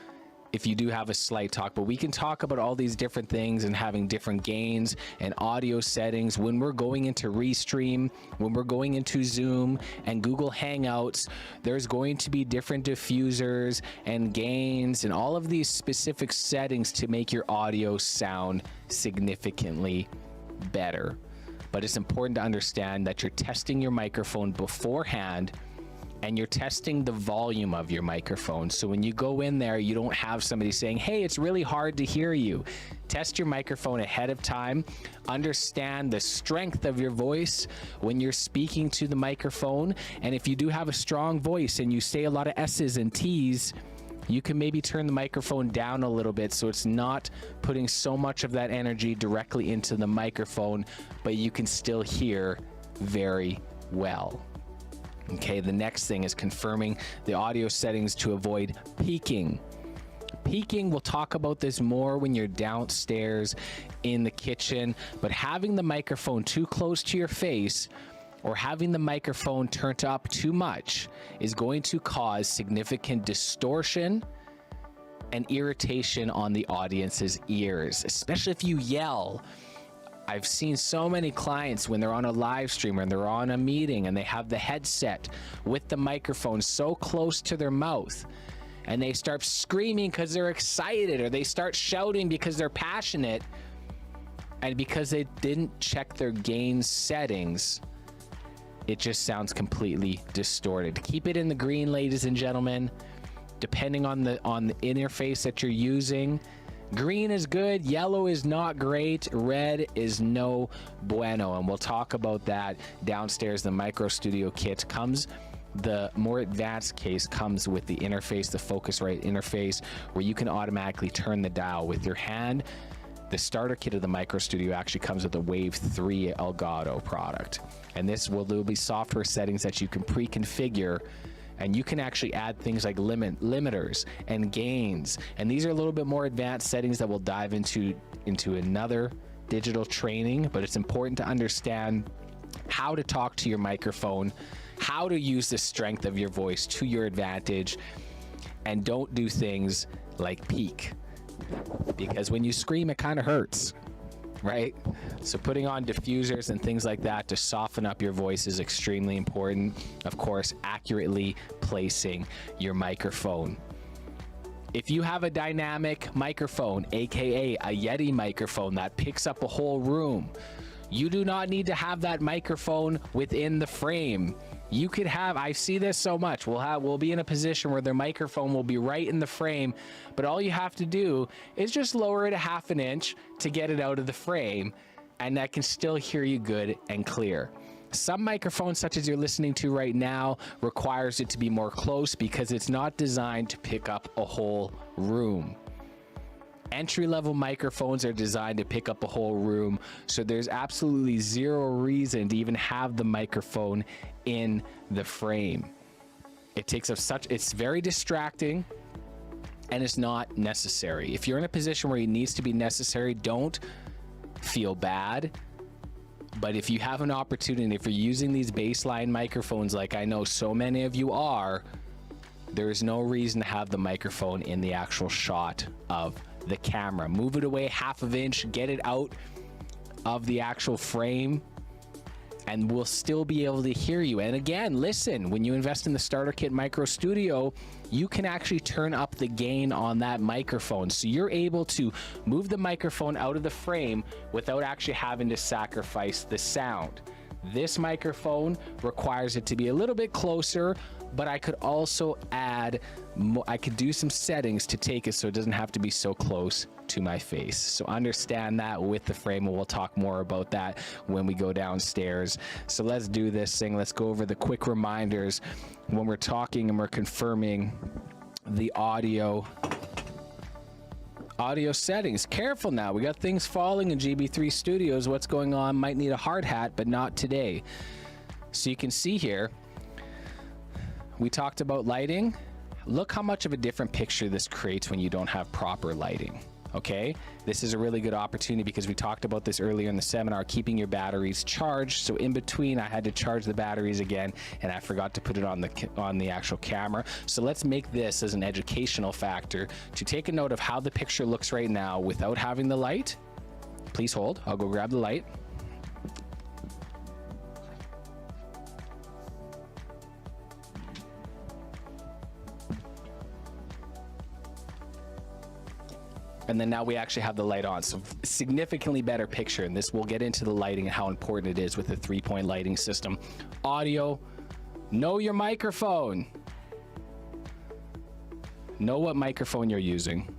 if you do have a slight talk. But we can talk about all these different things and having different gains and audio settings when we're going into Restream, when we're going into Zoom and Google Hangouts. There's going to be different diffusers and gains and all of these specific settings to make your audio sound significantly better. But it's important to understand that you're testing your microphone beforehand and you're testing the volume of your microphone. So when you go in there, you don't have somebody saying, hey, it's really hard to hear you. Test your microphone ahead of time. Understand the strength of your voice when you're speaking to the microphone. And if you do have a strong voice and you say a lot of S's and T's, you can maybe turn the microphone down a little bit so it's not putting so much of that energy directly into the microphone, but you can still hear very well. Okay, the next thing is confirming the audio settings to avoid peaking. Peaking, we'll talk about this more when you're downstairs in the kitchen, but having the microphone too close to your face or having the microphone turned up too much is going to cause significant distortion and irritation on the audience's ears, especially if you yell. I've seen so many clients when they're on a live stream or they're on a meeting and they have the headset with the microphone so close to their mouth and they start screaming because they're excited, or they start shouting because they're passionate, and because they didn't check their gain settings, it just sounds completely distorted. Keep it in the green, ladies and gentlemen, depending on the interface that you're using. Green is good, yellow is not great, red is no bueno, and we'll talk about that downstairs. The MicroStudio kit comes, the more advanced case comes with the interface, the Focusrite interface, where you can automatically turn the dial with your hand. The starter kit of the MicroStudio actually comes with a Wave 3 Elgato product, and there'll be software settings that you can pre-configure. And you can actually add things like limiters and gains. And these are a little bit more advanced settings that we'll dive into another digital training, but it's important to understand how to talk to your microphone, how to use the strength of your voice to your advantage, and don't do things like peak. Because when you scream, it kind of hurts, right? So putting on diffusers and things like that to soften up your voice is extremely important. Of course, accurately placing your microphone. If you have a dynamic microphone, aka a Yeti microphone that picks up a whole room, you do not need to have that microphone within the frame. You could have, I see this so much, we'll be in a position where their microphone will be right in the frame, but all you have to do is just lower it a half an inch to get it out of the frame, and that can still hear you good and clear. Some microphones, such as you're listening to right now, requires it to be more close because it's not designed to pick up a whole room. Entry-level microphones are designed to pick up a whole room, so there's absolutely zero reason to even have the microphone in the frame. It takes up it's very distracting, and it's not necessary. If you're in a position where it needs to be necessary, don't feel bad. But if you have an opportunity, if you're using these baseline microphones like I know so many of you are, there is no reason to have the microphone in the actual shot of the camera. Move it away half an inch, get it out of the actual frame, and we'll still be able to hear you. And again, listen, when you invest in the starter kit MicroStudio, you can actually turn up the gain on that microphone. So you're able to move the microphone out of the frame without actually having to sacrifice the sound. This microphone requires it to be a little bit closer, but I could also add, I could do some settings to take it so it doesn't have to be so close to my face. So understand that with the frame, and we'll talk more about that when we go downstairs. So let's do this thing. Let's go over the quick reminders when we're talking and we're confirming the audio settings. Careful now, we got things falling in GB3 Studios. What's going on? Might need a hard hat, but not today. So you can see here, we talked about lighting. Look how much of a different picture this creates when you don't have proper lighting. Okay, this is a really good opportunity because we talked about this earlier in the seminar, keeping your batteries charged. So in between, I had to charge the batteries again, and I forgot to put it on the actual camera. So let's make this as an educational factor to take a note of how the picture looks right now without having the light. Please hold. I'll go grab the light. And then now we actually have the light on, so significantly better picture. And this, we'll get into the lighting and how important it is with the 3-point lighting system. Audio, Know your microphone. Know what microphone you're using.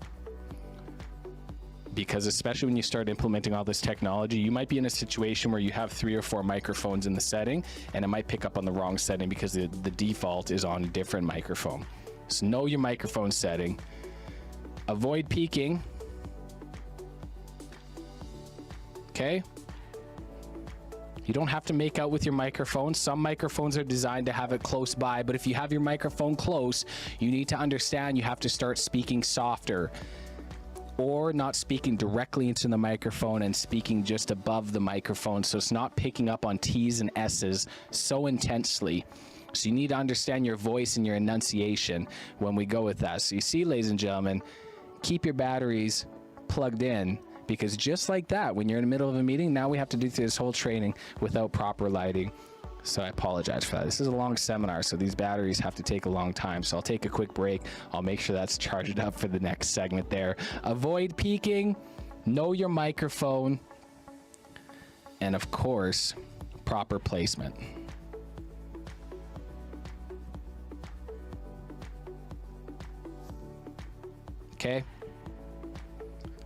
Because especially when you start implementing all this technology, you might be in a situation where you have 3 or 4 microphones in the setting, and it might pick up on the wrong setting because the default is on a different microphone. So know your microphone setting. Avoid peaking. Okay? You don't have to make out with your microphone. Some microphones are designed to have it close by, but if you have your microphone close, you need to understand you have to start speaking softer, or not speaking directly into the microphone and speaking just above the microphone, so it's not picking up on T's and S's so intensely. So you need to understand your voice and your enunciation when we go with that. So you see, ladies and gentlemen, keep your batteries plugged in, because just like that, when you're in the middle of a meeting, now we have to do this whole training without proper lighting. So I apologize for that. This is a long seminar, so these batteries have to take a long time. So I'll take a quick break. I'll make sure that's charged up for the next segment there. Avoid peaking, know your microphone, and of course, proper placement. Okay?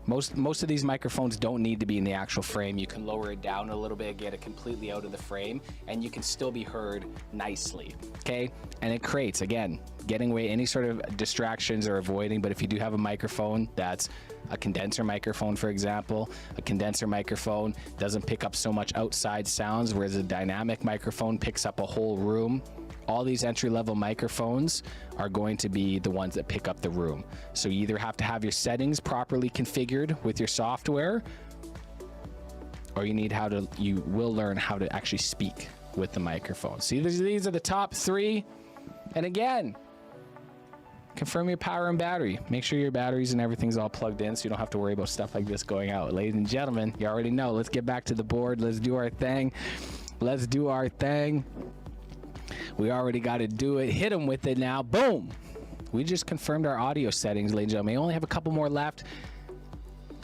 Most of these microphones don't need to be in the actual frame. You can lower it down a little bit, get it completely out of the frame, and you can still be heard nicely, okay? And it creates, again, getting away any sort of distractions or avoiding, but if you do have a microphone that's a condenser microphone, for example, a condenser microphone doesn't pick up so much outside sounds, whereas a dynamic microphone picks up a whole room. All these entry-level microphones are going to be the ones that pick up the room. So you either have to have your settings properly configured with your software, or you will learn how to actually speak with the microphone. See, these are the top 3. And again, confirm your power and battery. Make sure your batteries and everything's all plugged in so you don't have to worry about stuff like this going out. Ladies and gentlemen, you already know. Let's get back to the board. Let's do our thing. Let's do our thing. We already got to do it. Hit them with it now. Boom. We just confirmed our audio settings, ladies and gentlemen. We only have a couple more left.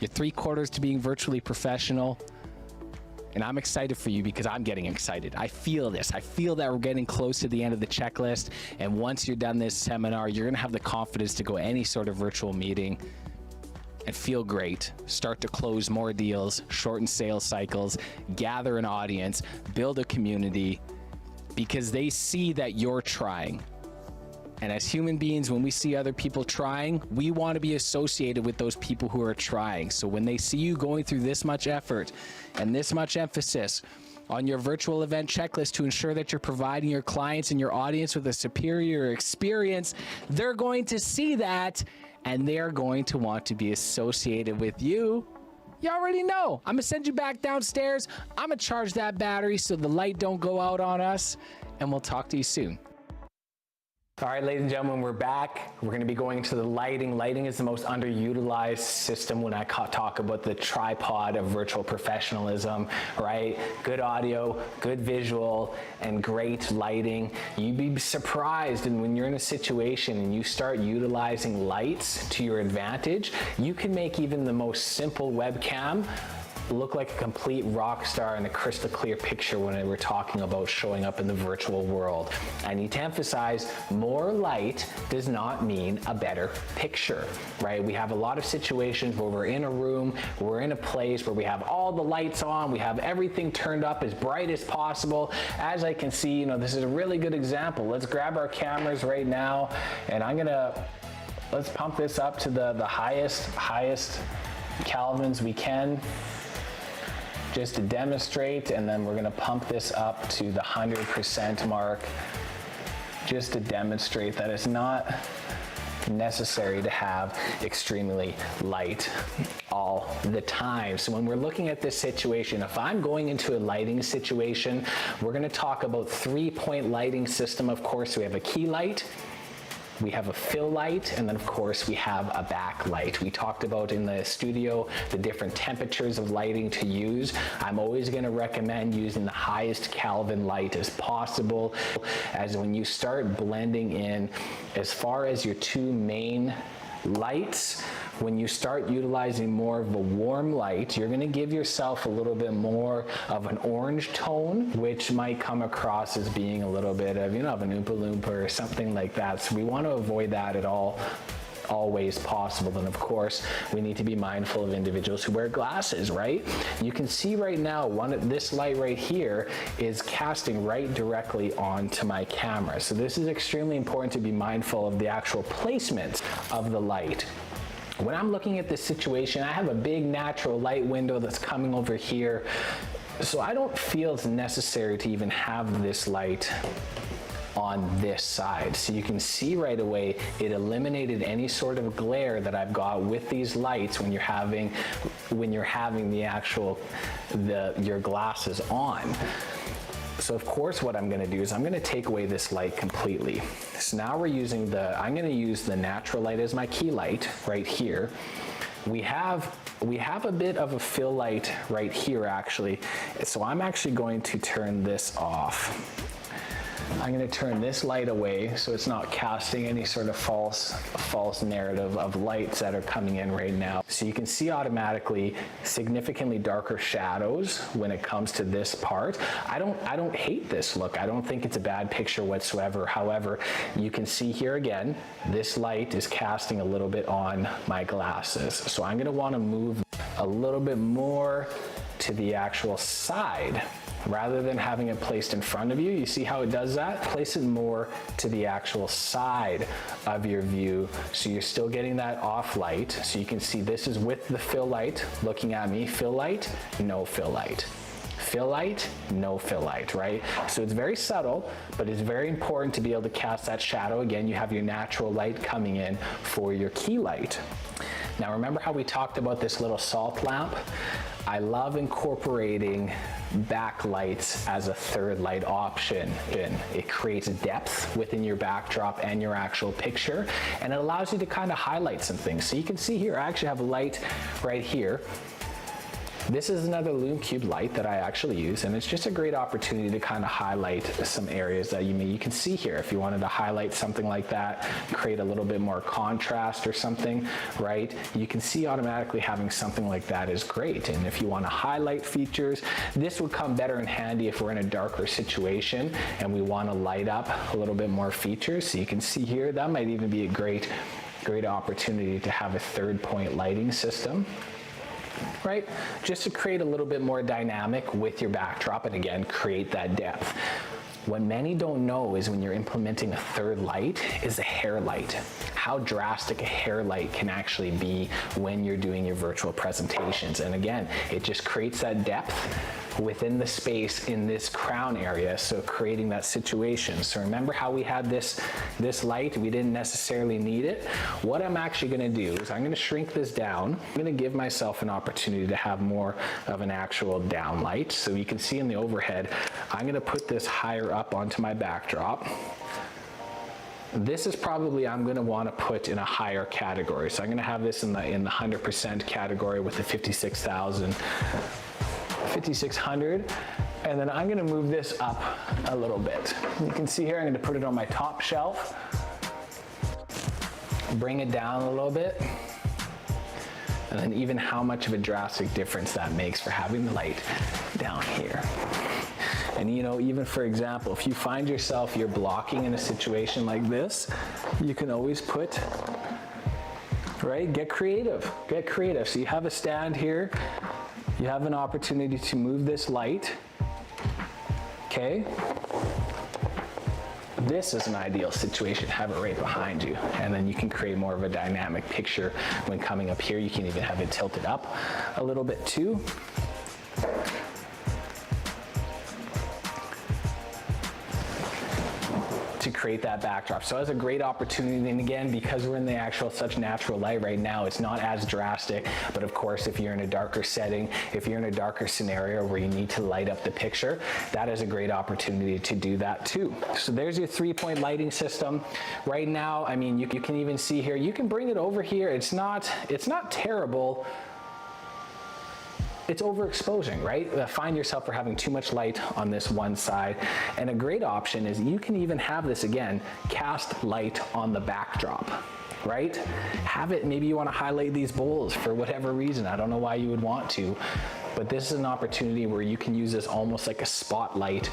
You're 3/4 to being virtually professional. And I'm excited for you because I'm getting excited. I feel this. I feel that we're getting close to the end of the checklist. And once you're done this seminar, you're going to have the confidence to go any sort of virtual meeting and feel great. Start to close more deals, shorten sales cycles, gather an audience, build a community, because they see that you're trying. And as human beings, when we see other people trying, we want to be associated with those people who are trying. So when they see you going through this much effort and this much emphasis on your virtual event checklist to ensure that you're providing your clients and your audience with a superior experience, they're going to see that and they're going to want to be associated with you. You already know. I'm gonna send you back downstairs. I'm gonna charge that battery so the light don't go out on us, and we'll talk to you soon. All right, ladies and gentlemen, we're back. We're gonna be going to the lighting. Lighting is the most underutilized system when I talk about the tripod of virtual professionalism, right? Good audio, good visual, and great lighting. You'd be surprised, and when you're in a situation and you start utilizing lights to your advantage, you can make even the most simple webcam look like a complete rock star in a crystal clear picture when we're talking about showing up in the virtual world. I need to emphasize, more light does not mean a better picture, right? We have a lot of situations where we're in a room, we're in a place where we have all the lights on, we have everything turned up as bright as possible. As I can see, this is a really good example. Let's grab our cameras right now, and let's pump this up to the highest Kelvins we can, just to demonstrate, and then we're gonna pump this up to the 100% mark, just to demonstrate that it's not necessary to have extremely light all the time. So when we're looking at this situation, if I'm going into a lighting situation, we're gonna talk about 3-point lighting system. Of course, we have a key light, we have a fill light, and then of course we have a backlight. We talked about in the studio the different temperatures of lighting to use. I'm always going to recommend using the highest Kelvin light as possible, as when you start blending in, as far as your 2 main lights, when you start utilizing more of a warm light, you're gonna give yourself a little bit more of an orange tone, which might come across as being a little bit of, you know, of an Oompa Loompa or something like that. So we want to avoid that at all ways possible. And of course, we need to be mindful of individuals who wear glasses, right? You can see right now, this light right here is casting right directly onto my camera. So this is extremely important to be mindful of the actual placement of the light. When I'm looking at this situation, I have a big natural light window that's coming over here. So I don't feel it's necessary to even have this light on this side. So you can see right away, it eliminated any sort of glare that I've got with these lights when you're having your glasses on. So of course what I'm gonna do is I'm gonna take away this light completely. So now I'm gonna use the natural light as my key light right here. We have a bit of a fill light right here actually. So I'm actually going to turn this off. I'm going to turn this light away so it's not casting any sort of false narrative of lights that are coming in right now. So you can see automatically significantly darker shadows when it comes to this part. I don't hate this look. I don't think it's a bad picture whatsoever. However, you can see here again, this light is casting a little bit on my glasses. So I'm going to want to move a little bit more to the actual side. Rather than having it placed in front of you, you see how it does that? Place it more to the actual side of your view so you're still getting that off light. So you can see this is with the fill light looking at me. Fill light, no fill light. Fill light, no fill light, right? So it's very subtle, but it's very important to be able to cast that shadow. Again, you have your natural light coming in for your key light. Now remember how we talked about this little salt lamp? I love incorporating backlights as a third light option. It creates depth within your backdrop and your actual picture, and it allows you to kind of highlight some things. So you can see here, I actually have a light right here. This is another Lume Cube light that I actually use, and it's just a great opportunity to kind of highlight some areas that you can see here. If you wanted to highlight something like that, create a little bit more contrast or something, right? You can see automatically having something like that is great. And if you want to highlight features, this would come better in handy if we're in a darker situation and we want to light up a little bit more features. So you can see here, that might even be a great opportunity to have a third point lighting system. Right? Just to create a little bit more dynamic with your backdrop and again, create that depth. What many don't know is when you're implementing a third light is a hair light. How drastic a hair light can actually be when you're doing your virtual presentations. And again, it just creates that depth within the space in this crown area, so creating that situation. So remember how we had this light, we didn't necessarily need it. What I'm actually gonna do is I'm gonna shrink this down. I'm gonna give myself an opportunity to have more of an actual down light. So you can see in the overhead, I'm gonna put this higher up onto my backdrop. This is probably I'm going to want to put in a higher category. So I'm going to have this in the 100% category with the 5600, and then I'm going to move this up a little bit. You can see here I'm going to put it on my top shelf, bring it down a little bit, and then even how much of a drastic difference that makes for having the light down here. And you know, even for example, if you find yourself you're blocking in a situation like this, you can always put, right? Get creative. So you have a stand here, you have an opportunity to move this light, okay? This is an ideal situation, have it right behind you. And then you can create more of a dynamic picture when coming up here. You can even have it tilted up a little bit too. To create that backdrop. So that's a great opportunity. And again, because we're in the actual such natural light right now, it's not as drastic. But of course, if you're in a darker setting, if you're in a darker scenario where you need to light up the picture, that is a great opportunity to do that too. So there's your 3-point lighting system. Right now, I mean, you can even see here, you can bring it over here. It's not terrible. It's overexposing, right? Find yourself for having too much light on this one side. And a great option is you can even have this, again, cast light on the backdrop. right? Have it, maybe you want to highlight these bowls for whatever reason. I don't know why you would want to, but this is an opportunity where you can use this almost like a spotlight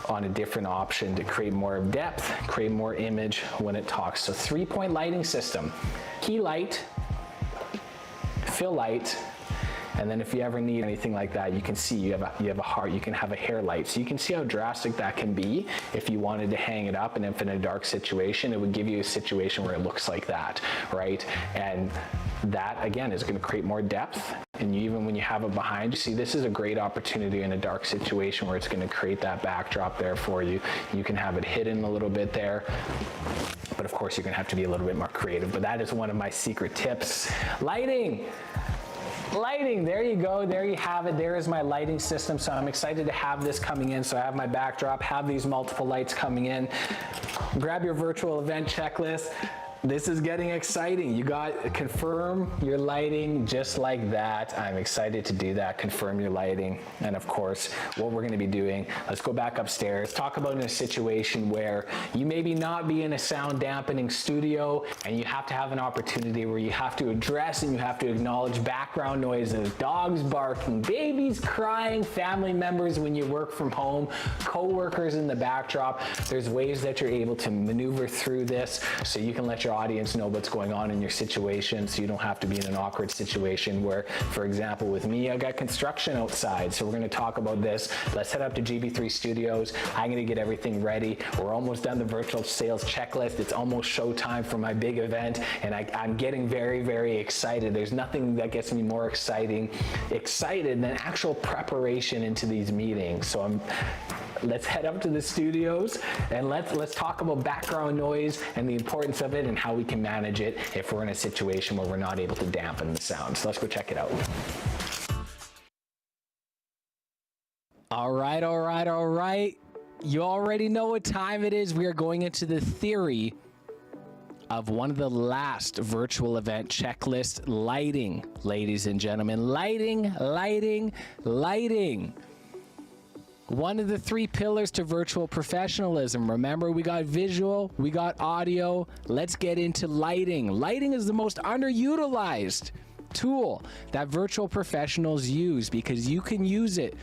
on a different option to create more depth, create more image when it talks. So 3-point lighting system: key light, fill light, and then if you ever need anything like that, you can see you have a heart, you can have a hair light. So you can see how drastic that can be if you wanted to hang it up, and if in a dark situation, it would give you a situation where it looks like that, right? And that again is going to create more depth. And even when you have it behind you, see, this is a great opportunity in a dark situation where it's going to create that backdrop there for you. You can have it hidden a little bit there, but of course you're going to have to be a little bit more creative. But that is one of my secret tips. Lighting, there you go, there you have it. There is my lighting system. So I'm excited to have this coming in. So I have my backdrop, have these multiple lights coming in. Grab your virtual event checklist. This is getting exciting. You got confirm your lighting just like that. I'm excited to do that, confirm your lighting. And of course, what we're gonna be doing, let's go back upstairs, talk about in a situation where you maybe not be in a sound dampening studio and you have to have an opportunity where you have to address and you have to acknowledge background noises, dogs barking, babies crying, family members when you work from home, co-workers in the backdrop. There's ways that you're able to maneuver through this so you can let your audience know what's going on in your situation, so you don't have to be in an awkward situation where, for example, with me, I got construction outside. So we're going to talk about this. Let's head up to GB3 Studios. I'm going to get everything ready. We're almost done the virtual sales checklist. It's almost showtime for my big event, and I'm getting very, very excited. There's nothing that gets me more excited than actual preparation into these meetings. So let's head up to the studios and let's talk about background noise and the importance of it and how we can manage it if we're in a situation where we're not able to dampen the sound. So let's go check it out. All right. You already know what time it is. We are going into the theory of one of the last virtual event checklist: lighting, ladies and gentlemen. Lighting. One of the 3 pillars to virtual professionalism. Remember, we got visual, we got audio. Let's get into lighting. Lighting is the most underutilized tool that virtual professionals use because you can use it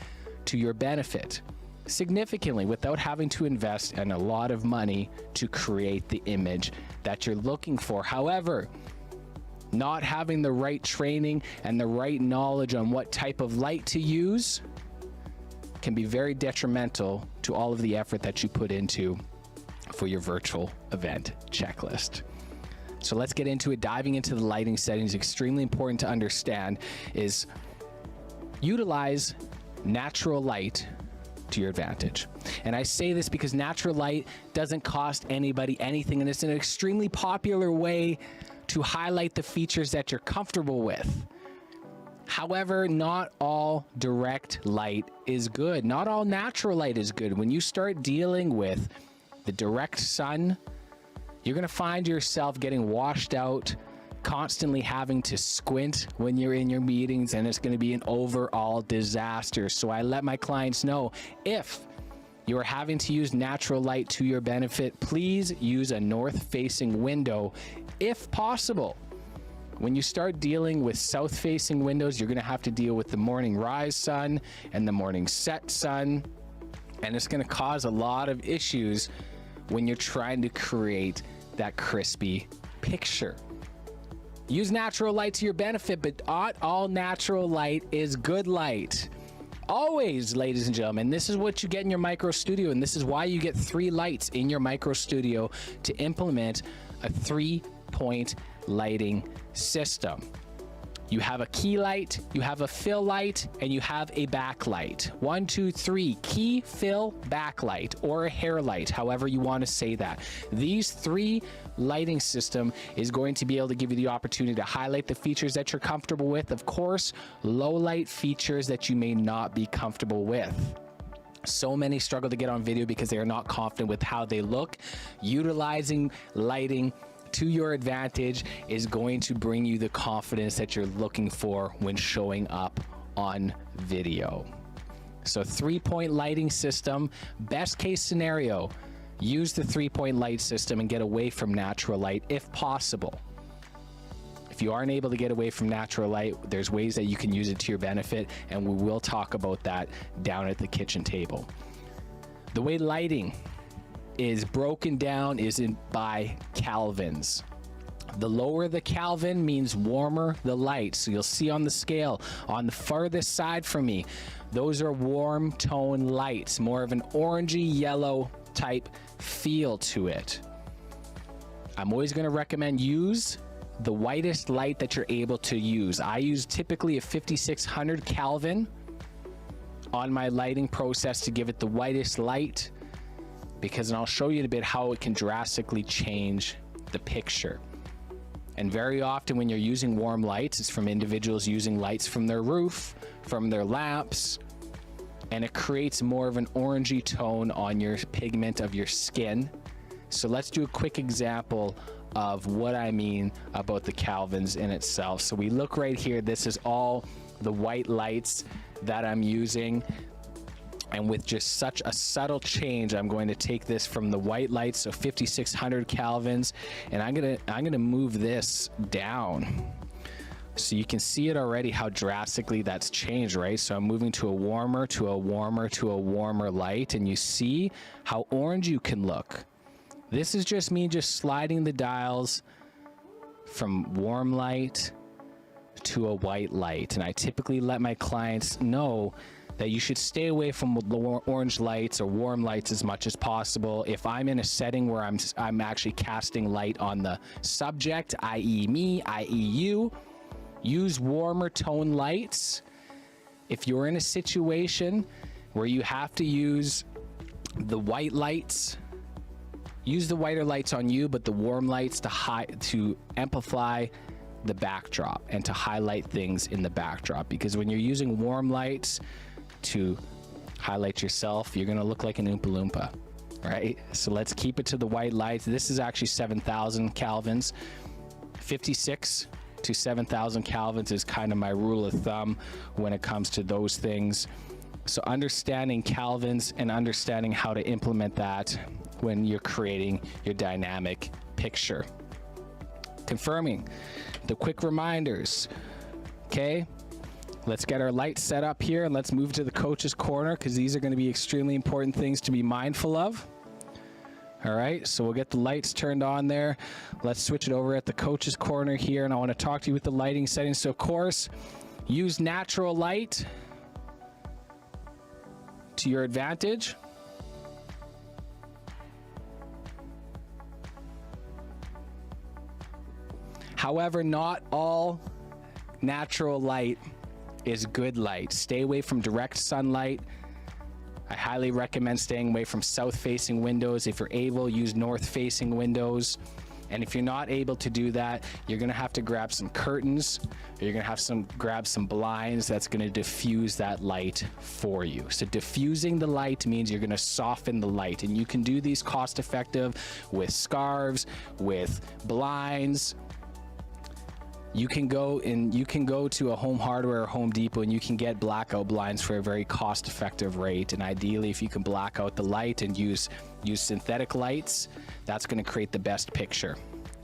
to your benefit significantly without having to invest in a lot of money to create the image that you're looking for. However, not having the right training and the right knowledge on what type of light to use can be very detrimental to all of the effort that you put into for your virtual event checklist. So let's get into it. Diving into the lighting settings, extremely important to understand is utilize natural light to your advantage. And I say this because natural light doesn't cost anybody anything, and it's an extremely popular way to highlight the features that you're comfortable with. However, not all direct light is good. Not all natural light is good. When you start dealing with the direct sun, you're going to find yourself getting washed out, constantly having to squint when you're in your meetings, and it's going to be an overall disaster. So I let my clients know, if you are having to use natural light to your benefit, please use a north-facing window if possible. When you start dealing with south-facing windows, you're going to have to deal with the morning rise sun and the morning set sun, and it's going to cause a lot of issues when you're trying to create that crispy picture. Use natural light to your benefit, but not all natural light is good light. Always, ladies and gentlemen, this is what you get in your MicroStudio, and this is why you get 3 lights in your MicroStudio to implement a 3-point lighting system. You have a key light, you have a fill light, and you have a backlight. 1, 2, 3, key, fill, backlight, or a hair light, however you want to say that. These 3 lighting system is going to be able to give you the opportunity to highlight the features that you're comfortable with. Of course, low light features that you may not be comfortable with. So many struggle to get on video because they are not confident with how they look. Utilizing lighting to your advantage is going to bring you the confidence that you're looking for when showing up on video. So 3-point lighting system, best case scenario, use the 3-point light system and get away from natural light if possible. If you aren't able to get away from natural light, there's ways that you can use it to your benefit, and we will talk about that down at the kitchen table. The way lighting is broken down is by Kelvins. The lower the Kelvin means warmer the light. So you'll see on the scale on the farthest side from me, those are warm tone lights, more of an orangey yellow type feel to it. I'm always going to recommend use the whitest light that you're able to use. I use typically a 5600 Kelvin on my lighting process to give it the whitest light, because, and I'll show you in a bit how it can drastically change the picture. And very often when you're using warm lights, it's from individuals using lights from their roof, from their lamps, and it creates more of an orangey tone on your pigment of your skin. So let's do a quick example of what I mean about the Kelvins in itself. So we look right here, this is all the white lights that I'm using. And with just such a subtle change, I'm going to take this from the white lights, so 5600 Kelvins, and I'm gonna move this down. So you can see it already how drastically that's changed, right? So I'm moving to a warmer, to a warmer, to a warmer light, and you see how orange you can look. This is just me just sliding the dials from warm light to a white light. And I typically let my clients know that you should stay away from the orange lights or warm lights as much as possible. If I'm in a setting where I'm actually casting light on the subject, i.e. me, i.e. you, use warmer tone lights. If you're in a situation where you have to use the white lights, use the whiter lights on you, but the warm lights to amplify the backdrop and to highlight things in the backdrop. Because when you're using warm lights to highlight yourself, you're gonna look like an Oompa Loompa, right? So let's keep it to the white lights. This is actually 7,000 Kelvins. 56 to 7,000 Kelvins is kind of my rule of thumb when it comes to those things. So understanding Kelvins and understanding how to implement that when you're creating your dynamic picture. Confirming the quick reminders, okay? Let's get our lights set up here and let's move to the coach's corner, because these are going to be extremely important things to be mindful of. All right, so we'll get the lights turned on there. Let's switch it over at the coach's corner here, and I want to talk to you with the lighting settings. So of course, use natural light to your advantage. However, not all natural light is good light. Stay away from direct sunlight. I highly recommend staying away from south-facing windows. If you're able, use north-facing windows. And if you're not able to do that, you're gonna have to grab some curtains, or you're gonna have to grab some blinds that's gonna diffuse that light for you. So diffusing the light means you're gonna soften the light, and you can do these cost-effective with scarves, with blinds. You can go to a Home Hardware or Home Depot and you can get blackout blinds for a very cost-effective rate. And ideally, if you can black out the light and use synthetic lights, that's going to create the best picture.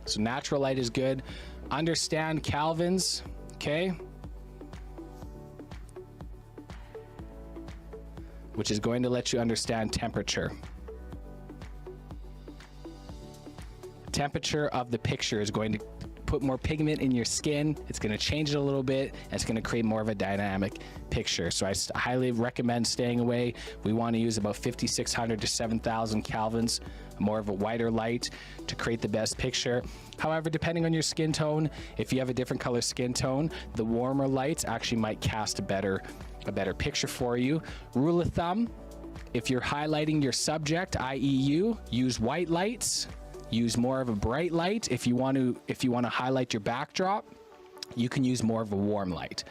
So natural light is good. Understand Kelvins, okay? Which is going to let you understand temperature. Temperature of the picture is going to put more pigment in your skin. It's going to change it a little bit, and it's going to create more of a dynamic picture. So I highly recommend staying away. We want to use about 5,600 to 7,000 Kelvins, more of a whiter light to create the best picture. However, depending on your skin tone, if you have a different color skin tone, the warmer lights actually might cast a better picture for you. Rule of thumb, if you're highlighting your subject, i.e. you, use white lights. Use more of a bright light. If you want to highlight your backdrop, you can use more of a warm light.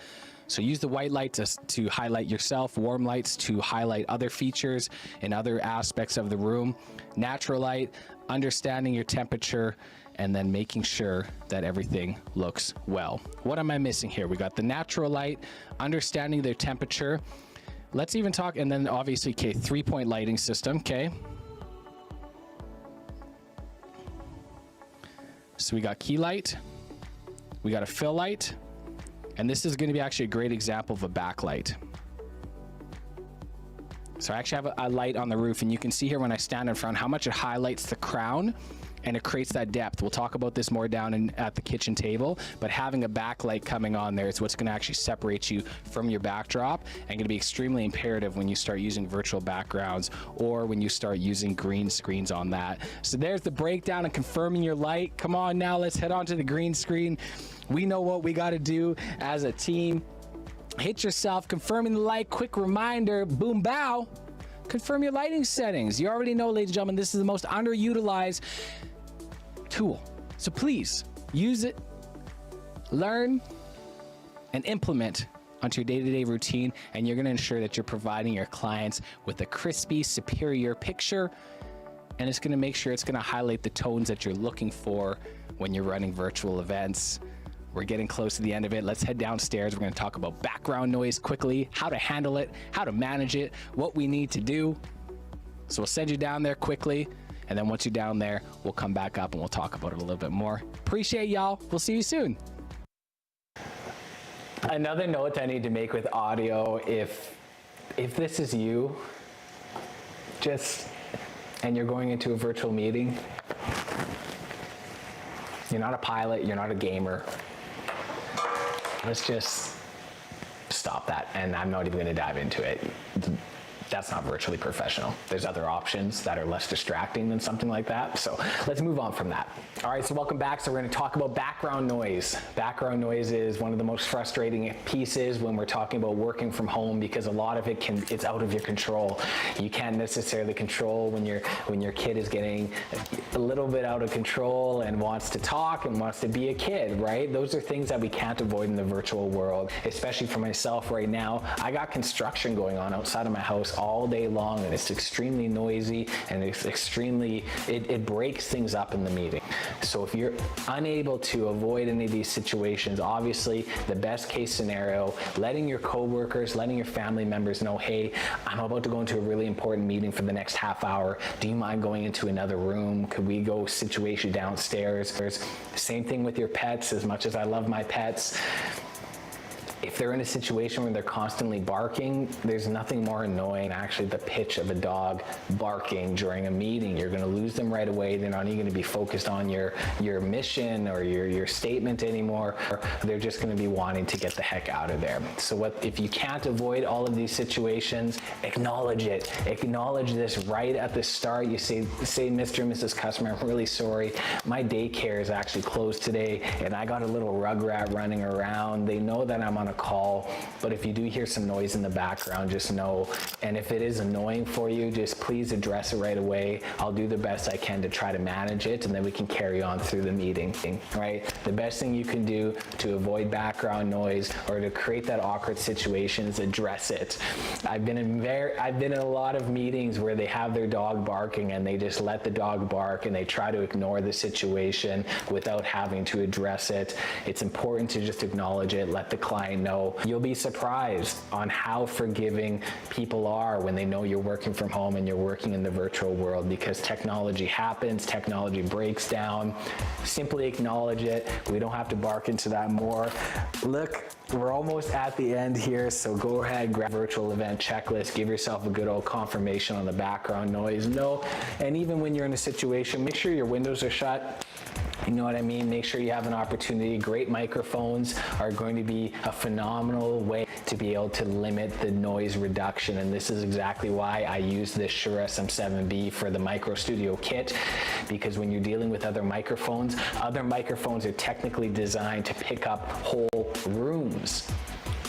So use the white light to highlight yourself, warm lights to highlight other features and other aspects of the room. Natural light, understanding your temperature, and then making sure that everything looks well. What am I missing here? We got the natural light, understanding their temperature. Let's even talk, and then obviously, okay, 3-point lighting system, okay? So we got key light, We got a fill light, and this is going to be actually a great example of a backlight. So I actually have a light on the roof, and you can see here when I stand in front how much it highlights the crown and it creates that depth. We'll talk about this more down at the kitchen table, but having a backlight coming on there is what's going to actually separate you from your backdrop and going to be extremely imperative when you start using virtual backgrounds or when you start using green screens on that. So there's the breakdown and confirming your light. Come on now, let's head on to the green screen. We know what we got to do as a team. Hit yourself, confirming the light. Quick reminder, boom, bow. Confirm your lighting settings. You already know, ladies and gentlemen, this is the most underutilized tool. So please use it, learn, and implement onto your day-to-day routine, and you're going to ensure that you're providing your clients with a crispy, superior picture, and it's going to make sure it's going to highlight the tones that you're looking for when you're running virtual events. We're getting close to the end of it. Let's head downstairs. We're going to talk about background noise quickly, how to handle it, how to manage it, what we need to do. So we'll send you down there quickly. And then once you're down there, we'll come back up and we'll talk about it a little bit more. Appreciate y'all. We'll see you soon. Another note I need to make with audio, if this is you, and you're going into a virtual meeting, you're not a pilot, you're not a gamer. Let's just stop that, and I'm not even going to dive into it. That's not virtually professional. There's other options that are less distracting than something like that. So let's move on from that. All right, so welcome back. So we're going to talk about background noise. Background noise is one of the most frustrating pieces when we're talking about working from home, because a lot of it's out of your control. You can't necessarily control when your kid is getting a little bit out of control and wants to talk and wants to be a kid, right? Those are things that we can't avoid in the virtual world, especially for myself right now. I got construction going on outside of my house all day long, and it's extremely noisy, and it's it breaks things up in the meeting. So if you're unable to avoid any of these situations, obviously the best case scenario, letting your coworkers, letting your family members know, hey, I'm about to go into a really important meeting for the next half hour. Do you mind going into another room? Could we go situation downstairs? Same thing with your pets. As much as I love my pets, if they're in a situation where they're constantly barking, there's nothing more annoying than actually the pitch of a dog barking during a meeting. You're going to lose them right away. They're not even going to be focused on your mission or your statement anymore. They're just going to be wanting to get the heck out of there. So if you can't avoid all of these situations, acknowledge it. Acknowledge this right at the start. You say, Mr. and Mrs. Customer, I'm really sorry. My daycare is actually closed today, and I got a little rugrat running around. They know that I'm on a call, but if you do hear some noise in the background, just know, and if it is annoying for you, just please address it right away. I'll do the best I can to try to manage it, and then we can carry on through the meeting, right? The best thing you can do to avoid background noise or to create that awkward situation is address it. I've been in a lot of meetings where they have their dog barking and they just let the dog bark and they try to ignore the situation without having to address it. It's important to just acknowledge it, let the client know. You'll be surprised on how forgiving people are when they know you're working from home and you're working in the virtual world, because technology happens, technology breaks down. Simply acknowledge it. We don't have to bark into that more. Look, we're almost at the end here, so go ahead, grab a virtual event checklist, give yourself a good old confirmation on the background noise. No, and even when you're in a situation, make sure your windows are shut. You know what I mean? Make sure you have an opportunity. Great microphones are going to be a phenomenal way to be able to limit the noise reduction. And this is exactly why I use this Shure SM7B for the MicroStudio kit, because when you're dealing with other microphones are technically designed to pick up whole rooms.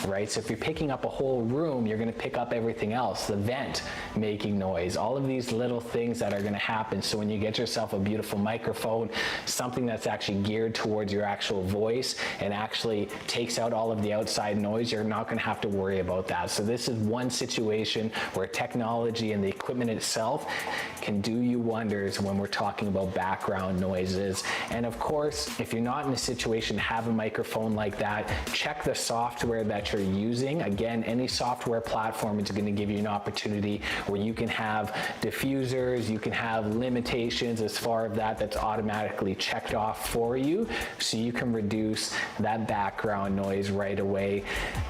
Right? So if you're picking up a whole room, you're going to pick up everything else, the vent making noise, all of these little things that are going to happen. So when you get yourself a beautiful microphone, something that's actually geared towards your actual voice and actually takes out all of the outside noise, you're not going to have to worry about that. So this is one situation where technology and the equipment itself can do you wonders when we're talking about background noises. And of course, if you're not in a situation to have a microphone like that, check the software that you're you're using. Again, any software platform is going to give you an opportunity where you can have diffusers, you can have limitations as far as that's automatically checked off for you, so you can reduce that background noise right away.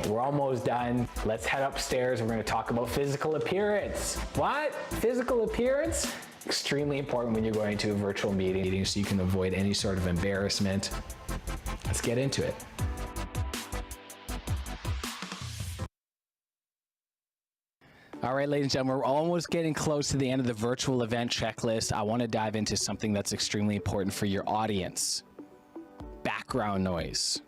We're almost done. Let's head upstairs. We're going to talk about physical appearance. What? Physical appearance? Extremely important when you're going to a virtual meeting, so you can avoid any sort of embarrassment. Let's get into it. All right, ladies and gentlemen, we're almost getting close to the end of the virtual event checklist. I want to dive into something that's extremely important for your audience: background noise.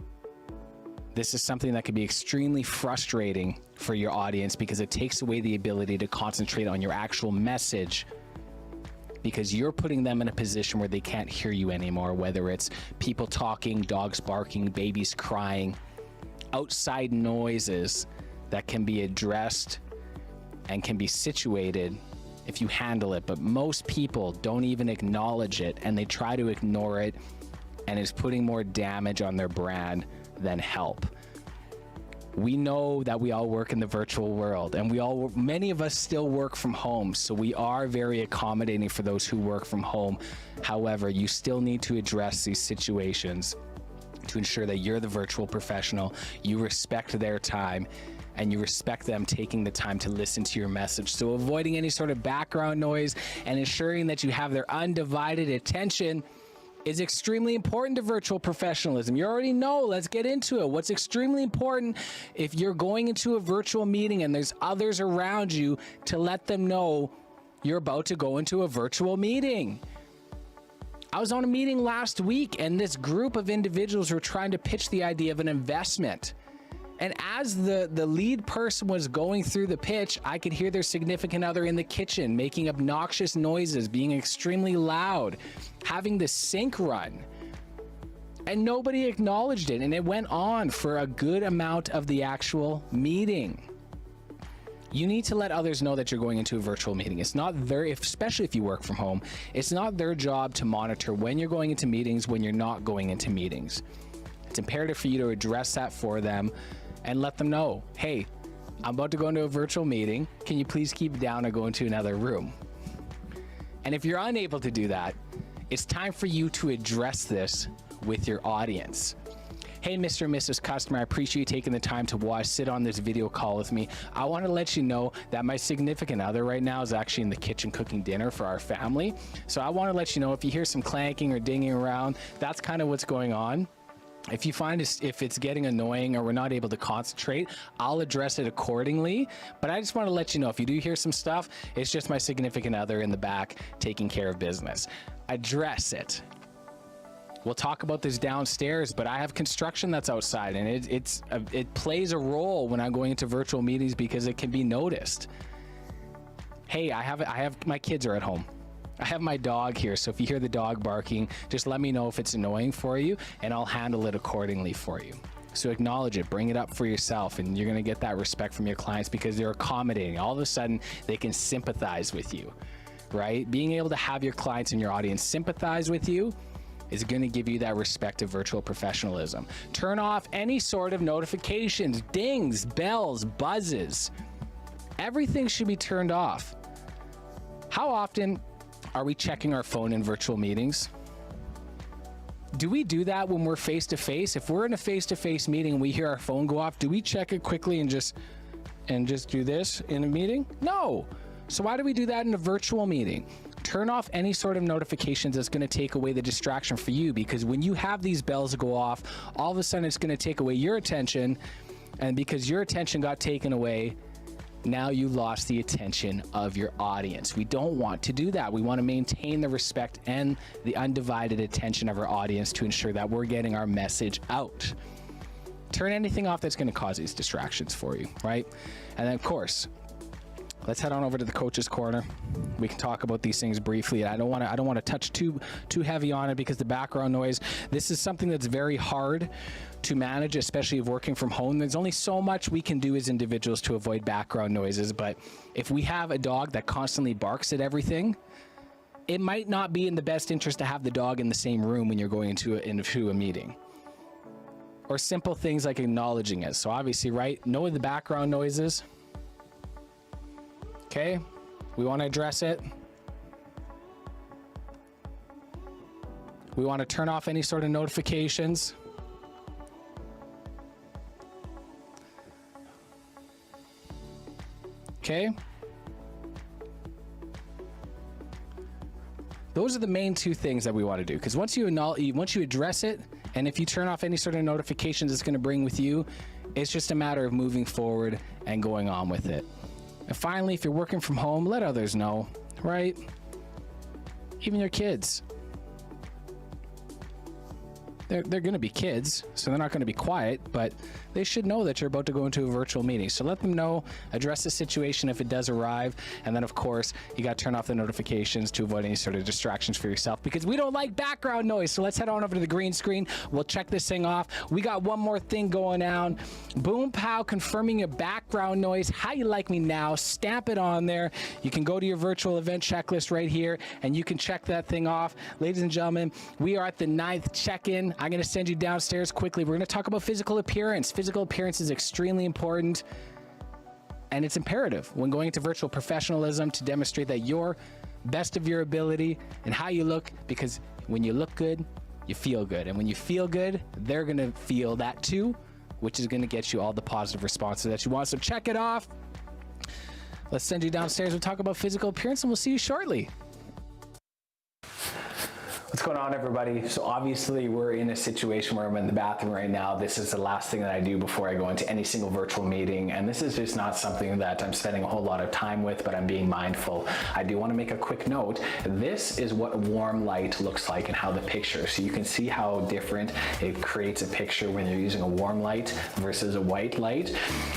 This is something that can be extremely frustrating for your audience because it takes away the ability to concentrate on your actual message, because you're putting them in a position where they can't hear you anymore, whether it's people talking, dogs barking, babies crying, outside noises that can be addressed and can be situated if you handle it. But most people don't even acknowledge it, and they try to ignore it, and it's putting more damage on their brand than help. We know that we all work in the virtual world, and many of us still work from home, so we are very accommodating for those who work from home. However, you still need to address these situations to ensure that you're the virtual professional, you respect their time, and you respect them taking the time to listen to your message. So avoiding any sort of background noise and ensuring that you have their undivided attention is extremely important to virtual professionalism. You already know. Let's get into it. What's extremely important if you're going into a virtual meeting and there's others around you, to let them know you're about to go into a virtual meeting. I was on a meeting last week, and this group of individuals were trying to pitch the idea of an investment. And as the lead person was going through the pitch, I could hear their significant other in the kitchen making obnoxious noises, being extremely loud, having the sink run. And nobody acknowledged it. And it went on for a good amount of the actual meeting. You need to let others know that you're going into a virtual meeting. It's not especially if you work from home, it's not their job to monitor when you're going into meetings, when you're not going into meetings. It's imperative for you to address that for them and let them know, hey, I'm about to go into a virtual meeting. Can you please keep it down or go into another room? And if you're unable to do that, it's time for you to address this with your audience. Hey, Mr. and Mrs. Customer, I appreciate you taking the time to sit on this video call with me. I want to let you know that my significant other right now is actually in the kitchen cooking dinner for our family. So I want to let you know, if you hear some clanking or dinging around, that's kind of what's going on. If you find if it's getting annoying or we're not able to concentrate, I'll address it accordingly. But I just want to let you know, if you do hear some stuff, it's just my significant other in the back taking care of business. Address it. We'll talk about this downstairs, but I have construction that's outside, and it plays a role when I'm going into virtual meetings because it can be noticed. Hey, I have my kids are at home. I have my dog here, so if you hear the dog barking, just let me know if it's annoying for you, and I'll handle it accordingly for you. So acknowledge it, bring it up for yourself, and you're gonna get that respect from your clients because they're accommodating. All of a sudden, they can sympathize with you, right? Being able to have your clients and your audience sympathize with you is gonna give you that respect of virtual professionalism. Turn off any sort of notifications, dings, bells, buzzes. Everything should be turned off. How often are we checking our phone in virtual meetings? Do we do that when we're face-to-face? If we're in a face-to-face meeting and we hear our phone go off, do we check it quickly and just do this in a meeting? No. So why do we do that in a virtual meeting? Turn off any sort of notifications that's going to take away the distraction for you, because when you have these bells go off, all of a sudden it's going to take away your attention, and because your attention got taken away, now you lost the attention of your audience. We don't want to do that. We want to maintain the respect and the undivided attention of our audience to ensure that we're getting our message out. Turn anything off that's going to cause these distractions for you, right? And then, of course, let's head on over to the coach's corner. We can talk about these things briefly. I don't want to touch too heavy on it because the background noise, this is something that's very hard to manage, especially if working from home. There's only so much we can do as individuals to avoid background noises, but if we have a dog that constantly barks at everything, it might not be in the best interest to have the dog in the same room when you're going into a meeting. or simple things like acknowledging it. So obviously, right, know the background noises. Okay, we want to address it. We want to turn off any sort of notifications. Okay. Those are the main two things that we want to do, because once you address it, and if you turn off any sort of notifications it's going to bring with you, it's just a matter of moving forward and going on with it. And finally, if you're working from home, let others know, right? Even your kids. They're going to be kids, so they're not going to be quiet, but they should know that you're about to go into a virtual meeting. So let them know, address the situation if it does arrive, and then of course, you got to turn off the notifications to avoid any sort of distractions for yourself, because we don't like background noise. So let's head on over to the green screen. We'll check this thing off. We got one more thing going on. Boom pow, confirming your background noise. How you like me now? Stamp it on there. You can go to your virtual event checklist right here, and you can check that thing off. Ladies and gentlemen, we are at the 9th check-in. I'm going to send you downstairs quickly. We're going to talk about physical appearance. Physical appearance is extremely important, and it's imperative when going into virtual professionalism to demonstrate that you're best of your ability and how you look, because when you look good, you feel good. And when you feel good, they're going to feel that too, which is going to get you all the positive responses that you want. So check it off. Let's send you downstairs. We'll talk about physical appearance, and we'll see you shortly. What's going on, everybody? So obviously we're in a situation where I'm in the bathroom right now. This is the last thing that I do before I go into any single virtual meeting, and this is just not something that I'm spending a whole lot of time with, but I'm being mindful. I do want to make a quick note. This is what warm light looks like and how the picture, so you can see how different it creates a picture when you're using a warm light versus a white light.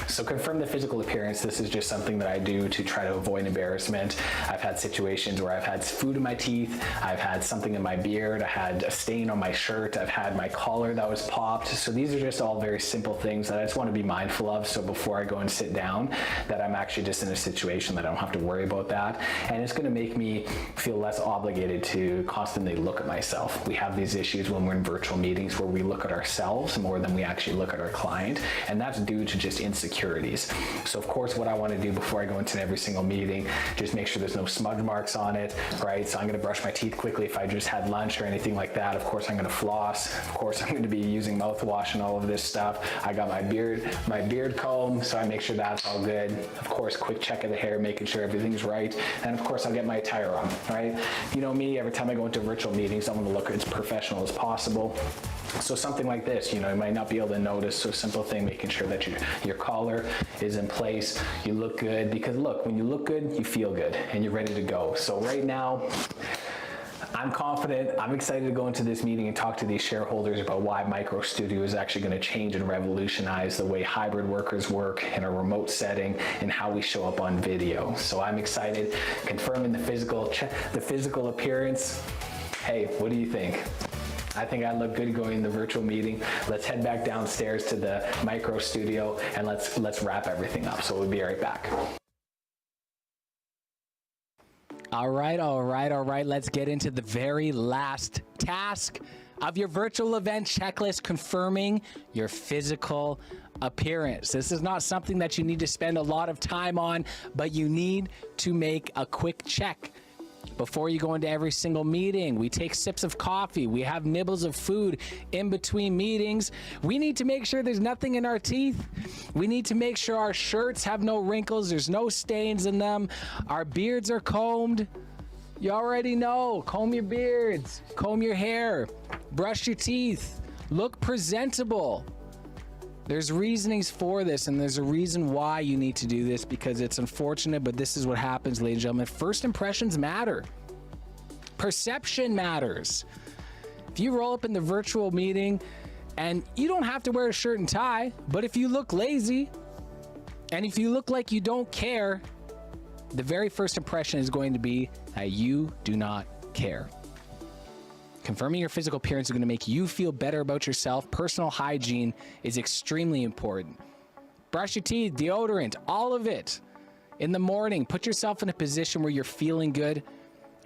So confirm the physical appearance. This is just something that I do to try to avoid embarrassment. I've had situations where I've had food in my teeth, I've had something in my beard, I had a stain on my shirt, I've had my collar that was popped. So these are just all very simple things that I just want to be mindful of, so before I go and sit down, that I'm actually just in a situation that I don't have to worry about that. And it's going to make me feel less obligated to constantly look at myself. We have these issues when we're in virtual meetings where we look at ourselves more than we actually look at our client, and that's due to just insecurities. So of course, what I want to do before I go into every single meeting, just make sure there's no smudge marks on it, right? So I'm going to brush my teeth quickly if I just had lunch or anything like that. Of course, I'm going to floss. Of course, I'm going to be using mouthwash and all of this stuff. I got my beard comb, so I make sure that's all good. Of course, quick check of the hair, making sure everything's right. And of course, I'll get my attire on, right? You know me, every time I go into virtual meetings, I want to look as professional as possible. So something like this, you know, you might not be able to notice. So simple thing, making sure that your collar is in place, you look good, because look, when you look good, you feel good and you're ready to go. So right now, I'm confident, I'm excited to go into this meeting and talk to these shareholders about why MicroStudio is actually going to change and revolutionize the way hybrid workers work in a remote setting and how we show up on video. So I'm excited, confirming the physical appearance. Hey, what do you think? I think I look good going in the virtual meeting. Let's head back downstairs to the MicroStudio and let's wrap everything up. So we'll be right back. All right. Let's get into the very last task of your virtual event checklist, confirming your physical appearance. This is not something that you need to spend a lot of time on, but you need to make a quick check. Before you go into every single meeting, we take sips of coffee, we have nibbles of food in between meetings. We need to make sure there's nothing in our teeth. We need to make sure our shirts have no wrinkles, there's no stains in them. Our beards are combed. You already know, comb your beards, comb your hair, brush your teeth, look presentable. There's reasonings for this, and there's a reason why you need to do this, because it's unfortunate, but this is what happens, ladies and gentlemen. First impressions matter. Perception matters. If you roll up in the virtual meeting, and you don't have to wear a shirt and tie, but if you look lazy, and if you look like you don't care, the very first impression is going to be that you do not care. Confirming your physical appearance is going to make you feel better about yourself. Personal hygiene is extremely important. Brush your teeth, deodorant, all of it. In the morning, put yourself in a position where you're feeling good,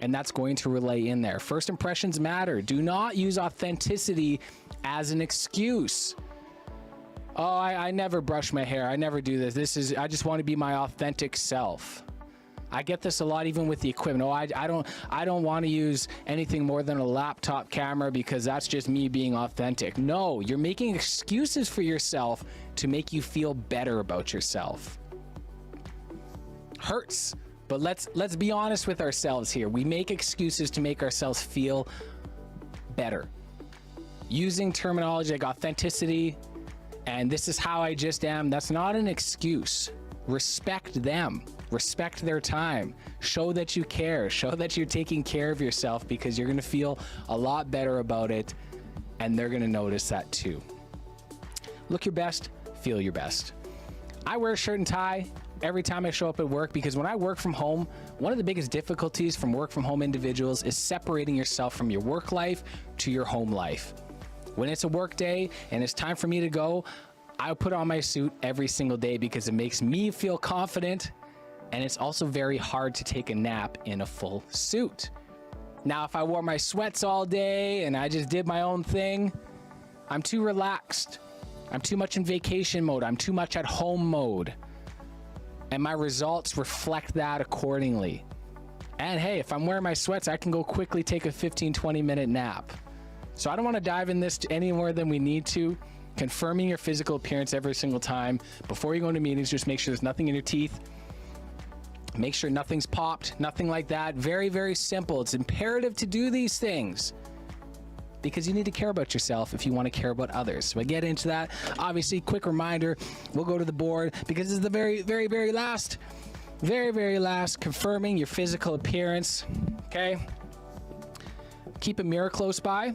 and that's going to relay in there. First impressions matter. Do not use authenticity as an excuse. Oh, I never brush my hair. I never do this. I just want to be my authentic self. I get this a lot even with the equipment. Oh, I don't want to use anything more than a laptop camera because that's just me being authentic. No, you're making excuses for yourself to make you feel better about yourself. Hurts, but let's be honest with ourselves here. We make excuses to make ourselves feel better. Using terminology like authenticity and this is how I just am, that's not an excuse. Respect them. Respect their time. Show that you care. Show that you're taking care of yourself because you're going to feel a lot better about it and they're going to notice that too. Look your best, feel your best. I wear a shirt and tie every time I show up at work because when I work from home, one of the biggest difficulties from work from home individuals is separating yourself from your work life to your home life. When it's a work day and it's time for me to go, I put on my suit every single day because it makes me feel confident, and it's also very hard to take a nap in a full suit. Now, if I wore my sweats all day and I just did my own thing, I'm too relaxed. I'm too much in vacation mode. I'm too much at home mode. And my results reflect that accordingly. And hey, if I'm wearing my sweats, I can go quickly take a 15-20 minute nap. So I don't want to dive in this any more than we need to. Confirming your physical appearance every single time. Before you go into meetings, just make sure there's nothing in your teeth. Make sure nothing's popped, nothing like that. Very, very simple. It's imperative to do these things because you need to care about yourself if you want to care about others. So I get into that. Obviously, quick reminder, we'll go to the board because this is the very, very, very last, confirming your physical appearance. Okay. Keep a mirror close by.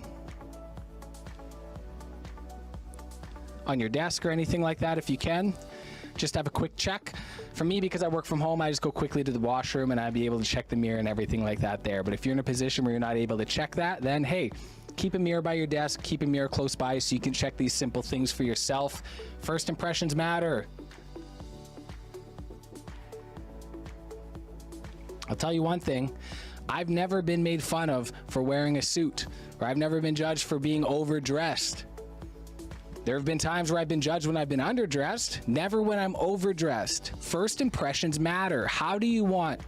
On your desk or anything like that if you can. Just have a quick check. For me, because I work from home, I just go quickly to the washroom and I'd be able to check the mirror and everything like that there. But if you're in a position where you're not able to check that, then hey, keep a mirror by your desk, keep a mirror close by so you can check these simple things for yourself. First impressions matter. I'll tell you one thing. I've never been made fun of for wearing a suit, or I've never been judged for being overdressed. There have been times where I've been judged when I've been underdressed, never when I'm overdressed. First impressions matter. How do you want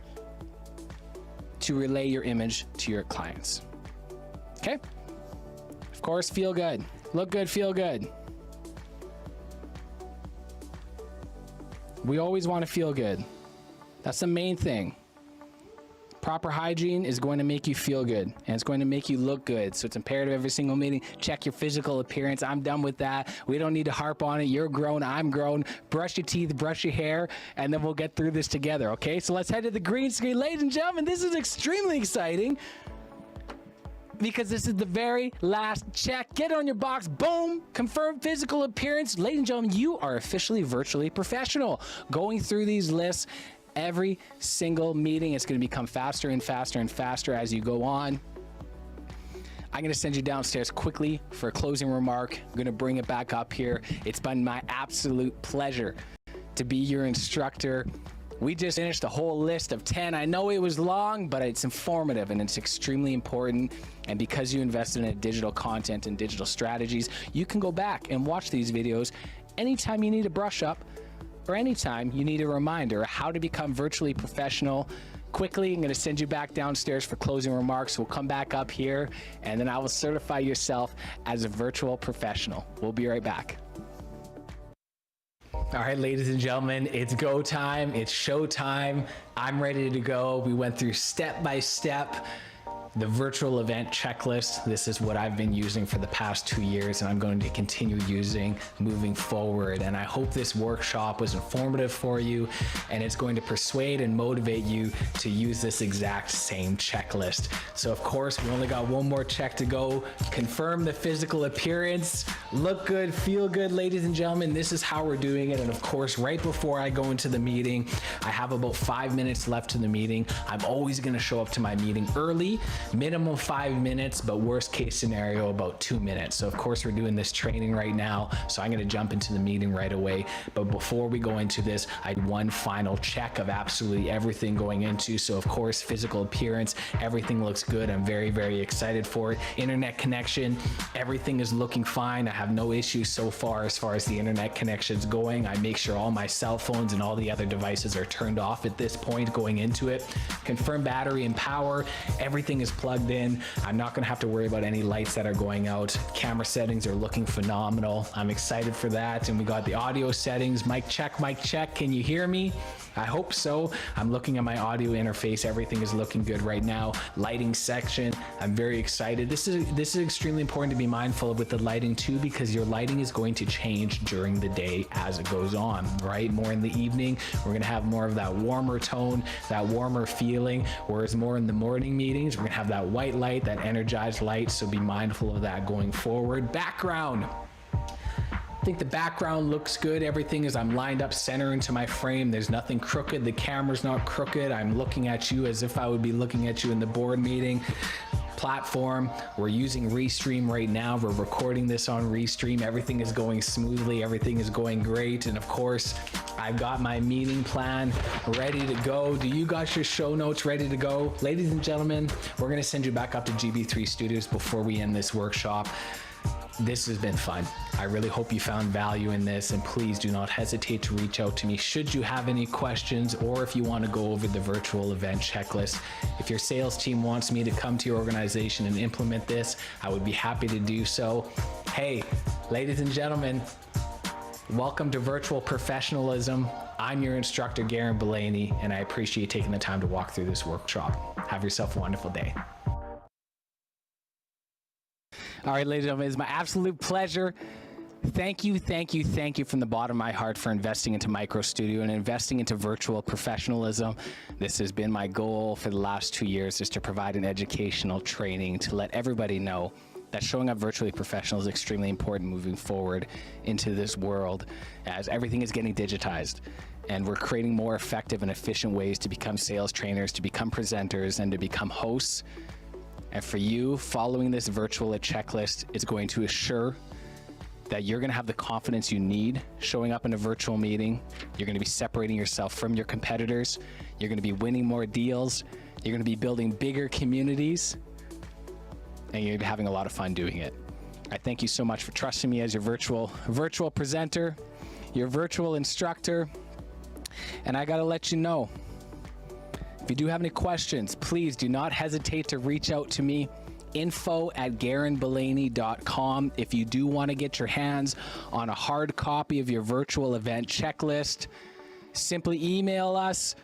to relay your image to your clients? Okay? Of course, feel good. Look good, feel good. We always want to feel good. That's the main thing. Proper hygiene is going to make you feel good and it's going to make you look good. So it's imperative every single meeting. Check your physical appearance. I'm done with that. We don't need to harp on it. You're grown. I'm grown. Brush your teeth, brush your hair, and then we'll get through this together. Okay, so let's head to the green screen. Ladies and gentlemen, this is extremely exciting because this is the very last check. Get it on your box. Boom. Confirm physical appearance. Ladies and gentlemen, you are officially virtually professional. Going through these lists every single meeting, it's going to become faster and faster and faster as you go on. I'm going to send you downstairs quickly for a closing remark. I'm going to bring it back up here. It's been my absolute pleasure to be your instructor. We just finished a whole list of 10. I know it was long, but it's informative and it's extremely important. And because you invested in digital content and digital strategies, you can go back and watch these videos anytime you need to brush up, or anytime you need a reminder how to become virtually professional quickly. I'm going to send you back downstairs for closing remarks. We'll come back up here and then I will certify yourself as a virtual professional. We'll be right back. All right, ladies and gentlemen, it's go time. It's show time. I'm ready to go. We went through step by step the virtual event checklist. This is what I've been using for the past 2 years and I'm going to continue using moving forward. And I hope this workshop was informative for you and it's going to persuade and motivate you to use this exact same checklist. So of course, we only got one more check to go. Confirm the physical appearance. Look good, feel good, ladies and gentlemen. This is how we're doing it. And of course, right before I go into the meeting, I have about 5 minutes left to the meeting. I'm always going to show up to my meeting early minimum 5 minutes, but worst case scenario, about 2 minutes. So of course we're doing this training right now, so I'm gonna jump into the meeting right away. But before we go into this, I do one final check of absolutely everything going into. So of course, physical appearance, everything looks good. I'm very, very excited for it. Internet connection, everything is looking fine. I have no issues so far as the internet connection's going. I make sure all my cell phones and all the other devices are turned off at this point going into it. Confirm battery and power, everything is plugged in. I'm not gonna have to worry about any lights that are going out. Camera settings are looking phenomenal. I'm excited for that. And we got the audio settings. Mic check, can you hear me? I hope so. I'm looking at my audio interface. Everything is looking good right now. Lighting section, I'm very excited. This is extremely important to be mindful of with the lighting too, because your lighting is going to change during the day as it goes on, right? More in the evening, we're gonna have more of that warmer tone, that warmer feeling, whereas more in the morning meetings, we're gonna have that white light, that energized light, so be mindful of that going forward. Background. I think the background looks good. Everything is, I'm lined up center into my frame. There's nothing crooked. The camera's not crooked. I'm looking at you as if I would be looking at you in the board meeting. Platform, we're using Restream right now. We're recording this on Restream. Everything is going smoothly. Everything is going great. And of course, I've got my meeting plan ready to go. Do you got your show notes ready to go? Ladies and gentlemen, we're gonna send you back up to GB3 Studios before we end this workshop. This has been fun. I really hope you found value in this, and please do not hesitate to reach out to me should you have any questions, or if you want to go over the virtual event checklist. If your sales team wants me to come to your organization and implement this, I would be happy to do so. Hey, ladies and gentlemen, welcome to Virtual Professionalism. I'm your instructor, Garen Belaney, and I appreciate you taking the time to walk through this workshop. Have yourself a wonderful day. All right, ladies and gentlemen, it's my absolute pleasure. Thank you from the bottom of my heart for investing into MicroStudio and investing into virtual professionalism. This has been my goal for the last 2 years, is to provide an educational training to let everybody know that showing up virtually professional is extremely important moving forward into this world, as everything is getting digitized. And we're creating more effective and efficient ways to become sales trainers, to become presenters, and to become hosts. And for you, following this virtual checklist is going to assure that you're gonna have the confidence you need showing up in a virtual meeting. You're gonna be separating yourself from your competitors. You're gonna be winning more deals. You're gonna be building bigger communities. And you're gonna be having a lot of fun doing it. I thank you so much for trusting me as your virtual presenter, your virtual instructor. And I gotta let you know, if you do have any questions, please do not hesitate to reach out to me, info@GarenBelaney.com. If you do want to get your hands on a hard copy of your virtual event checklist, simply email us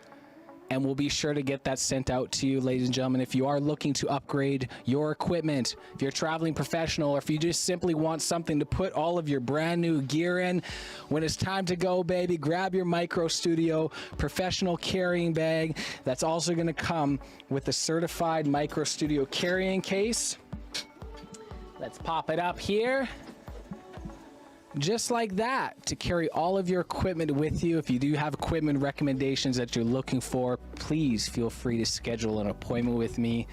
and we'll be sure to get that sent out to you, ladies and gentlemen. If you are looking to upgrade your equipment, if you're a traveling professional, or if you just simply want something to put all of your brand new gear in, when it's time to go, baby, grab your MicroStudio professional carrying bag. That's also gonna come with a certified MicroStudio carrying case. Let's pop it up here. Just like that, to carry all of your equipment with you. If you do have equipment recommendations that you're looking for, please feel free to schedule an appointment with me.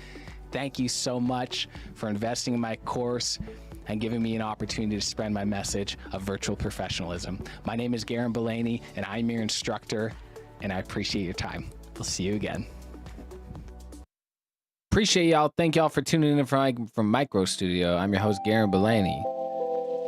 Thank you so much for investing in my course and giving me an opportunity to spread my message of virtual professionalism. My name is Garen Belaney, and I'm your instructor, and I appreciate your time. We'll see you again. Appreciate y'all. Thank y'all for tuning in from MicroStudio. I'm your host, Garen Belaney.